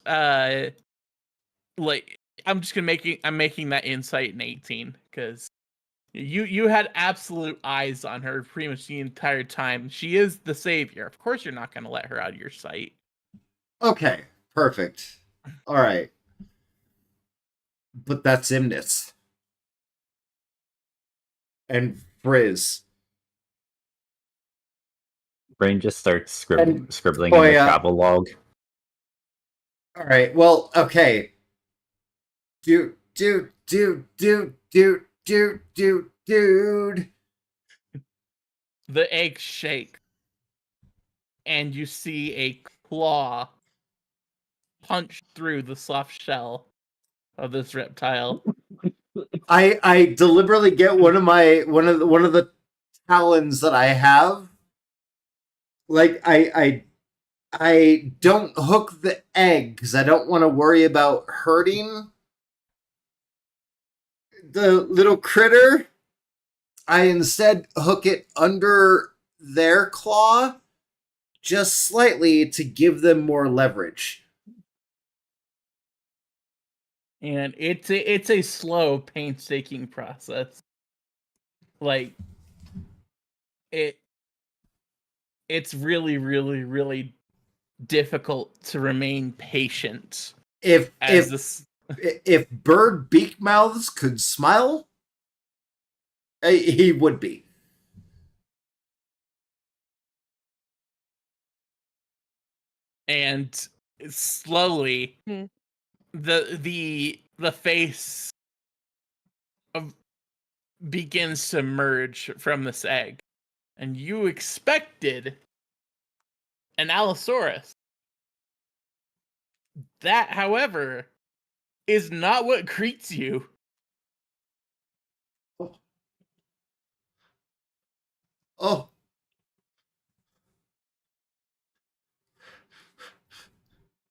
I'm making that insight in 18 because you had absolute eyes on her pretty much the entire time. She is the savior. Of course you're not gonna let her out of your sight. Okay. Perfect. All right. But that's Imnis. And Frizz. Rain just starts And scribbling in the Toya. travel log. All right. Well, okay. Dude. The eggs shake, and you see a claw punch through the soft shell of this reptile. I deliberately get one of the talons that I have. Like I don't hook the egg because I don't want to worry about hurting the little critter. I instead hook it under their claw just slightly to give them more leverage. And it's a slow, painstaking process. Like it's really, really, really difficult to remain patient If this bird beak mouths could smile, he would be. and slowly Hmm. the face begins to emerge from this egg, and you expected an Allosaurus. That, however, is not what greets you. Oh.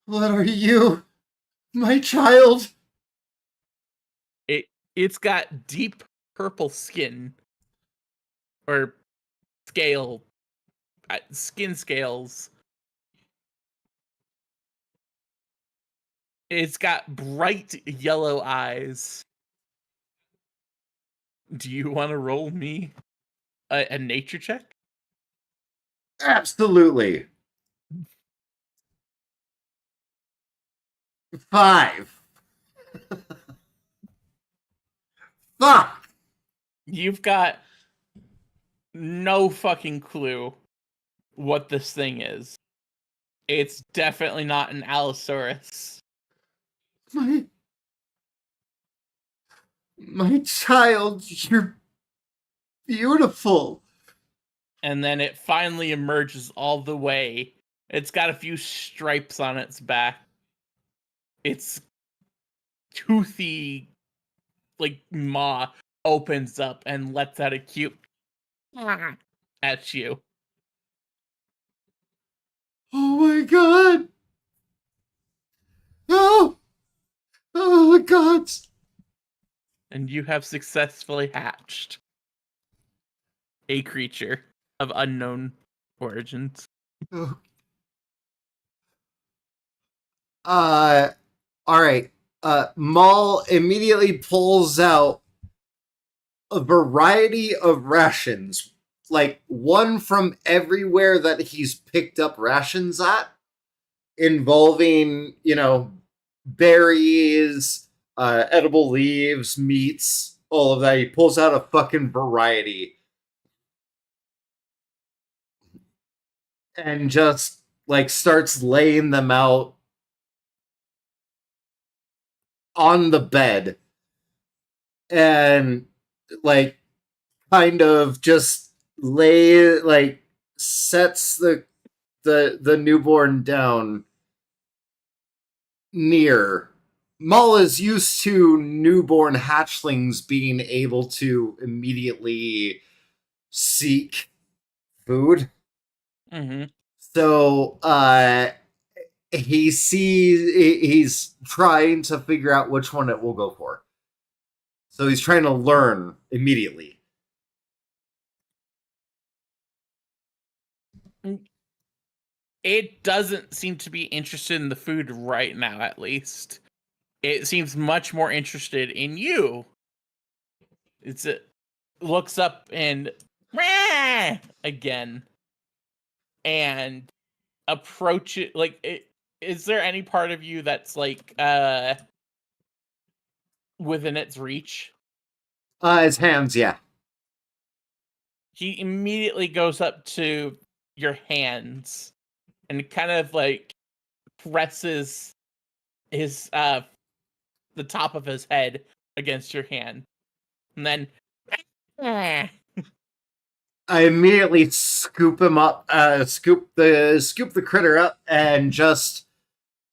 What are you? My child. It's got deep purple skin, or skin scales. It's got bright yellow eyes. Do you want to roll me a nature check? Absolutely. 5. Fuck. You've got no fucking clue what this thing is. It's definitely not an Allosaurus. My child, you're beautiful. And then it finally emerges all the way. It's got a few stripes on its back. It's toothy, like, maw opens up and lets out a cute at you. Oh my god! Oh! Oh my god! And you have successfully hatched a creature of unknown origins. Oh. Alright. Maul immediately pulls out a variety of rations. Like, one from everywhere that he's picked up rations at, involving, berries, edible leaves, meats, all of that. He pulls out a fucking variety. And just, like, starts laying them out on the bed. And, like, kind of just sets the newborn down near. Maul is used to newborn hatchlings being able to immediately seek food. Mm-hmm. So he's trying to figure out which one it will go for. So he's trying to learn immediately. It doesn't seem to be interested in the food right now, at least. It seems much more interested in you. It looks up and again, and approach it. Like, is there any part of you that's like within its reach? His hands, yeah. He immediately goes up to your hands and kind of like presses his the top of his head against your hand, and then I immediately scoop him up, scoop the critter up, and just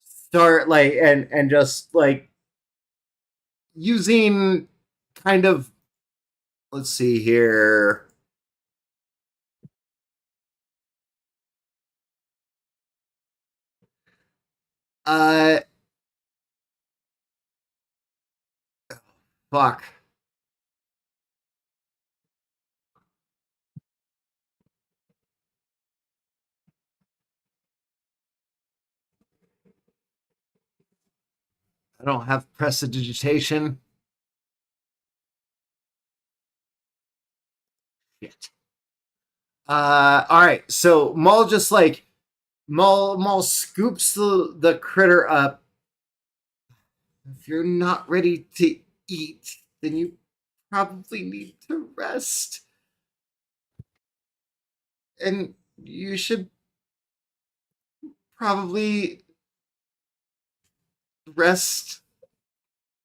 start and just using kind of, let's see here. Fuck. I don't have prestidigitation. Shit. Alright, so Maul just Maul scoops the critter up. If you're not ready to eat, then you probably need to rest. And you should probably rest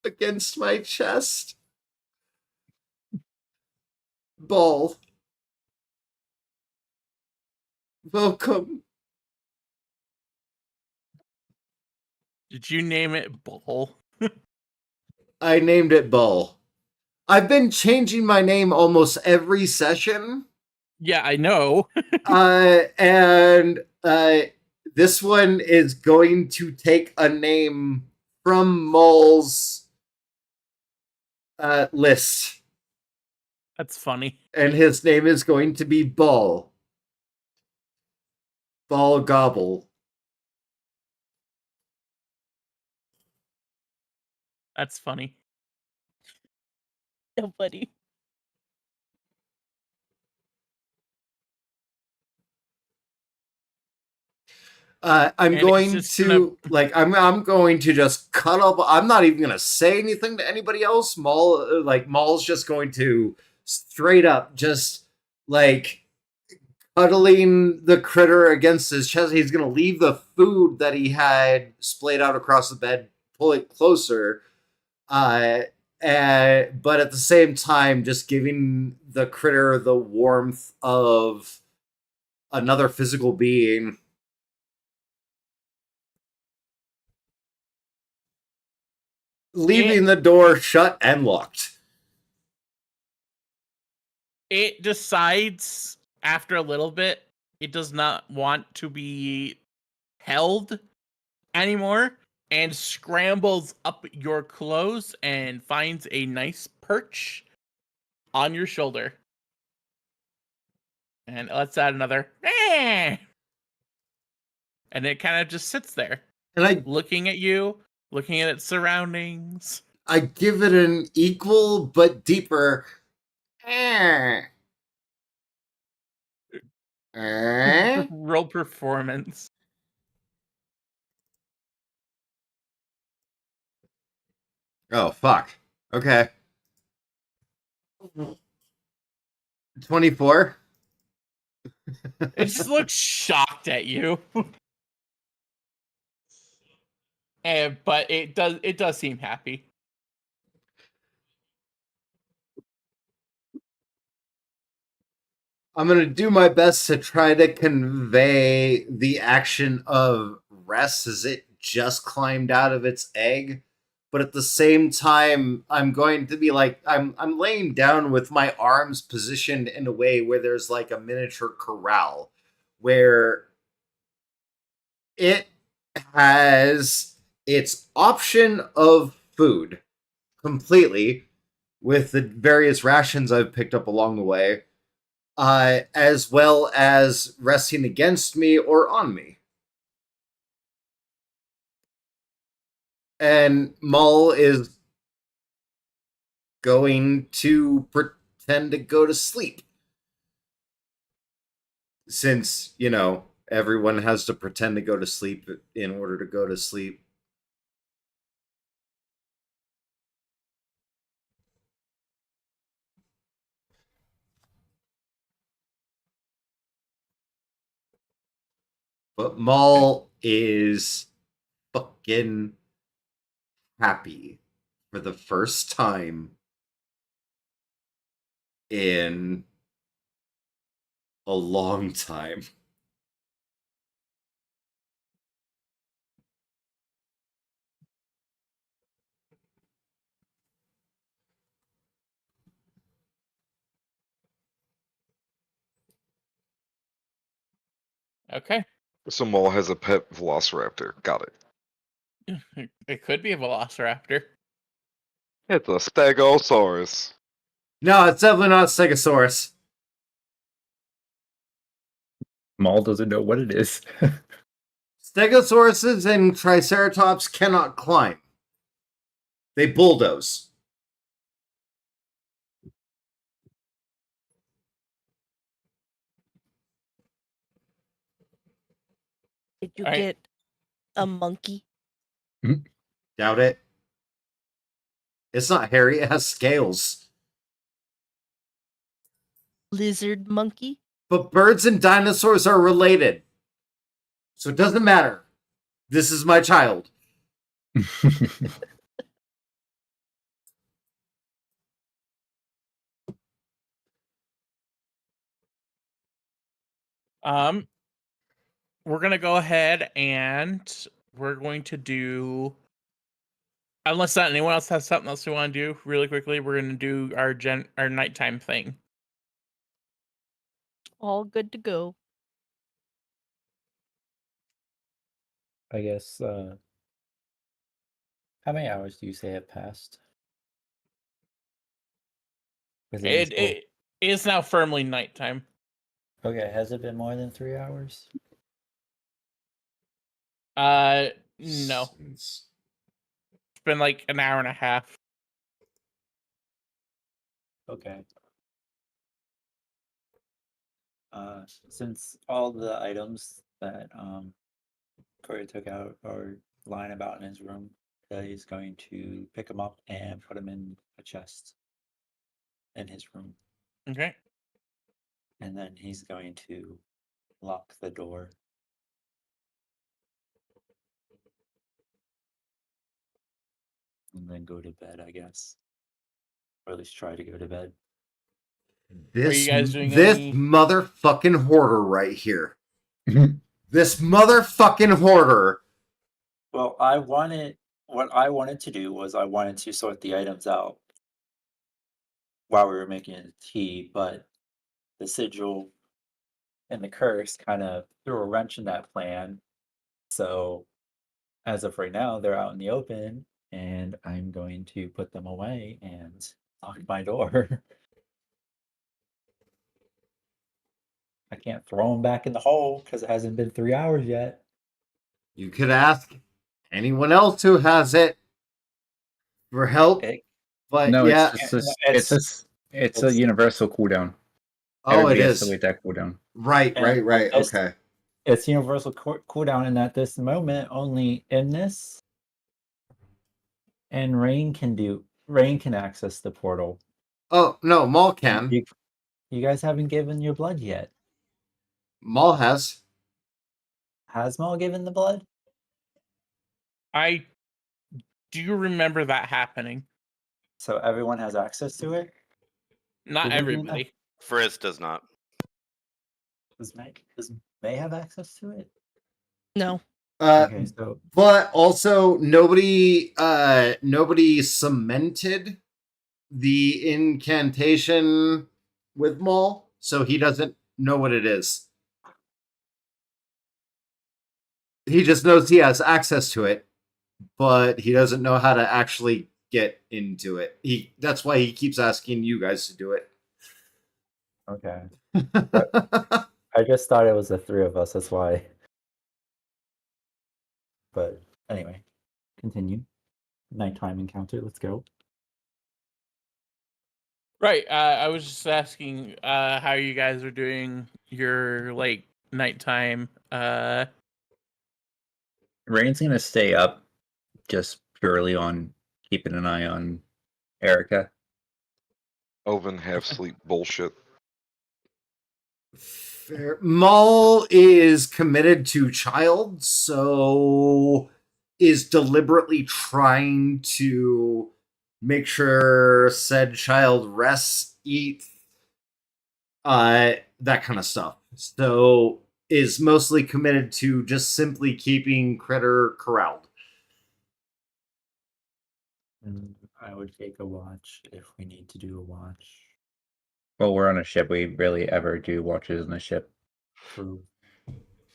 against my chest. Ball. Welcome. did you name it Bull? I named it Bull. I've been changing my name almost every session. Yeah, I know. And this one is going to take a name from Maul's list. That's funny. And his name is going to be Ball. Ball Gobble. That's funny. Nobody. I'm And it's going just to I'm going to just cut up. I'm not even gonna say anything to anybody else. Maul's just going to straight up just cuddling the critter against his chest. He's gonna leave the food that he had splayed out across the bed, pull it closer, but at the same time, just giving the critter the warmth of another physical being. leaving the door shut and locked. It decides after a little bit it does not want to be held anymore and scrambles up your clothes and finds a nice perch on your shoulder. And let's add another. And it kind of just sits there, And looking at you, looking at its surroundings. I give it an equal but deeper. Roll performance. Oh, fuck. Okay. 24. It just looks shocked at you. But it does seem happy. I'm going to do my best to try to convey the action of rest as it just climbed out of its egg. But at the same time, I'm going to be like, I'm laying down with my arms positioned in a way where there's like a miniature corral where it has its option of food completely with the various rations I've picked up along the way, as well as resting against me or on me. And Mull is going to pretend to go to sleep. Since, you know, everyone has to pretend to go to sleep in order to go to sleep. But Mull is fucking happy for the first time in a long time. Okay. So Maul has a pet velociraptor. Got it. It could be a velociraptor. It's a Stegosaurus. No, it's definitely not Stegosaurus. Maul doesn't know what it is. Stegosauruses and Triceratops cannot climb. They bulldoze. Did you Alright. get a monkey? Doubt it. It's not hairy, it has scales. Lizard monkey? But birds and dinosaurs are related. So it doesn't matter. This is my child. We're gonna go ahead and we're going to do, unless anyone else has something else we want to do really quickly, we're gonna do our nighttime thing. All good to go. I guess. How many hours do you say have passed? It is now firmly nighttime. Okay, has it been more than 3 hours? No. It's been like an hour and a half. Okay. Since all the items that Corey took out are lying about in his room, he's going to pick them up and put them in a chest in his room. Okay. And then he's going to lock the door. And then go to bed, I guess. Or at least try to go to bed. This, you guys doing this any- motherfucking hoarder right here. This motherfucking hoarder. Well, I wanted what I wanted to do was I wanted to sort the items out while we were making the tea, but the sigil and the curse kind of threw a wrench in that plan. So as of right now, they're out in the open, and I'm going to put them away and lock my door. I can't throw them back in the hole because it hasn't been 3 hours yet. You could ask anyone else who has it for help, It- but No, yeah. it's just no, it's a universal cooldown. Oh, Everybody it has is. to wait that cooldown. Right, And right, right. this- Okay. It's universal cooldown, and at this moment, only Imnis and Rain can access the portal. Oh no, Maul can. You guys haven't given your blood yet. Maul has. Has Maul given the blood? I do remember that happening. So everyone has access to it? Not Didn't you know? everybody. Frizz does not. Does May have access to it? No. Okay, so But also nobody cemented the incantation with Maul, so he doesn't know what it is. He just knows he has access to it, but he doesn't know how to actually get into it. That's why he keeps asking you guys to do it. okay. I just thought it was the three of us, that's why. But anyway, continue. Nighttime encounter, let's go. Right. I was just asking how you guys are doing your like nighttime. Rain's gonna stay up just purely on keeping an eye on Erica. Elven half sleep bullshit. Fair. Maul is committed to child, so is deliberately trying to make sure said child rests, eats, that kind of stuff. So is mostly committed to just simply keeping Critter corralled. And I would take a watch if we need to do a watch. Well, we're on a ship. We rarely ever do watches on a ship True.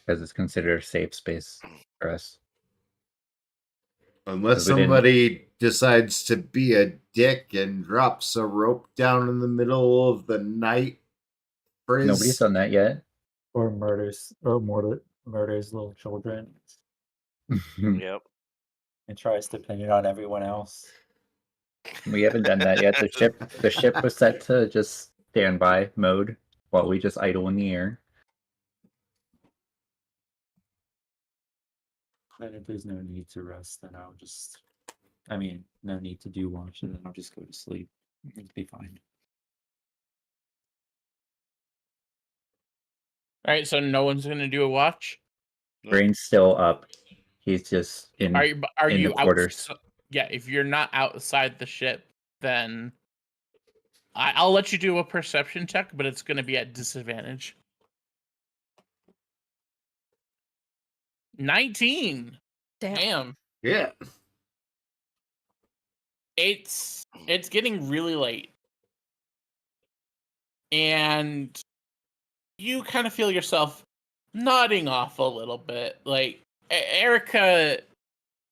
because it's considered a safe space for us. Unless We didn't- somebody decides to be a dick and drops a rope down in the middle of the night. Nobody's done that yet. Or murders little children Yep. and tries to pin it on everyone else. We haven't done that yet. The ship was set to just standby mode while we just idle in the air. And if there's no need to rest, then no need to do watch, and then I'll just go to sleep. It'll be fine. All right. So no one's gonna do a watch. Rain's still up. He's just in. Are you? Are in you the quarters. Yeah. If you're not outside the ship, then I'll let you do a perception check, but it's gonna be at disadvantage. 19. Damn. Damn. Yeah. It's getting really late. And you kind of feel yourself nodding off a little bit. Like Erica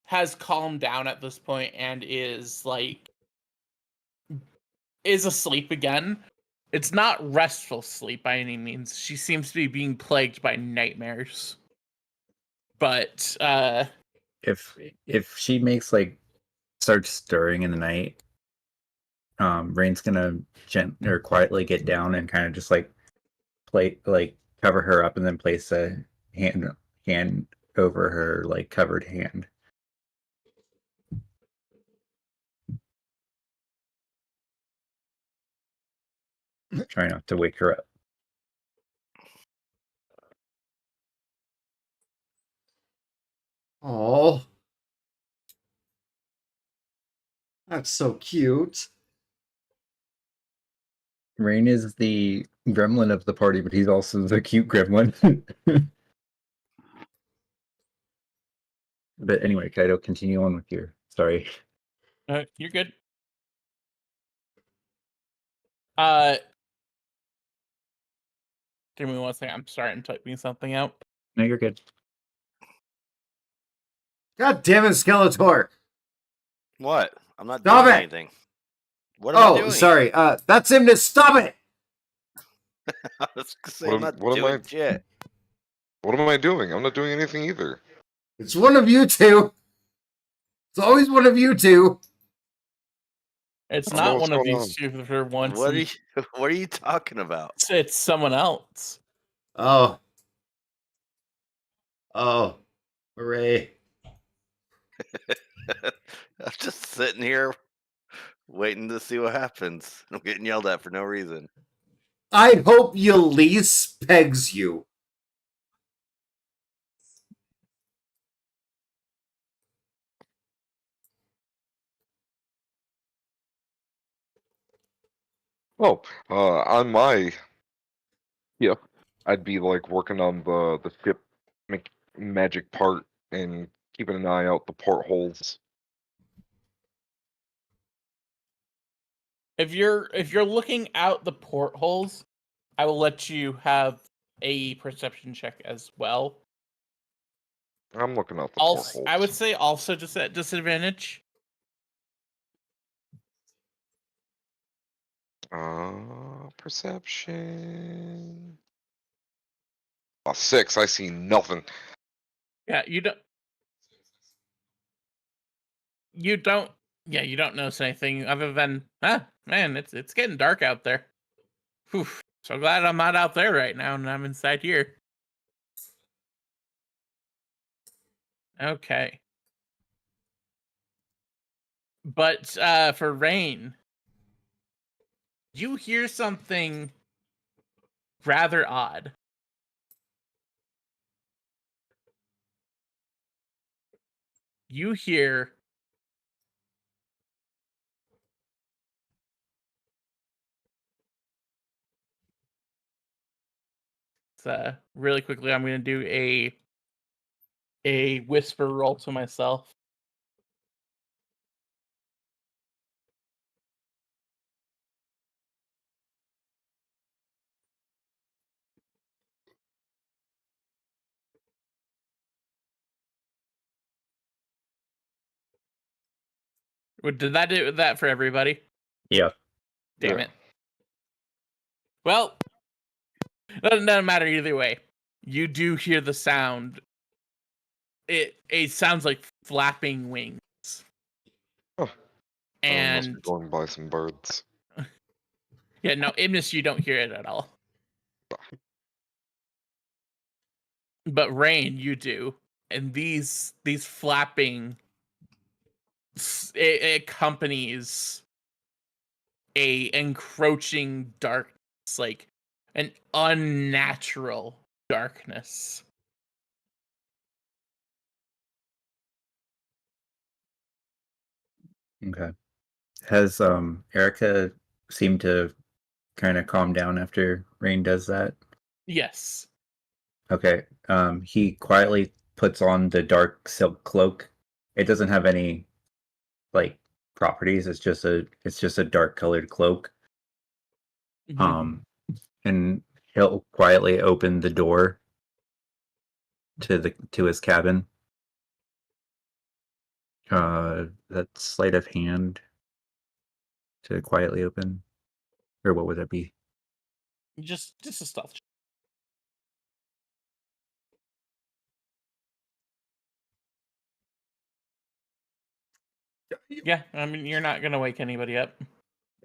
has calmed down at this point and is asleep again. It's not restful sleep by any means. She seems to be being plagued by nightmares. But If she makes starts stirring in the night, Rain's gonna quietly get down and kind of just cover her up and then place a hand over her covered hand. Try not to wake her up. Oh, that's so cute. Rain is the gremlin of the party, but he's also the cute gremlin. But anyway, Kaido, continue on with your Sorry. You're good. Give me one second. I'm starting typing something out. No, you're good. God damn it, Skeletor! What? I'm not Stop doing it! anything. What am I Oh, doing? sorry. That's him to stop it! I was gonna say, What I'm am- not what am doing I- shit. What am I doing? I'm not doing anything either. It's one of you two. It's always one of you two. It's I don't know not what's one of going these two for once. What are you? What are you talking about? It's someone else. Oh. Oh. Hooray. I'm just sitting here waiting to see what happens. I'm getting yelled at for no reason. I hope Elise pegs you. Oh, on my ship, I'd be like working on the ship magic part and keeping an eye out the portholes. If you're looking out the portholes, I will let you have a perception check as well. I'm looking out the Also, portholes. I would say also just at disadvantage. Perception. A 6. I see nothing. Yeah, you don't. Yeah, you don't notice anything other than man, it's getting dark out there. Whew, so glad I'm not out there right now and I'm inside here. Okay. But for Rain, you hear something rather odd. You hear really quickly I'm going to do a whisper roll to myself. Did that do that for everybody? Yeah. Damn Yeah. it. Well, doesn't matter either way. You do hear the sound. It sounds like flapping wings. Oh. I must be And going by some birds. yeah, no, Imnis, you don't hear it at all. But Rain, you do. And these flapping it accompanies a encroaching darkness, like an unnatural darkness. Okay. Has Erica seemed to kind of calm down after Rain does that? Yes. Okay. He quietly puts on the dark silk cloak. It doesn't have any like properties. It's just a dark colored cloak. Mhm. And he'll quietly open the door to his cabin. That's sleight of hand to quietly open, or what would that be? Just a stealth check. Yeah, I mean you're not gonna wake anybody up.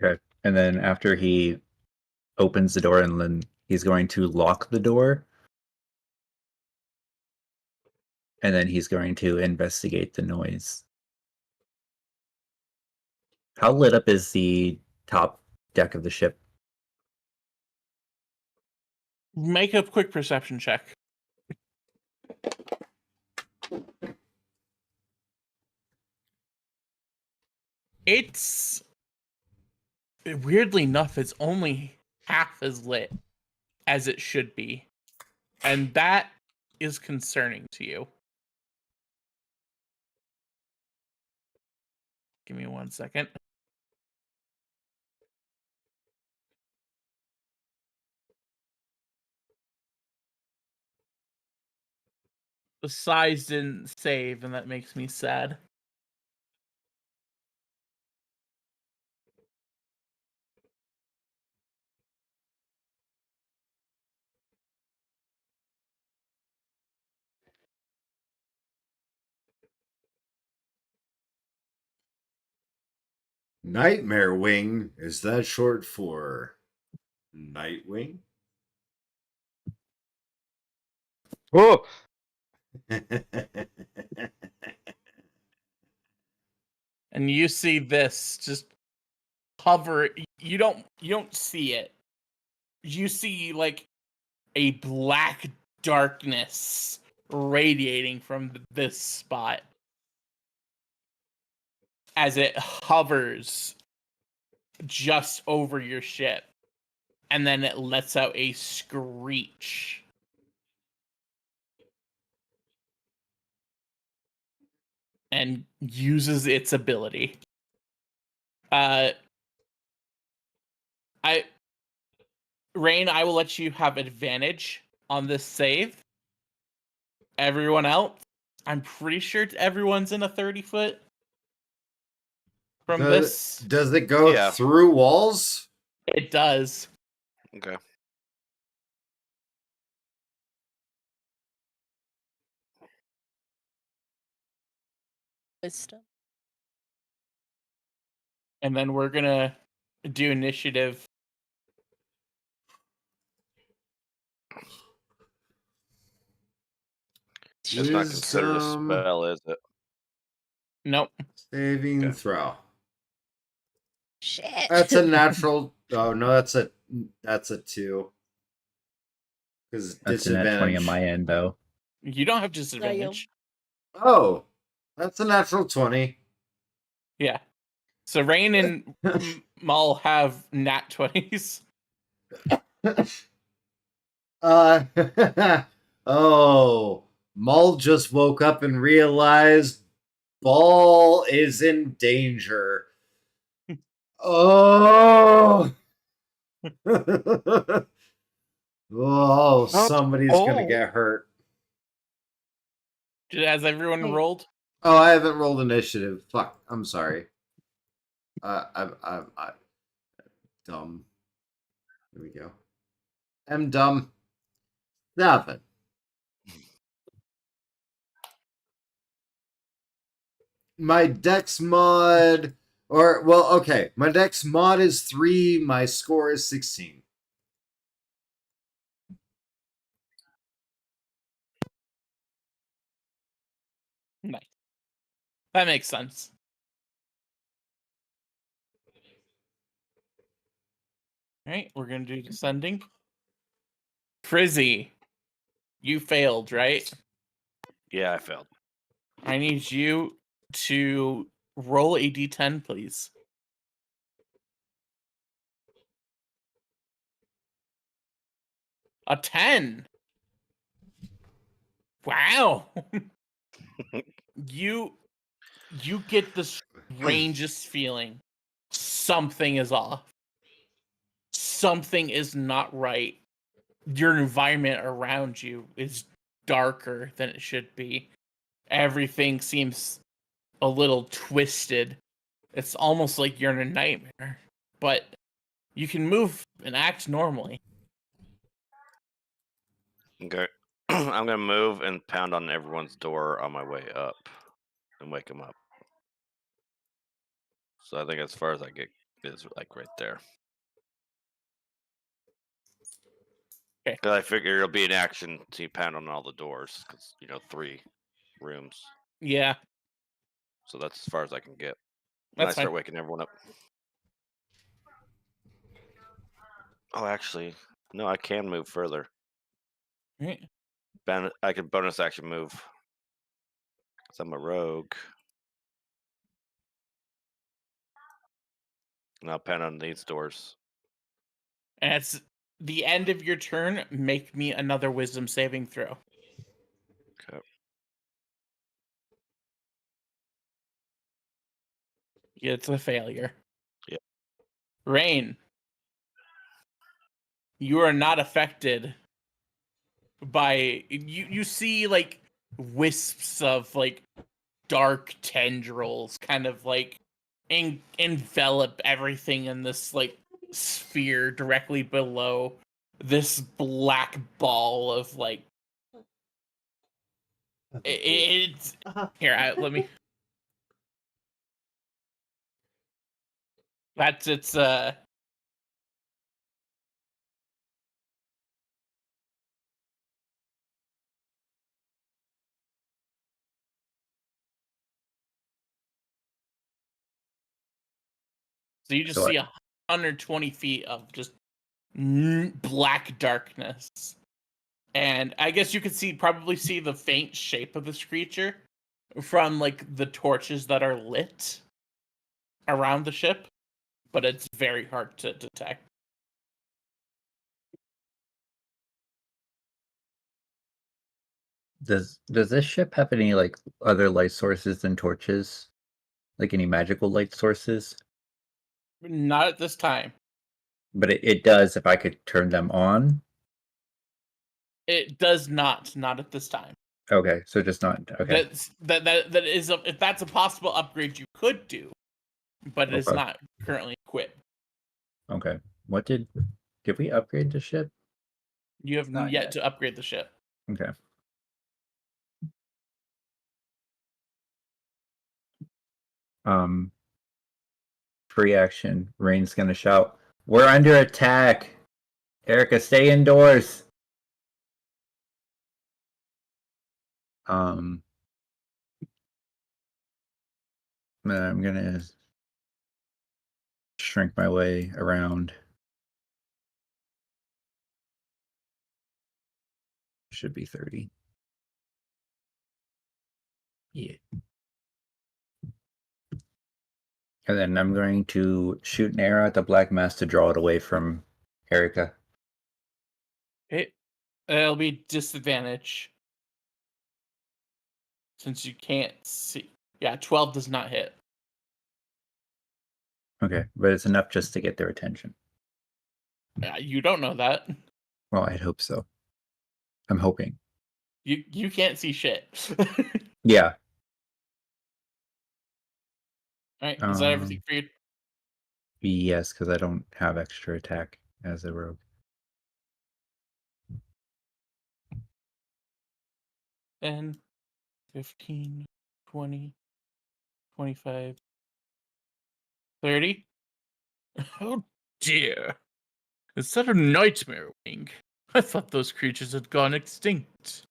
Okay. And then after he opens the door, and then he's going to lock the door, and then he's going to investigate the noise. How lit up is the top deck of the ship? Make a quick perception check. It's weirdly enough, it's only half as lit as it should be. And that is concerning to you. Give me 1 second. The size didn't save, and that makes me sad. Nightmare Wing, is that short for Nightwing? Oh, And you see this just hover. You don't see it. You see like a black darkness radiating from this spot as it hovers just over your ship, and then it lets out a screech. And uses its ability. Rain, I will let you have advantage on this save. Everyone else, I'm pretty sure everyone's in a 30-foot from this. Does it go Yeah. through walls? It does. okay. Wisdom. And then we're gonna do initiative. It's not considered a Wisdom. spell, is it? Nope. Saving Okay. throw. Shit. That's a natural. Oh no, that's a 2. Because That's a nat 20 on disadvantage. my end, though. You don't have disadvantage. Oh, that's a natural 20. Yeah. So Rain and Maul have nat 20s. Oh, Maul just woke up and realized Ball is in danger. Oh. Oh, somebody's gonna get hurt. Has everyone Wait. rolled? Oh, I haven't rolled initiative. Fuck, I'm sorry. I'm dumb. Here we go. I'm dumb. 7. My dex mod, okay. My dex mod is 3. My score is 16. Nice. That makes sense. All right, we're gonna do descending. Frizzy, you failed, right? Yeah, I failed. I need you to roll a d10, please. A 10. Wow. you get the strangest feeling. Something is off. Something is not right. Your environment around you is darker than it should be. Everything seems a little twisted. It's almost like you're in a nightmare. But you can move and act normally. Okay. I'm gonna move and pound on everyone's door on my way up and wake them up. So I think as far as I get is like right there. Okay. Because I figure it'll be an action to pound on all the doors. Because 3 rooms. Yeah, So that's as far as I can get. And I that's start fine. waking everyone up. Oh, actually, no, I can move further. Right. I can bonus action move. Because I'm a rogue. And I'll pound on these doors. And it's the end of your turn. Make me another wisdom saving throw. Okay. It's a failure. Yeah. Rain, you are not affected by you see like wisps of like dark tendrils kind of like envelop everything in this like sphere directly below this black ball of like it's here let me that's its so you just So see 120 feet of just black darkness. And I guess you could probably see the faint shape of this creature from like the torches that are lit around the ship, but it's very hard to detect. Does this ship have any like other light sources than torches? Like any magical light sources? Not at this time. But it does if I could turn them on. It does not at this time. Okay, so just not okay. That is if that's a possible upgrade you could do, but it is Okay. not currently equipped. Okay. What did we upgrade the ship? You have Not yet yet. to upgrade the ship. Okay. Free action. Rain's gonna shout, "We're under attack! Erica, stay indoors!" I'm gonna shrink my way around. Should be 30. Yeah. And then I'm going to shoot an arrow at the black mass to draw it away from Erica. It'll be disadvantage since you can't see. Yeah, 12 does not hit. Okay, but it's enough just to get their attention. You don't know that. Well, I'd hope so. I'm hoping. You can't see shit. Yeah. Alright, is that everything for you? Yes, because I don't have extra attack as a rogue. 10, 15, 20, 25, 30. Oh dear. Is that a nightmare wing? I thought those creatures had gone extinct.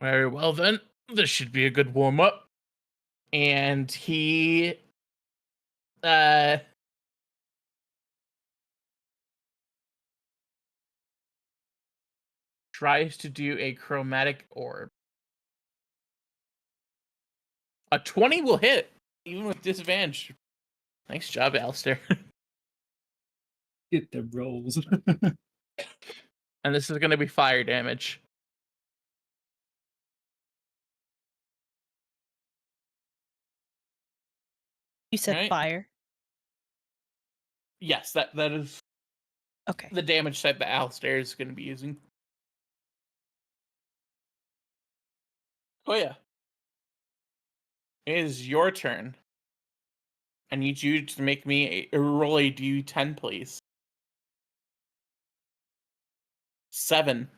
Very well then. This should be a good warm-up. And he tries to do a chromatic orb. A 20 will hit, even with disadvantage. Nice job, Alistair. Get the rolls. And this is going to be fire damage. You said Right. fire. Yes, that is Okay. the damage type that Alistair is going to be using. Oh yeah. It is your turn. I need you to make me a roll a d10, please. 7.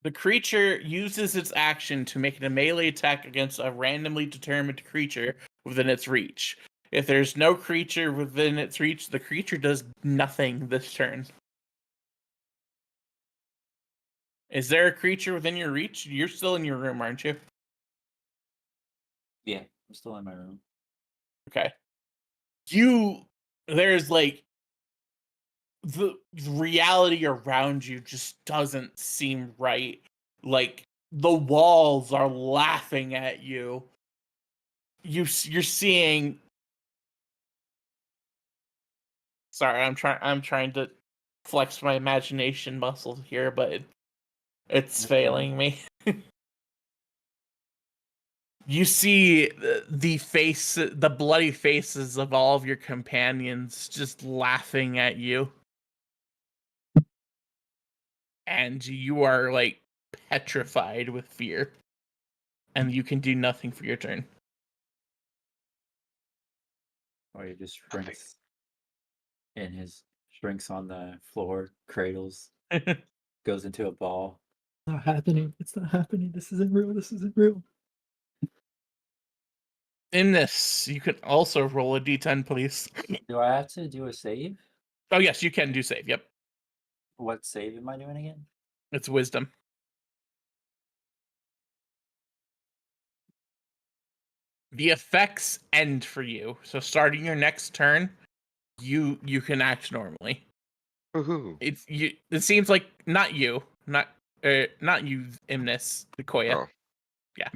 The creature uses its action to make a melee attack against a randomly determined creature within its reach. If there's no creature within its reach, the creature does nothing this turn. Is there a creature within your reach? You're still in your room, aren't you? Yeah, I'm still in my room. Okay. There's like the reality around you just doesn't seem right. Like the walls are laughing at you. You're seeing. Sorry, I'm trying to flex my imagination muscles here, but it's failing me. You see the bloody faces of all of your companions just laughing at you. And you are, like, petrified with fear. And you can do nothing for your turn. Or he just shrinks and his shrinks on the floor, cradles, goes into a ball. It's not happening. It's not happening. This isn't real. This isn't real. In this, you can also roll a d10, please. Do I have to do a save? Oh, yes, you can do save. Yep. What save am I doing again? It's wisdom. The effects end for you. So starting your next turn, you can act normally. Woohoo. It seems like not you, not you, Imnis, the Koya. Oh. Yeah.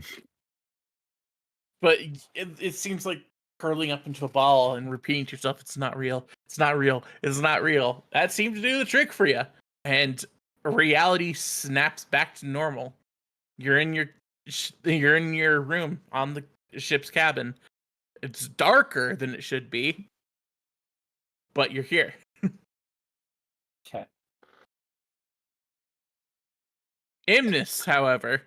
But it seems like curling up into a ball and repeating to yourself, it's not real. It's not real. It's not real. That seemed to do the trick for you. And reality snaps back to normal. You're in your room on the ship's cabin. It's darker than it should be, but you're here. Okay. Imnis, however,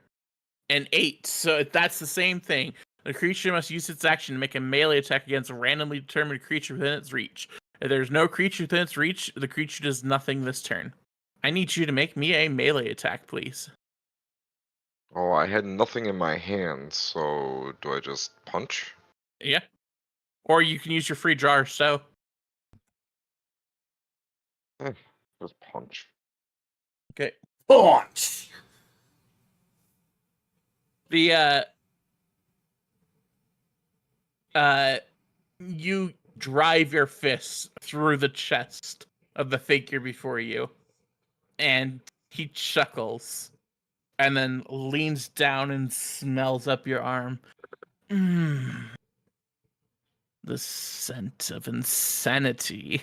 an 8. So that's the same thing. The creature must use its action to make a melee attack against a randomly determined creature within its reach. If there's no creature within its reach, the creature does nothing this turn. I need you to make me a melee attack, please. Oh, I had nothing in my hand, so do I just punch? Yeah. Or you can use your free draw, so. Just punch. Okay. Punch! The you drive your fist through the chest of the figure before you, and he chuckles, and then leans down and smells up your arm. The scent of insanity.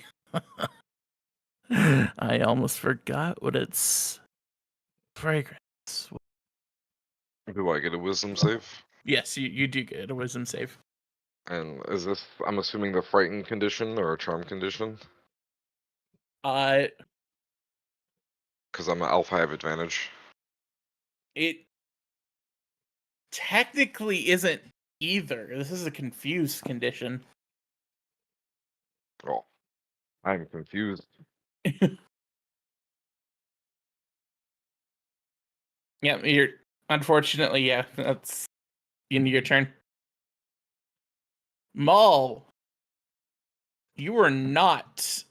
I almost forgot what its fragrance. Do I get a wisdom save? Yes, you do get a wisdom save. And is this, I'm assuming, the frightened condition or a charm condition? Uh, Because I'm an elf, I have advantage. it technically isn't either. This is a confused condition. Oh, I'm confused. Yeah, you're unfortunately, yeah, that's the end of your turn. Maul, you were not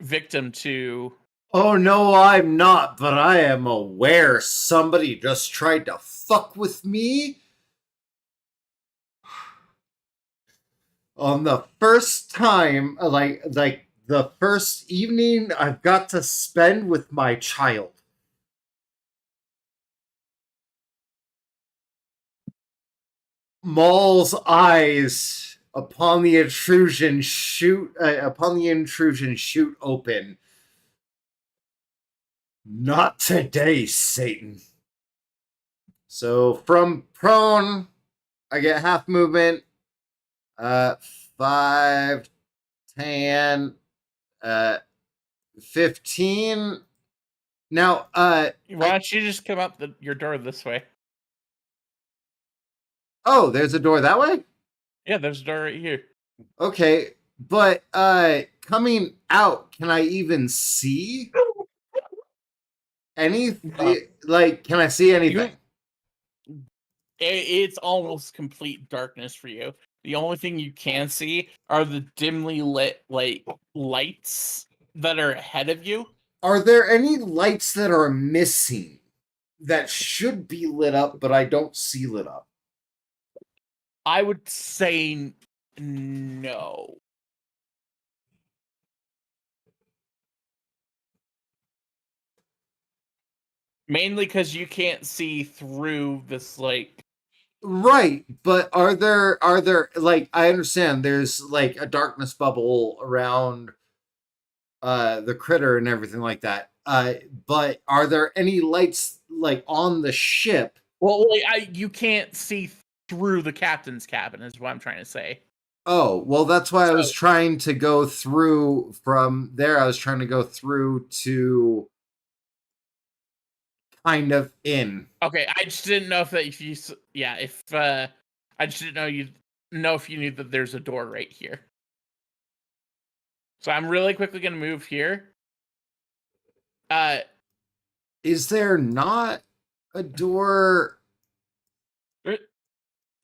victim to. Oh no, I'm not, but I am aware somebody just tried to fuck with me. On the first time, like the first evening I've got to spend with my child. Maul's eyes upon the intrusion shoot open. Not today, Satan. So from prone, I get half movement. 5, 10, 15. Now, Why don't you just come up your door this way? oh, there's a door that way? Yeah, there's a door right here. Okay, but coming out, can I even see anything? Like, can I see anything? It's almost complete darkness for you. The only thing you can see are the dimly lit lights that are ahead of you. Are there any lights that are missing that should be lit up, but I don't see lit up? I would say no. Mainly because you can't see through this, like. Right, but are there like, I understand there's like a darkness bubble around the critter and everything like that. But are there any lights like on the ship? Well, you can't see through the captain's cabin, is what I'm trying to say. Oh, well, that's why I was So- trying to go through from there. I was trying to go through to kind of in. Okay, I just didn't know if that if you I just didn't know if you knew that there's a door right here. So I'm really quickly gonna move here. Is there not a door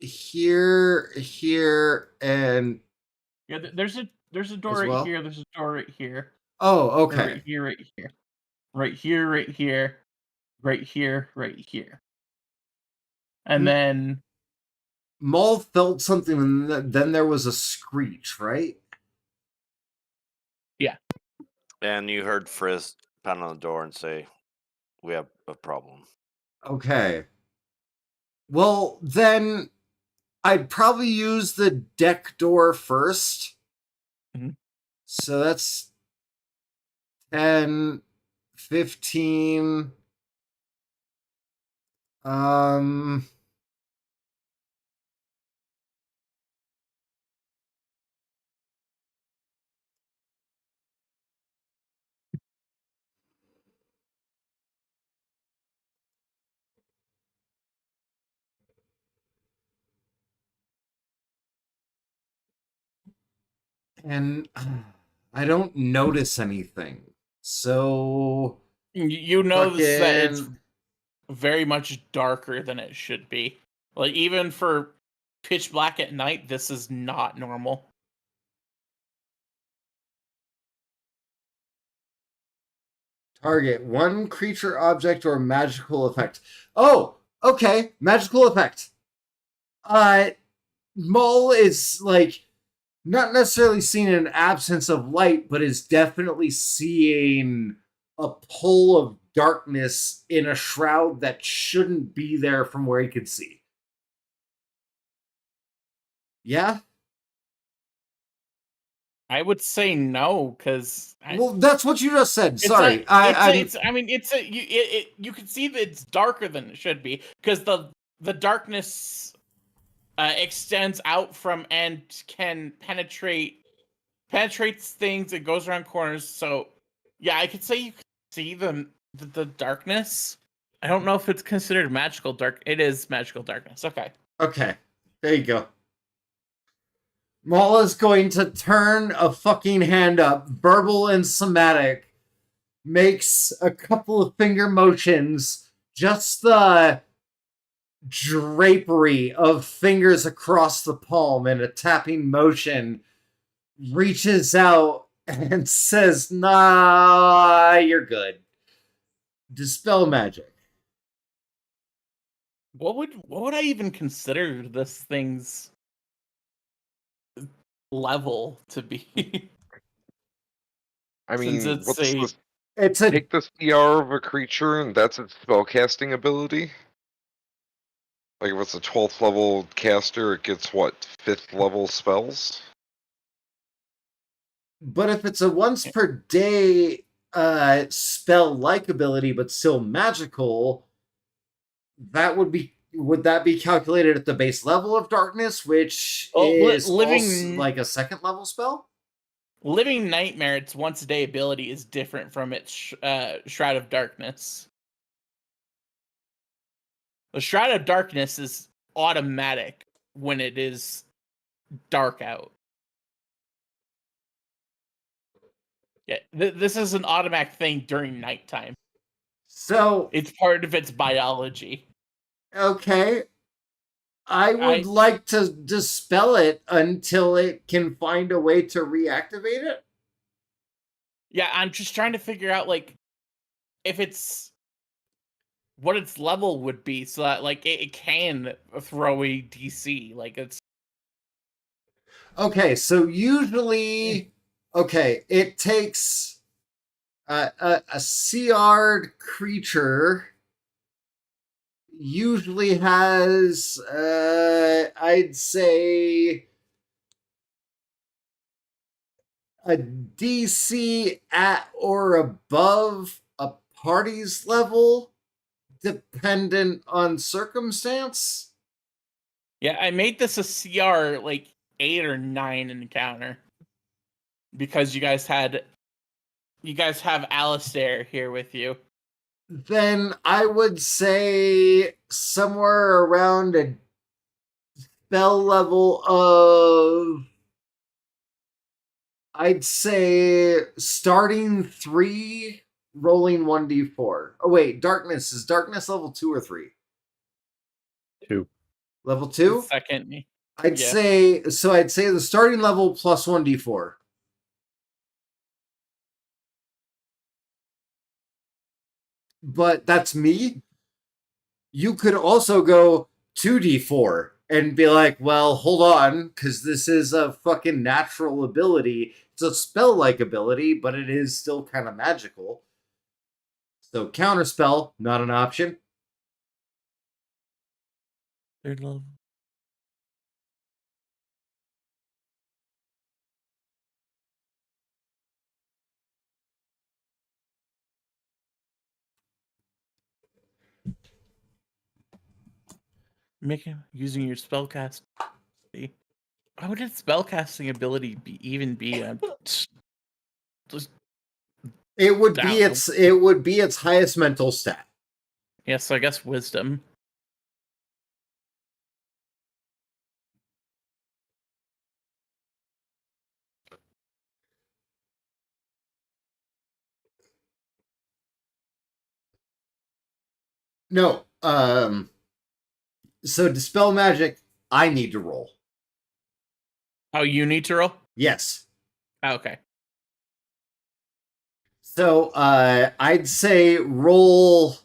here, and Yeah, there's a door As right well? here. There's a door right here. oh, Or okay. right here, right here, right here, right here, right here, right here, and Mm. then Maul felt something, and then there was a screech, right? And you heard Frizz pound on the door and say, "We have a problem." Okay. Well, then I'd probably use the deck door first. Mhm. So that's 10, 15. And I don't notice anything. So you notice that it's fucking very much darker than it should be. Like even for pitch black at night, this is not normal. target one creature, object, or magical effect. Oh, okay, magical effect. Maul is like not necessarily seeing an absence of light, but is definitely seeing a pull of darkness in a shroud that shouldn't be there from where he could see. Yeah? I would say no, because Well, that's what you just said. Sorry. you can see that it's darker than it should be because the darkness extends out from and can penetrates things. It goes around corners. So yeah, I could say you could see the darkness. I don't know if it's considered magical dark. It is magical darkness. Okay. Okay. There you go. Maul is going to turn a fucking hand up, verbal and somatic, makes a couple of finger motions, just the drapery of fingers across the palm in a tapping motion, reaches out and says, "Nah, you're good. Dispel magic." What would I even consider this thing's level to be? I Since mean, it's what's a- the It's a take the CR of a creature and that's its spellcasting ability? Like if it's a 12th level caster, it gets what, 5th level spells? But if it's a once per day spell like ability but still magical, would that be calculated at the base level of darkness, which is also like a second level spell? Living Nightmare, its once a day ability is different from its Shroud of Darkness. The Shroud of Darkness is automatic when it is dark out. Yeah, this is an automatic thing during nighttime. So It's part of its biology. okay, I would like to dispel it until it can find a way to reactivate it. Yeah, I'm just trying to figure out like if it's what its level would be so that like it can throw a DC. Like it's Okay, so usually, okay, it takes a CR'd creature usually has, I'd say, a DC at or above a party's level, dependent on circumstance. Yeah, I made this a CR like 8 or 9 encounter because you guys have Alistair here with you. Then I would say somewhere around a spell level of, I'd say starting 3, rolling 1d4. Oh wait, darkness. Is darkness level 2 or 3? 2. Level 2? Second. I'd yeah. say the starting level plus 1d4. But that's me. You could also go 2d4 and be like, well, hold on, because this is a fucking natural ability. It's a spell-like ability, but it is still kind of magical. So counterspell, not an option. Third level. Using your spellcast. Why would its spellcasting ability even be just It would down? be its highest mental stat. Yeah, so I guess wisdom. No, so dispel magic, I need to roll. Oh, you need to roll? Yes. Okay. So I'd say roll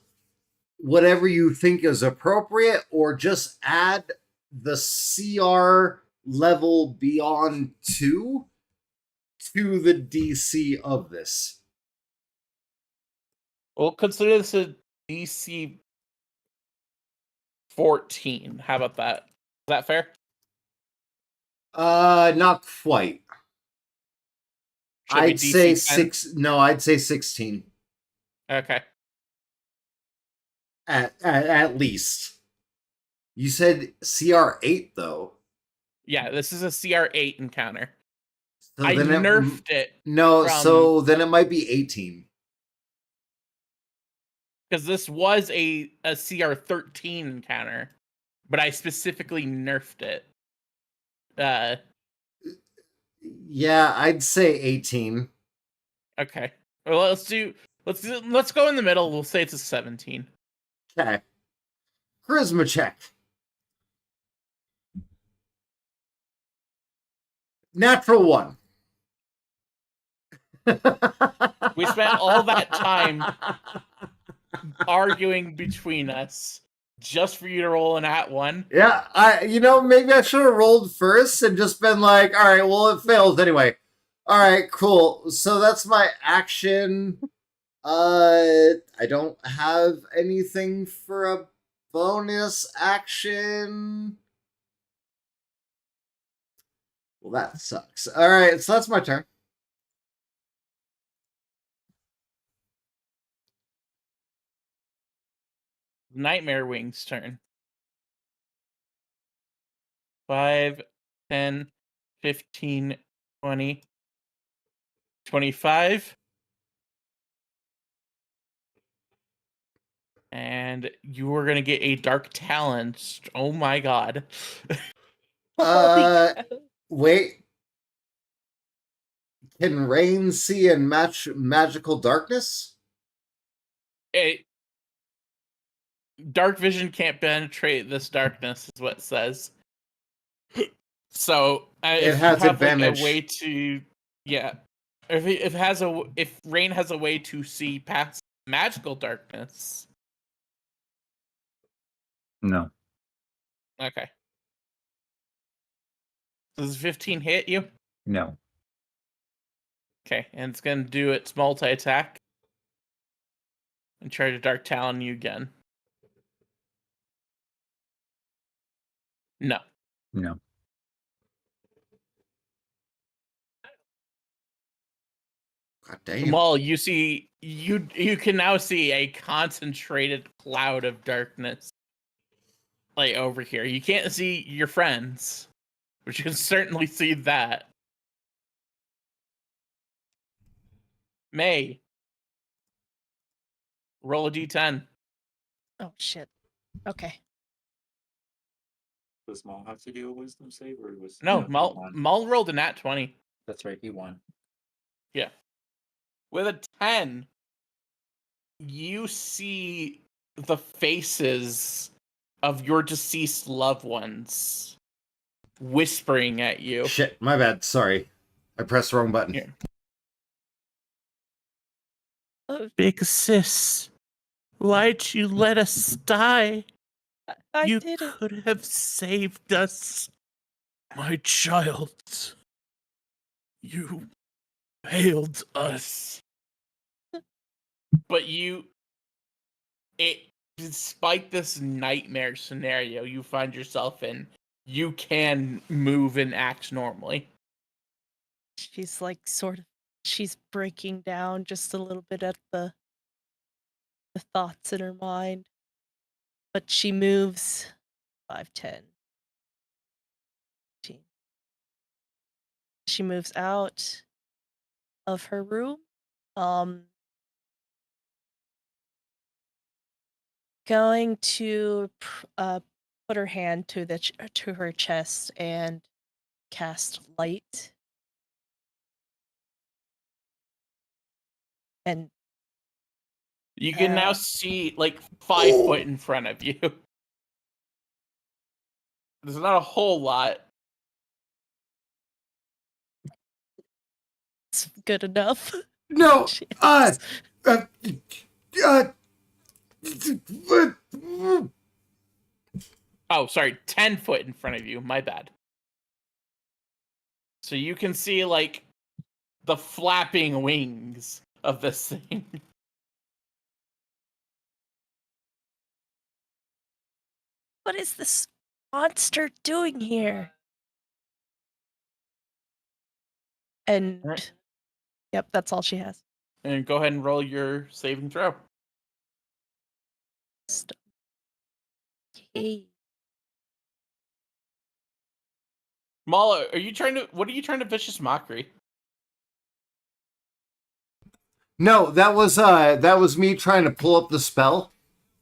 whatever you think is appropriate, or just add the CR level beyond 2 to the DC of this. Well, consider this a DC 14. How about that? Is that fair? Not quite. Should it be I'd say DC 10? 6. No, I'd say 16 Okay. at least. You said CR8 though. Yeah, this is a CR8 encounter. So I then nerfed it. No, from- so then it might be 18. Because this was a CR13 encounter, but I specifically nerfed it. Yeah, I'd say 18. Okay. Well, let's go in the middle. We'll say it's a 17. Okay. Charisma check. Natural 1. We spent all that time arguing between us just for you to roll an @1. Yeah, maybe I should have rolled first and just been like, all right, well, it fails anyway. All right, cool. So that's my action. I don't have anything for a bonus action. Well, that sucks. All right, so that's my turn. Nightmare Wing's turn. 5, 10, 15, 20, 25. And you are going to get a Dark Talent. Oh my god. Wait. Can Rain see in magical darkness? Dark vision can't penetrate this darkness, is what it says. So It has advantage. Like, a way to, yeah. If Rain has a way to see past magical darkness. No. Okay. Does 15 hit you? No. Okay, and it's gonna do its multi-attack. And try to Dark Talon you again. No. No. God damn. Maul, you see you can now see a concentrated cloud of darkness like over here. You can't see your friends, but you can certainly see that. May, roll a d10. Oh shit. Okay. Does Maul have to do a wisdom save, or was No, he Maul, won? Maul rolled a nat 20. That's right, he won. Yeah. With a 10, you see the faces of your deceased loved ones whispering at you. Shit, my bad. Sorry. I pressed the wrong button. Here. Oh, Big sis, why'd you let us die? I You did it. could have saved us. My child, you failed us. But despite this nightmare scenario you find yourself in, you can move and act normally. She's like she's breaking down just a little bit at the thoughts in her mind. But she moves 5, 10, 15. She moves out of her room. Going to put her hand to her chest and cast light. And You can now see like 5 foot in front of you. There's not a whole lot. it's good enough. No! She Uh, has- Oh, sorry, 10 foot in front of you. My bad. So you can see like the flapping wings of this thing. What is this monster doing here? And Alright. yep, that's all she has. And go ahead and roll your saving throw. Okay. Mala, what are you trying to vicious mockery? No, that was me trying to pull up the spell.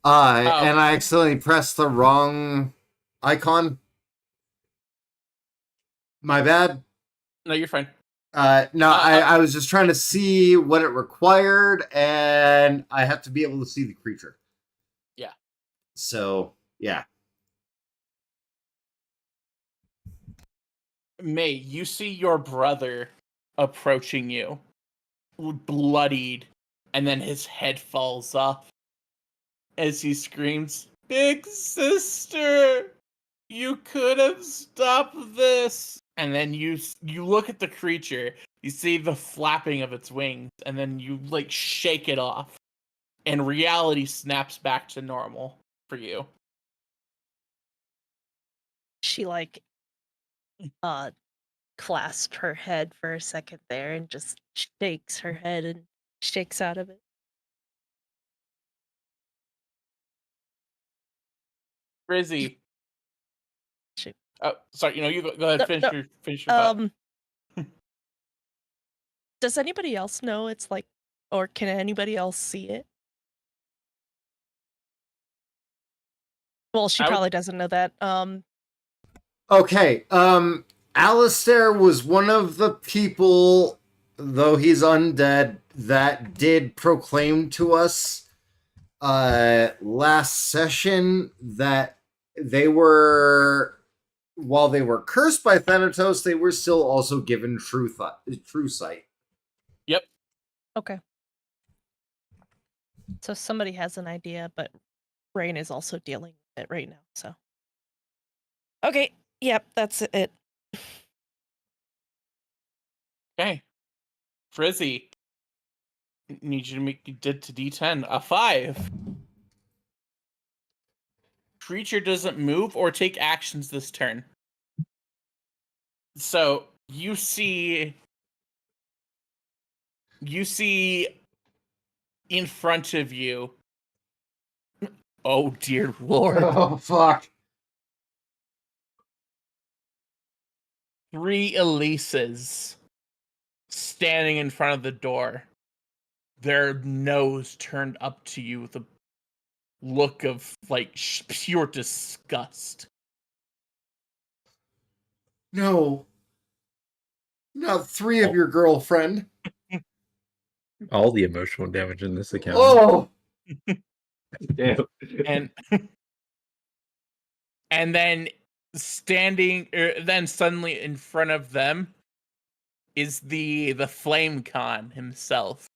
And I accidentally pressed the wrong icon. My bad. No, you're fine. I was just trying to see what it required, and I have to be able to see the creature. Yeah. So, yeah. May, you see your brother approaching you, bloodied, and then his head falls off as he screams, "Big sister, you could have stopped this!" And then you look at the creature, you see the flapping of its wings, and then you like shake it off, and reality snaps back to normal for you. She like clasped her head for a second there and just shakes her head and shakes out of it. Rizzy. Shoot. Oh, sorry. You go ahead. No, Finish no, your thought. Does anybody else know it's like, or can anybody else see it? Well, she probably doesn't know that. Okay, Alistair was one of the people, though he's undead, that did proclaim to us last session that they were, while they were cursed by Thanatos, they were still also given true sight. Yep. Okay. So somebody has an idea, but Rain is also dealing with it right now, so. Okay, yep, that's it. Okay. Frizzy. Need you to make to D10 a 5. Creature doesn't move or take actions this turn. So you see you see in front of you. Oh dear lord! Oh fuck! 3 Elises standing in front of the door, their nose turned up to you with a look of like pure disgust. No, not 3 of your girlfriend. All the emotional damage in this account. Oh, Damn. And and then then suddenly in front of them is the Flame Con himself.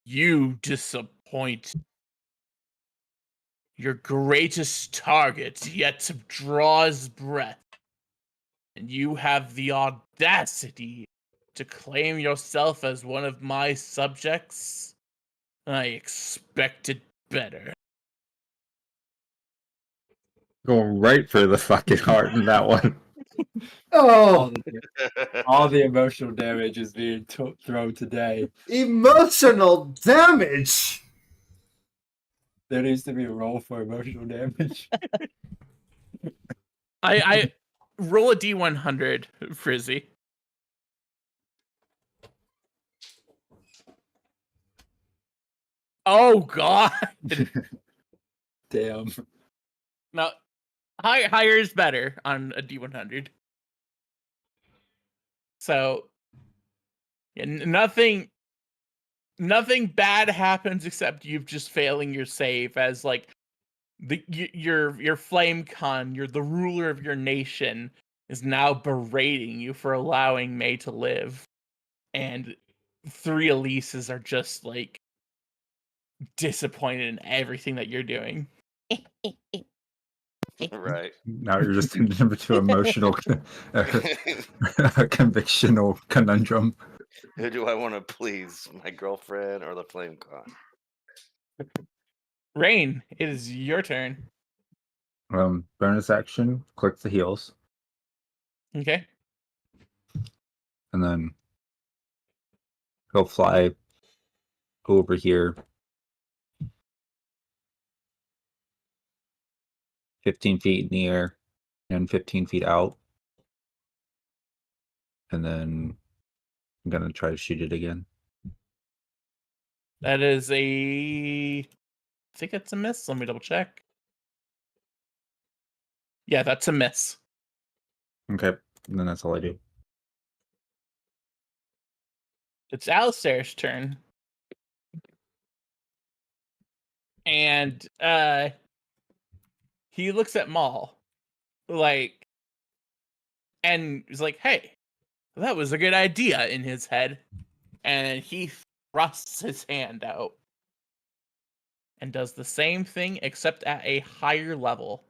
You disappoint your greatest target yet draws breath, and you have the audacity to claim yourself as one of my subjects? I expected better. Going right for the fucking heart in that one. oh, All the emotional damage is being thrown today. emotional damage. There needs to be a roll for emotional damage. I roll a D100, Frizzy. Oh god. Damn. Now, higher is better on a D100. So, yeah, nothing bad happens except you've just failing your save as like your flame con, you're the ruler of your nation, is now berating you for allowing May to live, and 3 Elises are just like disappointed in everything that you're doing. Right. Now you're just into emotional convictional conundrum. Who do I want to please? My girlfriend or the flame con? Rain, it is your turn. Bonus action, click the heels, Okay. and then he'll fly over here 15 feet in the air and 15 feet out. And then I'm gonna try to shoot it again. That is I think it's a miss. Let me double check. Yeah, that's a miss. Okay, and then that's all I do. It's Alistair's turn. And he looks at Maul like, and he's like, hey, that was a good idea in his head. And he thrusts his hand out and does the same thing except at a higher level.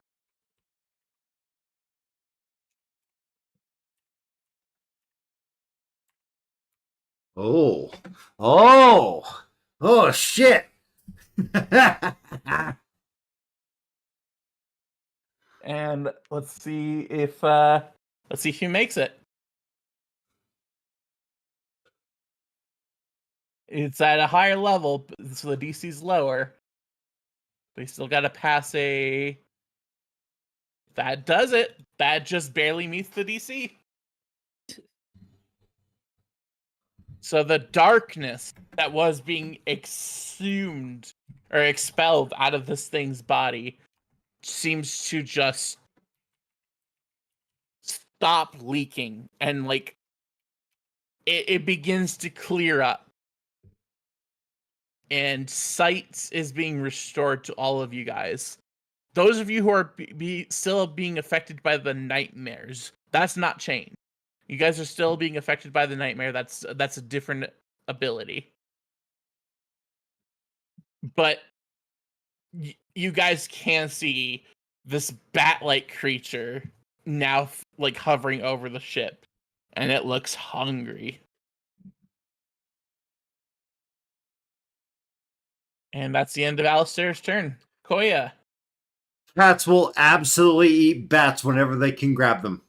Oh, oh, shit. And let's see if he makes it. It's at a higher level, so the DC's lower. But you still gotta pass a. That does it. That just barely meets the DC. So the darkness that was being exhumed or expelled out of this thing's body seems to just stop leaking, and like it begins to clear up. And sight is being restored to all of you guys. Those of you who are still being affected by the nightmares, that's not changed. You guys are still being affected by the nightmare. That's a different ability. But you guys can see this bat-like creature now like hovering over the ship, and it looks hungry. And that's the end of Alistair's turn. Koya. Cats will absolutely eat bats whenever they can grab them.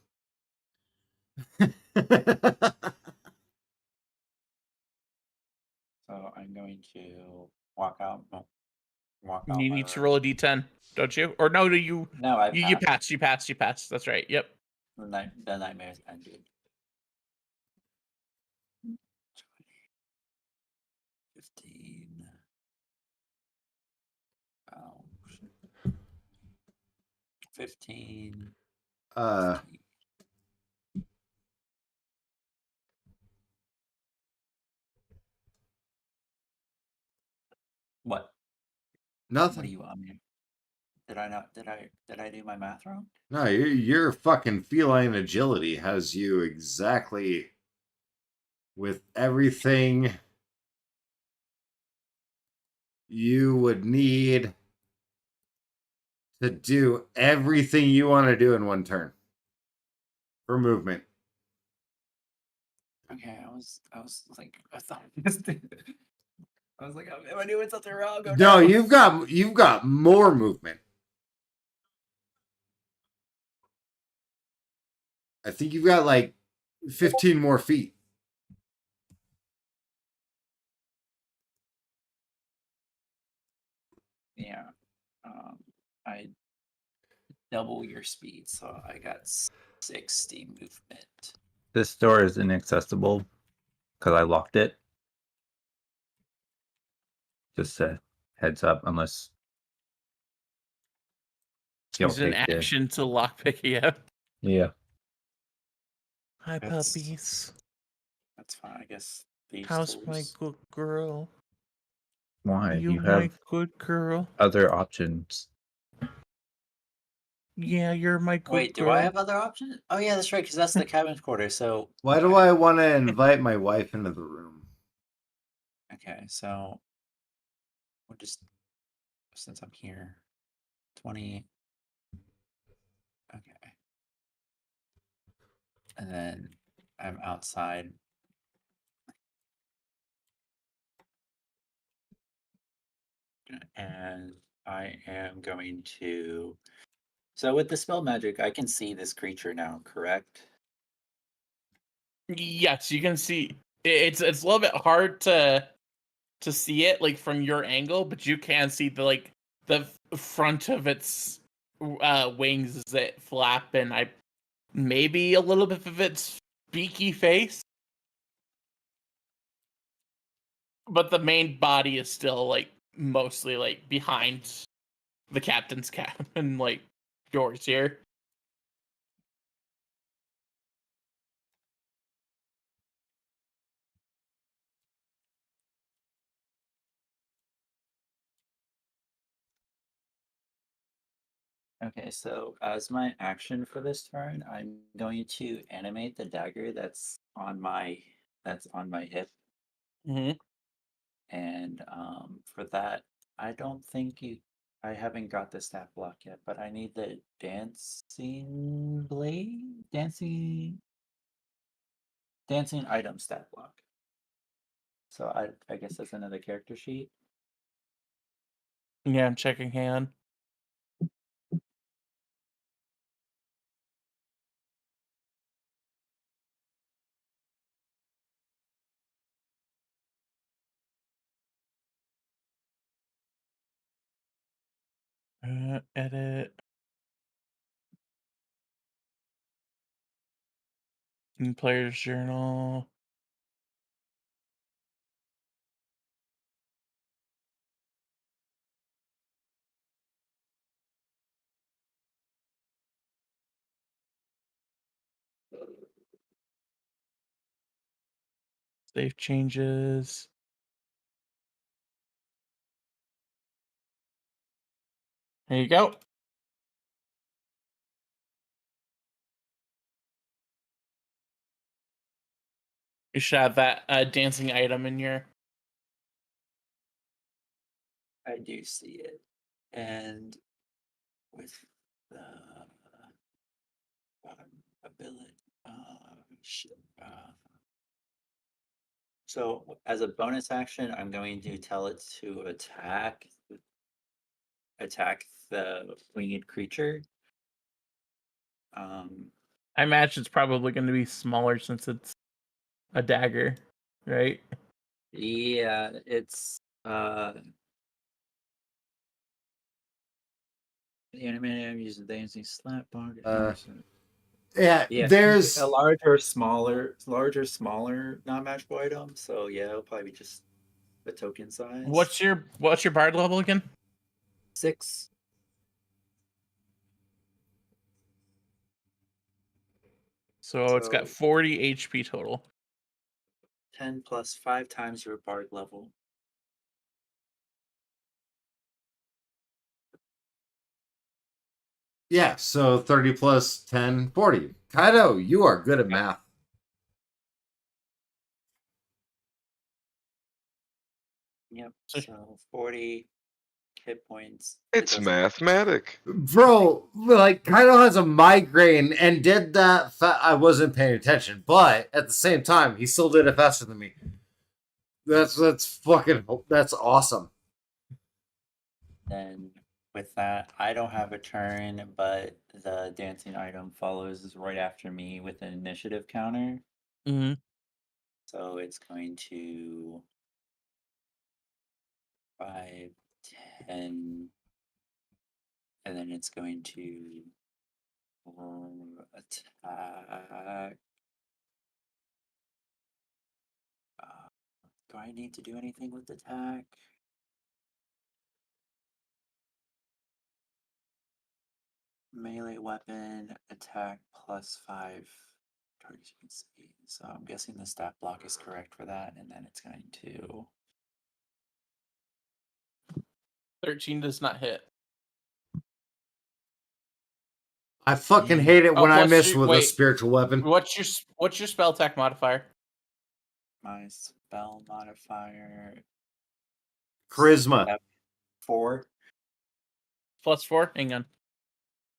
I'm going to walk out. Walk out. You my need to room. roll a d10, don't you? Or no, do you? No, I You passed. passed. You passed. That's right. Yep. The nightmares ended. 15. Oh, shit. 15. Uh, 16. What? nothing. What do you want me? Did I not? Did I do my math wrong? No, your fucking feline agility has you exactly with everything you would need to do everything you want to do in one turn for movement. Okay, I was like, I thought I was like, am I doing something wrong? Oh, No, you've got more movement. I think you've got like 15 more feet. Yeah. I double your speed, so I got 60 movement. This door is inaccessible because I locked it. Just a heads up, unless you'll Use an take the action to lockpick you up. yeah. Hi, That's- puppies. That's fine, I guess. These How's my tools. good girl? Why? You You my have good girl. other options. Yeah, you're my good Wait, girl. do I have other options? Oh yeah, that's right, because that's the cabin quarter. So Why do I want to invite my wife into the room? Okay, so we'll just since I'm here, 20. Okay, and then I'm outside. And I am going to. So with the spell magic, I can see this creature now, correct? Yes, you can see. It's a little bit hard to see it like from your angle, but you can see the front of its wings as it flap, and maybe a little bit of its beaky face, but the main body is still like mostly like behind the captain's cabin, like yours here. Okay, so as my action for this turn, I'm going to animate the dagger that's on my hip, Mm-hmm. and for that, I don't think I haven't got the stat block yet, but I need the dancing blade, dancing item stat block. So I guess that's another character sheet. Yeah, I'm checking hand. Edit. In player's journal. Save changes. There you go. You should have that dancing item in your. I do see it, and with the ability, shit, so as a bonus action, I'm going to tell it to attack the winged creature. I imagine it's probably going to be smaller since it's a dagger, right? Yeah, it's the animated uses the dancing slap bar. Yeah, Yeah, there's a larger, non-magical item. So yeah, it'll probably be just a token size. What's your bard level again? 6? So it's got So- 40 HP total. 10 plus 5 times your bard level. yeah, so 30 plus 10, 40. Kaido, you are good at math. Yep. So- So 40 hit points. It's doesn't- mathematic. Bro, like Kaido has a migraine and did that. I wasn't paying attention, but at the same time, he still did it faster than me. That's awesome. Then with that, I don't have a turn, but the dancing item follows right after me with an initiative counter. Mm-hmm. So it's going to 5, 10, and then it's going to attack. Do I need to do anything with attack? Melee weapon, attack plus 5 targets you can see. So I'm guessing the stat block is correct for that, and then it's going to 13 does not hit. I fucking hate it when I plus miss your- with a wait. spiritual weapon. What's your spell attack modifier? my spell modifier Charisma. 4. Plus 4? Hang on.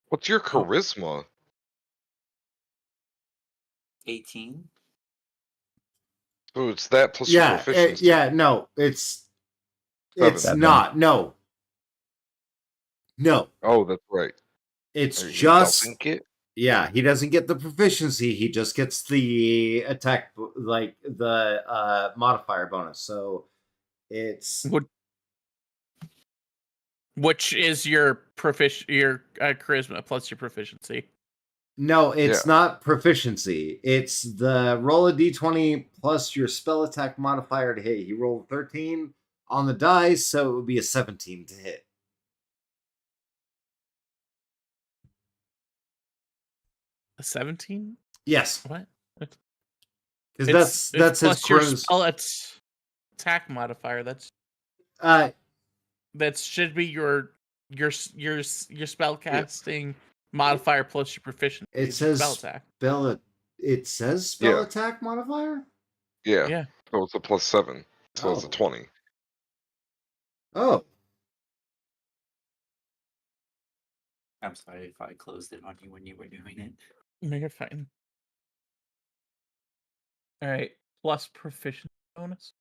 What's your charisma? 18. So it's that plus your Yeah, proficiency. no, it's Seven. not. No. Oh, that's right. It's He just doesn't get- yeah, he doesn't get the proficiency. He just gets the attack, like the modifier bonus. So it's Which is your charisma plus your proficiency. no, it's Yeah. not proficiency. It's the roll a d20 plus your spell attack modifier to hit. He rolled 13 on the dice, so it would be a 17 to hit. A 17? Yes, What? because that's his plus your charisma. spell attack modifier. That should be your spell casting modifier plus your proficiency. It is your says spell attack. It says spell Yeah. attack modifier. Yeah. Yeah. So it's a +7. So it's a Oh. 20. Oh, I'm sorry if I closed it on you when you were doing it. No, you're fine. All right. Plus proficiency bonus.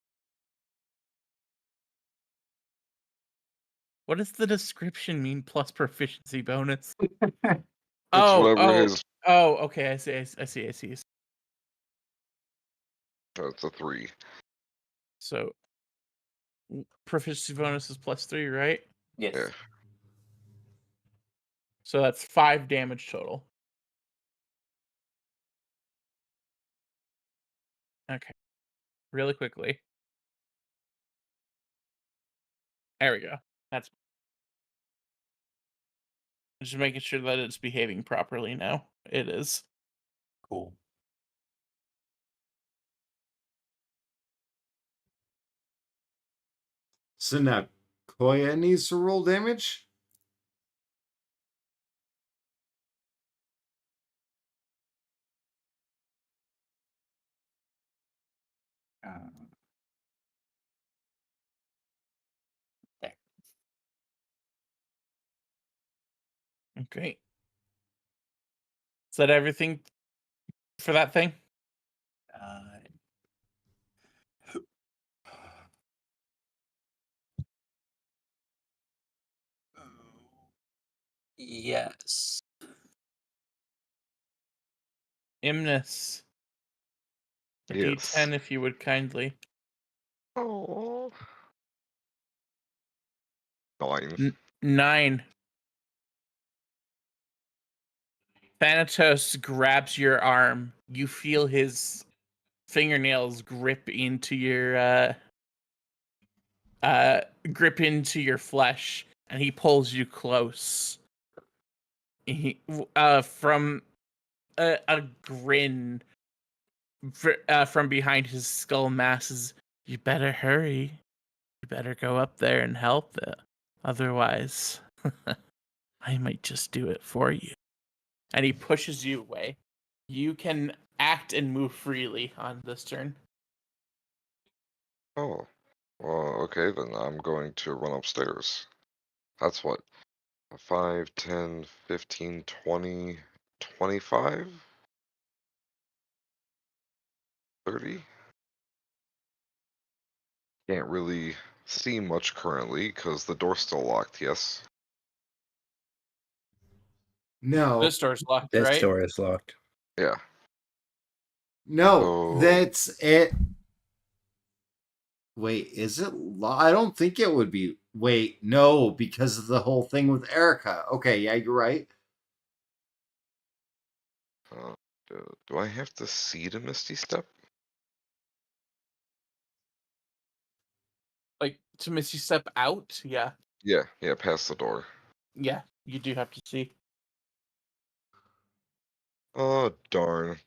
What does the description mean? Plus proficiency bonus. It's whatever his. Okay. I see. So it's a 3. So proficiency bonus is +3, right? Yes. Yeah. So that's 5 damage total. Okay. Really quickly. There we go. That's just making sure that it's behaving properly now. It is. Cool. so now Koya needs to roll damage. There. Okay. Is that everything for that thing? Yes. Imnus. A Yes. D10 if you would kindly. Oh. 9. 9. Thanatos grabs your arm. You feel his fingernails grip into your flesh, and he pulls you close. From a grin from behind his skull masses. You better hurry. You better go up there and help it. Otherwise, I might just do it for you. And he pushes you away. You can act and move freely on this turn. Oh. Well, okay, then I'm going to run upstairs. That's what? 5, 10, 15, 20, 25? 30? Can't really see much currently because the door's still locked, yes? No, This door's locked, This right? door is locked. Yeah. no, So- that's it. Wait, is it? I don't think it would be. Wait, no, because of the whole thing with Erica. Okay, yeah, you're right. Do I have to see the Misty Step? Like, to Misty step out? Yeah. Yeah, past the door. Yeah, you do have to see. Oh, darn.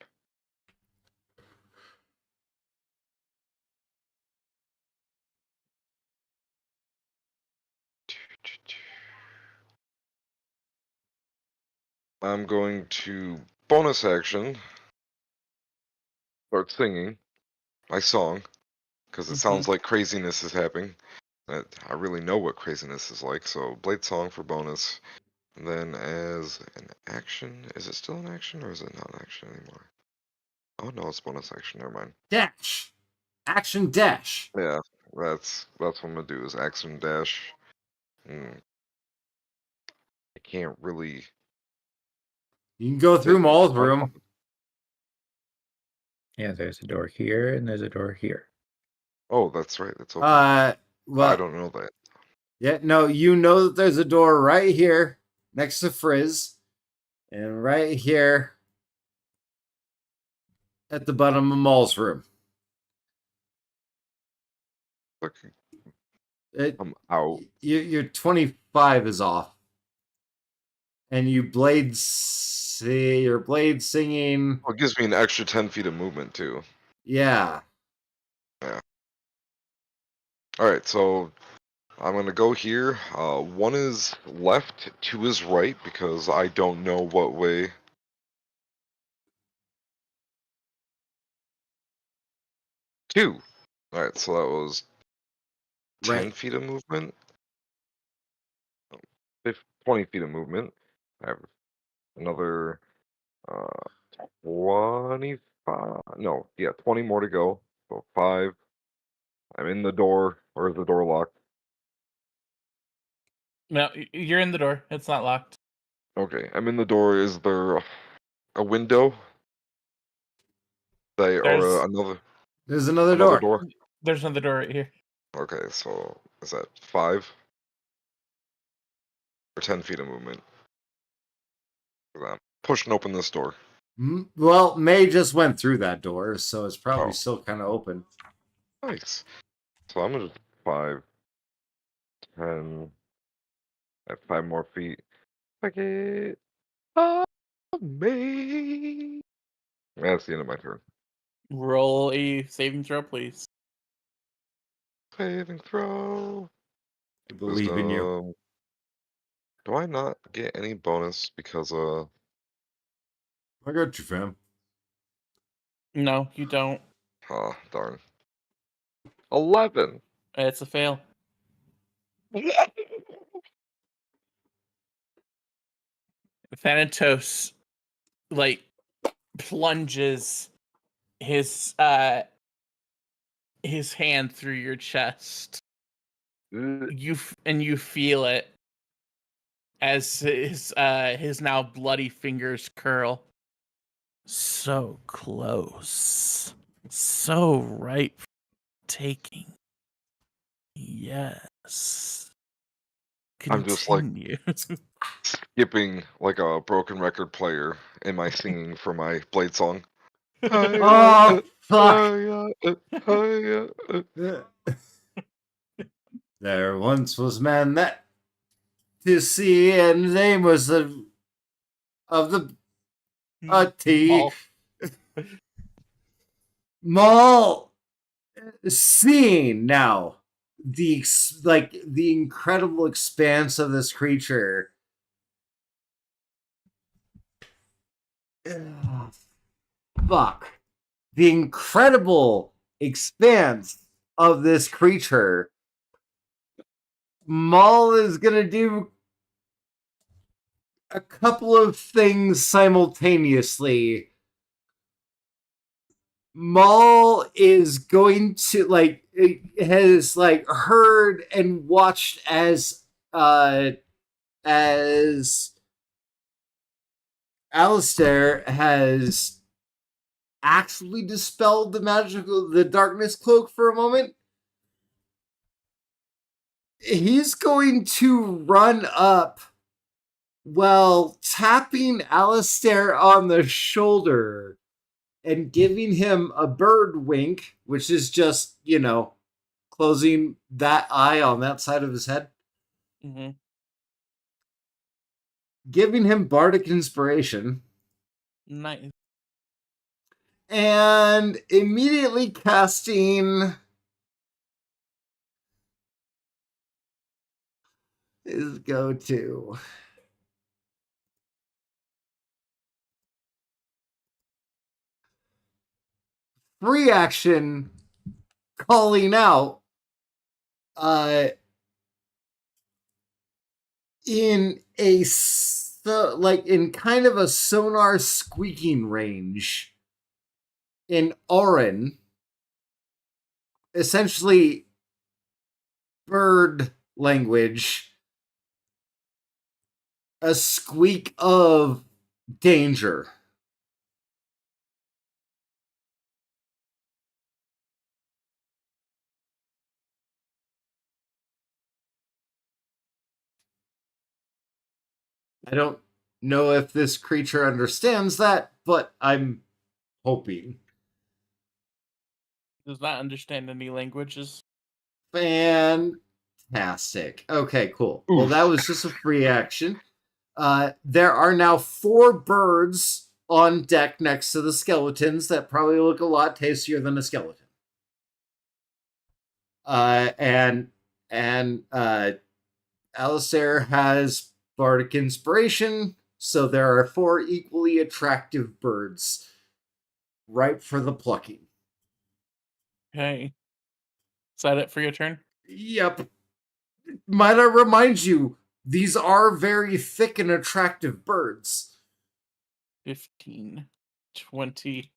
I'm going to bonus action start singing my song because it sounds like craziness is happening. I really know what craziness is like, so Blade Song for bonus. And then as an action, is it still an action or is it not an action anymore? Oh no, it's bonus action, never mind. Dash, action dash. Yeah, that's what I'm gonna do is action dash. I can't really. You can go through Maul's Oh, room. Yeah, there's a door here and there's a door here. Oh, that's right. It's open. I Well, don't know that. yeah, no, you know that there's a door right here next to Frizz, and right here at the bottom of Maul's room. Look, It, I'm out. your 25 is off, and your blade singing. Oh, it gives me an extra 10 feet of movement too. Yeah, All right, so I'm gonna go here. 1 is left, 2 is right because I don't know what way. 2. All right, so that was 10 right. feet of movement. 20 feet of movement. I have another 25. No, yeah, 20 more to go. So 5. I'm in the door. Or is the door locked? No, you're in the door. It's not locked. Okay, I'm in the door. Is there a window? Or There's- another There's another door. door? There's another door right here. Okay, so is that 5 or 10 feet of movement? 'Cause I'm pushing open this door. Well, May just went through that door, so it's probably Oh. still kind of open. Nice. So I'm gonna 5, 10, at 5 more feet. Fuck it. Me. That's the end of my turn. Roll a saving throw, please. Saving throw. I believe in you. Wisdom. Do I not get any bonus because I got you, fam. No, you don't. darn. 11. It's a fail. Thanatos like plunges his hand through your chest. You feel it as his now bloody fingers curl. So close. So ripe for taking. Yes. I'm just like Continue. skipping like a broken record player in my singing for my Blade song. Oh, fuck. There once was man that to see, and the name was of the T. Maul. Seeing now the the incredible expanse of this creature. Ugh, fuck. The incredible expanse of this creature. Maul is gonna do a couple of things simultaneously. Maul is going to has heard and watched as Alistair has actually dispelled the darkness cloak for a moment. He's going to run up while tapping Alistair on the shoulder and giving him a bird wink, which is just, closing that eye on that side of his head. Mm-hmm. Giving him bardic inspiration. Nice. And immediately casting his go-to. Free action calling out in in kind of a sonar squeaking range in Orin, essentially bird language, a squeak of danger. I don't know if this creature understands that, but I'm hoping. Does not understand any languages. Fantastic. Okay, cool. Well, Oof. that was just a free action. There are now 4 birds on deck next to the skeletons that probably look a lot tastier than a skeleton. And Alistair has bardic inspiration, so there are 4 equally attractive birds ripe for the plucking. Okay. Is that it for your turn? Yep. Might I remind you, these are very thick and attractive birds. 15, 20.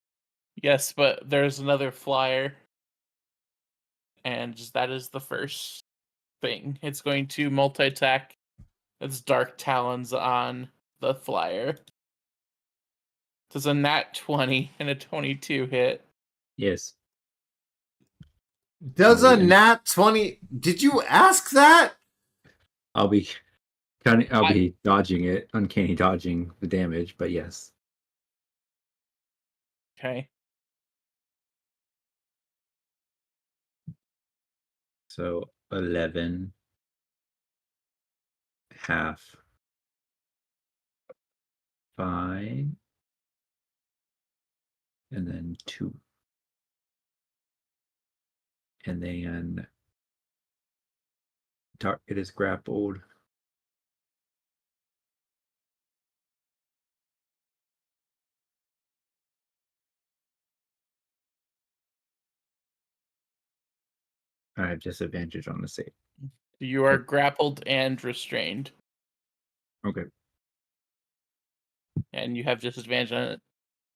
Yes, but there's another flyer. And that is the first thing. It's going to multi-attack its dark talons on the flyer. Does a nat 20 and a 22 hit? Yes. Does Oh, a yeah. nat 20... Did you ask that? I'll be dodging it, uncanny dodging the damage, but yes. Okay. So 11, half, 5, and then 2. And then target is grappled. I have disadvantage on the save. You are grappled and restrained. Okay. And you have disadvantage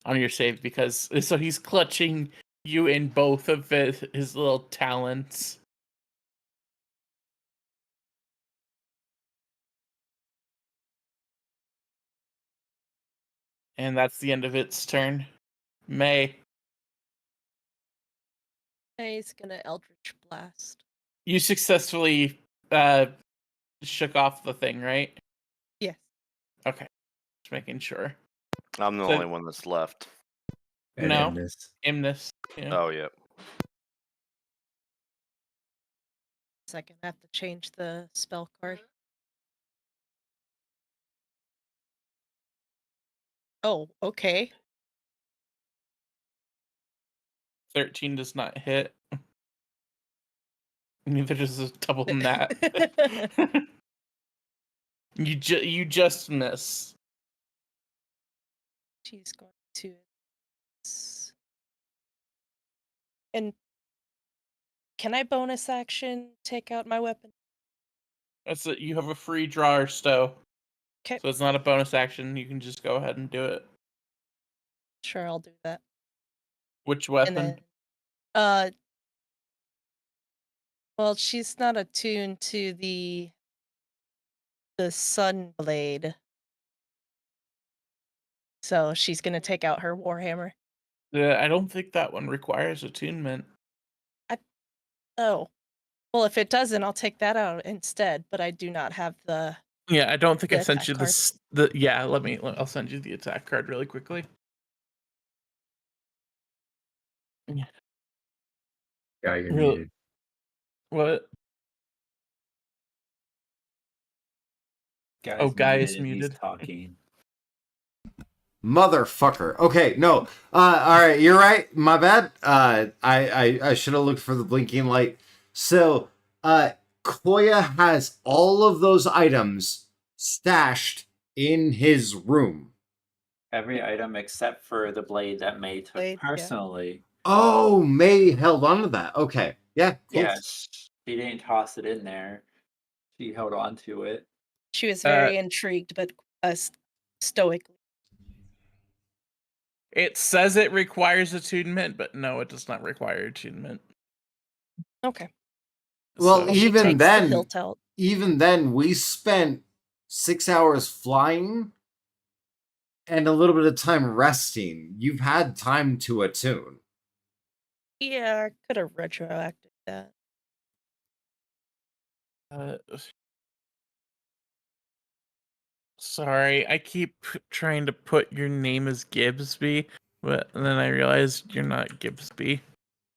on your save because so he's clutching you in both of his little talons. And that's the end of its turn. May. He's gonna Eldritch Blast. You successfully shook off the thing, right? Yes. Okay. Just making sure. I'm the So- only one that's left. And No. Imnis. Imnis. Yeah. Oh, yep. Second, I have to change the spell card. Oh, okay. 13 does not hit. Neither does a double nat. you just miss. She's going to. And can I bonus action take out my weapon? That's it. You have a free draw or stow. Okay. So it's not a bonus action. You can just go ahead and do it. Sure, I'll do that. Which And weapon? then, well, she's not attuned to the sun blade, so she's gonna take out her warhammer. I don't think that one requires attunement. Oh, well, if it doesn't, I'll take that out instead. But I do not have the. Yeah, I don't think I The sent attack you card. this. Yeah, I'll send you the attack card really quickly. Guy, you're Real- muted. What? Guy's Oh, Guy is muted, he's muted. talking. Motherfucker. Okay, no. All right, you're right. My bad. I should have looked for the blinking light. So, Koya has all of those items stashed in his room. Every item except for the blade that May took Blade, yeah. personally. Oh, May held on to that. Okay, yeah. Cool. Yeah, she didn't toss it in there. She held on to it. She was very intrigued, but stoically. It says it requires attunement, but no, it does not require attunement. Okay. Well, So- She even takes then, the hilt out. even then, we spent 6 hours flying and a little bit of time resting. You've had time to attune. Yeah, I could have retroacted that. Sorry, I keep trying to put your name as Gibbsby, but then I realized you're not Gibbsby.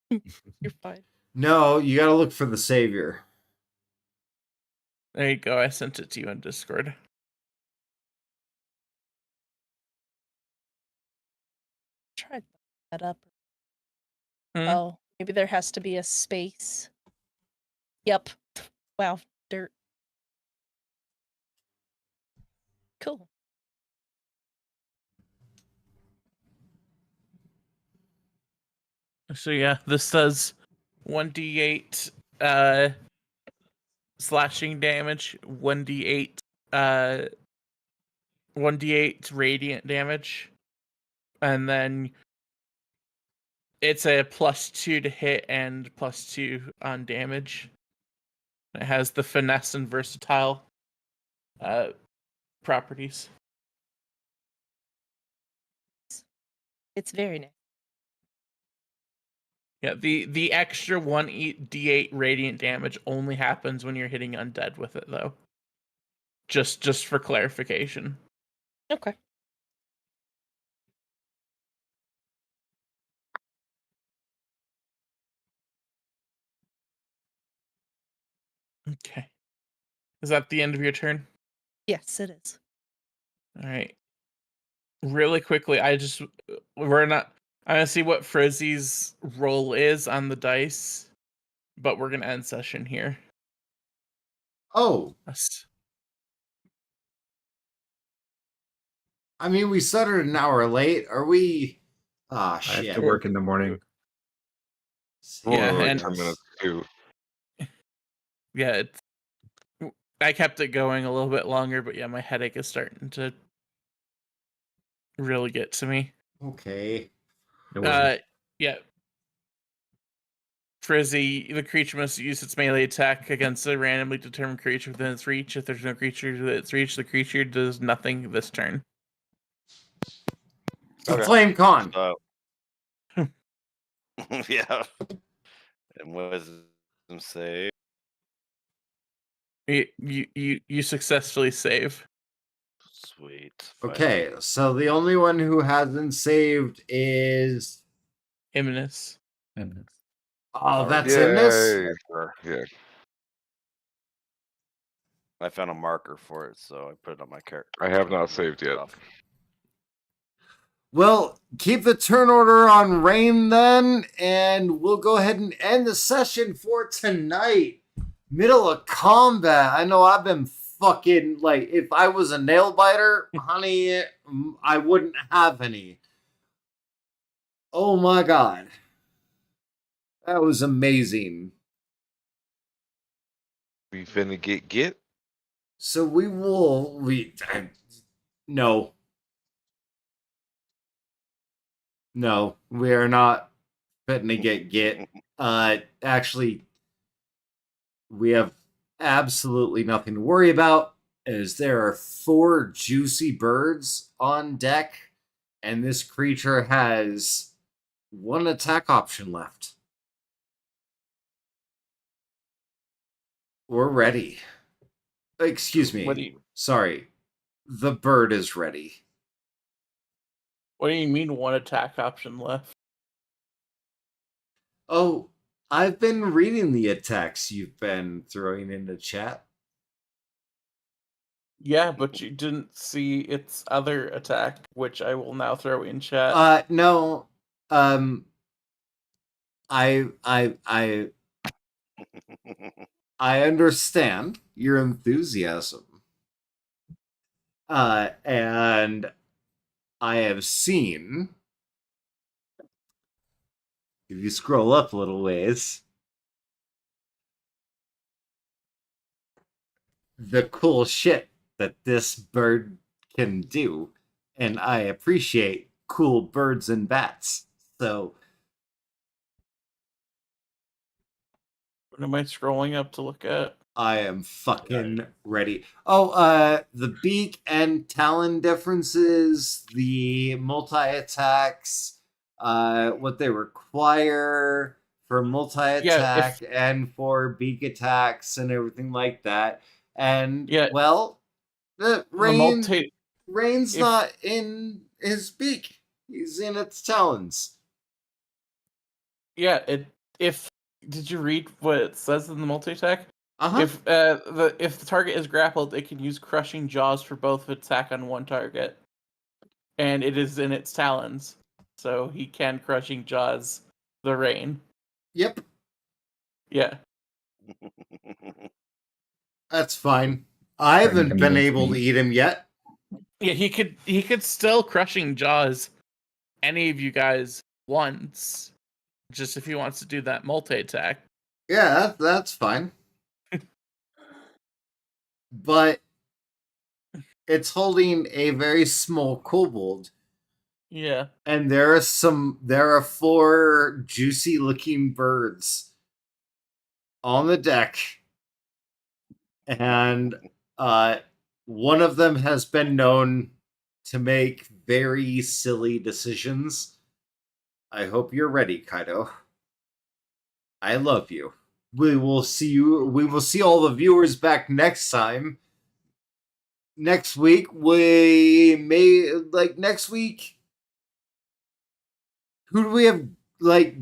You're fine. No, you gotta look for the savior. There you go. I sent it to you on Discord. Try that up. Hmm? Oh, maybe there has to be a space. Yep. Wow, dirt. Cool. So yeah, this does 1d8 slashing damage, 1d8 1d8 radiant damage, and then it's a +2 to hit and +2 on damage. It has the finesse and versatile properties. It's very nice. Yeah, the extra 1d8 radiant damage only happens when you're hitting undead with it, though. Just for clarification. Okay. Okay. Is that the end of your turn? Yes, it is. All right. Really quickly, I'm gonna see what Frizzy's roll is on the dice, but we're gonna end session here. Oh, Yes. I mean, we started an hour late. Are we? Ah, I shit. have to work in the morning. Yeah, Only like and- 10 minutes too. Yeah, I kept it going a little bit longer, but yeah, my headache is starting to really get to me. Okay. No worries. Yeah. Frizzy, the creature must use its melee attack against a randomly determined creature within its reach. If there's no creature within its reach, the creature does nothing this turn. The Okay. flame con. So, yeah. And wisdom save. You successfully save. Sweet. Okay, so the only one who hasn't saved is Imminus. that's in this. Yay. Yeah. I found a marker for it, so I put it on my character. I have not saved yet. Well, keep the turn order on Rain then, and we'll go ahead and end the session for tonight. Middle of combat. I know I've been fucking, like, if I was a nail biter, honey, I wouldn't have any. Oh my god. That was amazing. We finna get? So no. No, we are not fitting to get. Actually, we have absolutely nothing to worry about, as there are 4 juicy birds on deck, and this creature has 1 attack option left. We're ready. Excuse me. Sorry. The bird is ready. What do you mean 1 attack option left? Oh, I've been reading the attacks you've been throwing into chat. Yeah, but you didn't see its other attack, which I will now throw in chat. No. I understand your enthusiasm. And I have seen, if you scroll up a little ways, the cool shit that this bird can do. And I appreciate cool birds and bats. So What am I scrolling up to look at? I am fucking ready. Oh, the beak and talon differences, the multi-attacks, what they require for multi-attack and for beak attacks and everything like that. And well, Rain's not in his beak. He's in its talons. Yeah, did you read what it says in the multi-attack? Uh-huh. If the target is grappled, it can use crushing jaws for both attack on 1 target. And it is in its talons. So he can crushing jaws the rain. Yep. Yeah. That's fine. I haven't been able to eat him yet. Yeah, he could still crushing jaws any of you guys once. Just if he wants to do that multi-attack. Yeah, that's fine. But it's holding a very small kobold. Yeah. And there are 4 juicy looking birds on the deck. And one of them has been known to make very silly decisions. I hope you're ready, Kaido. I love you. We will see all the viewers back next time. Next week, next week, who do we have,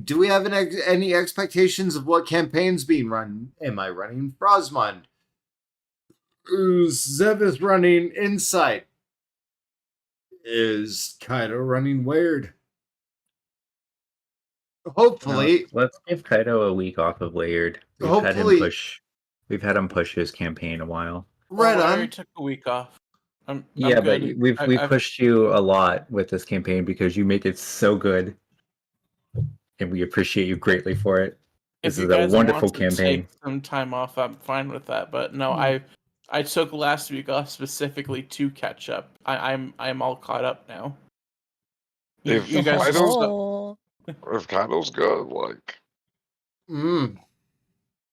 do we have any expectations of what campaign's being run? Am I running Frostmund? Zev is running Insight. Is Kaido running Weyard? Hopefully, let's give Kaido a week off of Weyard. We've had him push his campaign a while. Right on. I already took a week off. I'm but good. we've pushed you a lot with this campaign because you make it so good, and we appreciate you greatly for it. This is a wonderful campaign. Take some time off, I'm fine with that. But no, I took last week off specifically to catch up. I'm all caught up now. If Kaido's good,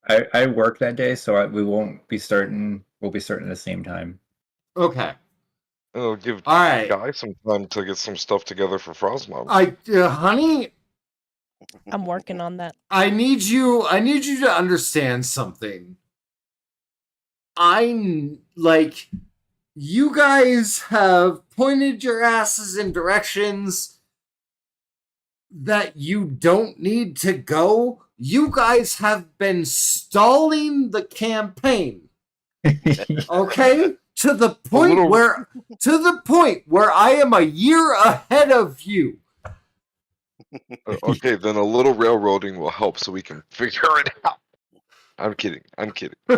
I work that day, so we won't be starting. We'll be starting at the same time. Okay. It'll give Guy some time to get some stuff together for Frostmund. Honey, I'm working on that. I need you to understand something. like, you guys have pointed your asses in directions that you don't need to go. You guys have been stalling the campaign. Okay? To the point where I am a year ahead of you. Okay, then a little railroading will help so we can figure it out. I'm kidding. I'm kidding. All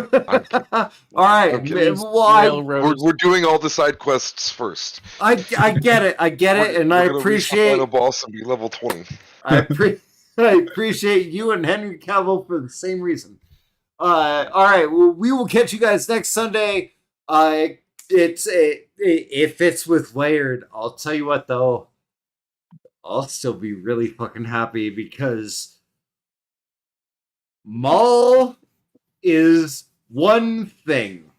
right. I'm kidding. Well, We're doing all the side quests first. I get it. I get it, and I We're gonna reach the appreciate final boss and be level 20. I appreciate you and Henry Cavill for the same reason. All right. Well, we will catch you guys next Sunday. If it's with Weyard, I'll tell you what though, I'll still be really fucking happy because Maul is one thing.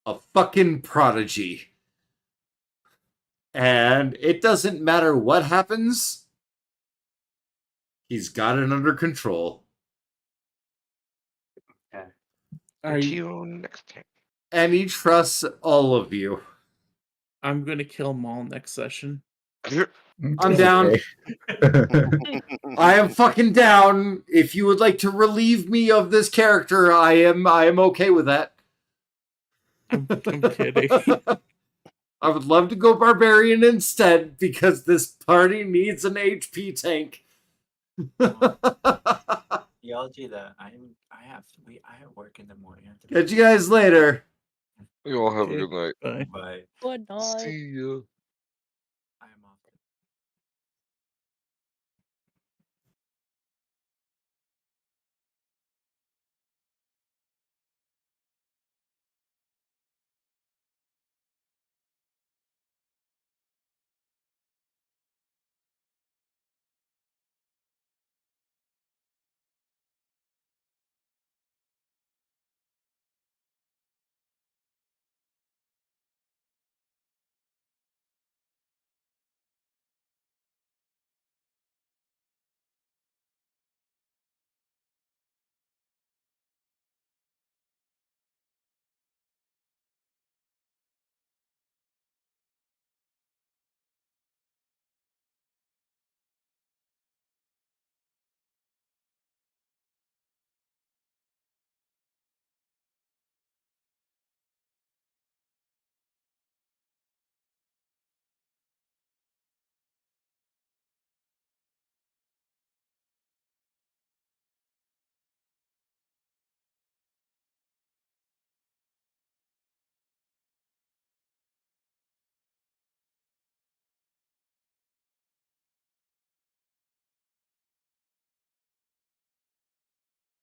A fucking prodigy. And it doesn't matter what happens, he's got it under control. Are See you, you next time. And he trusts all of you. I'm gonna kill Maul next session. I'm down. I am fucking down. If you would like to relieve me of this character, I am okay with that. I'm kidding. I would love to go barbarian instead because this party needs an HP tank. Y'all do that. I have work in the morning. Catch you guys later. You all have a good night. Bye. Bye. Good night. See ya.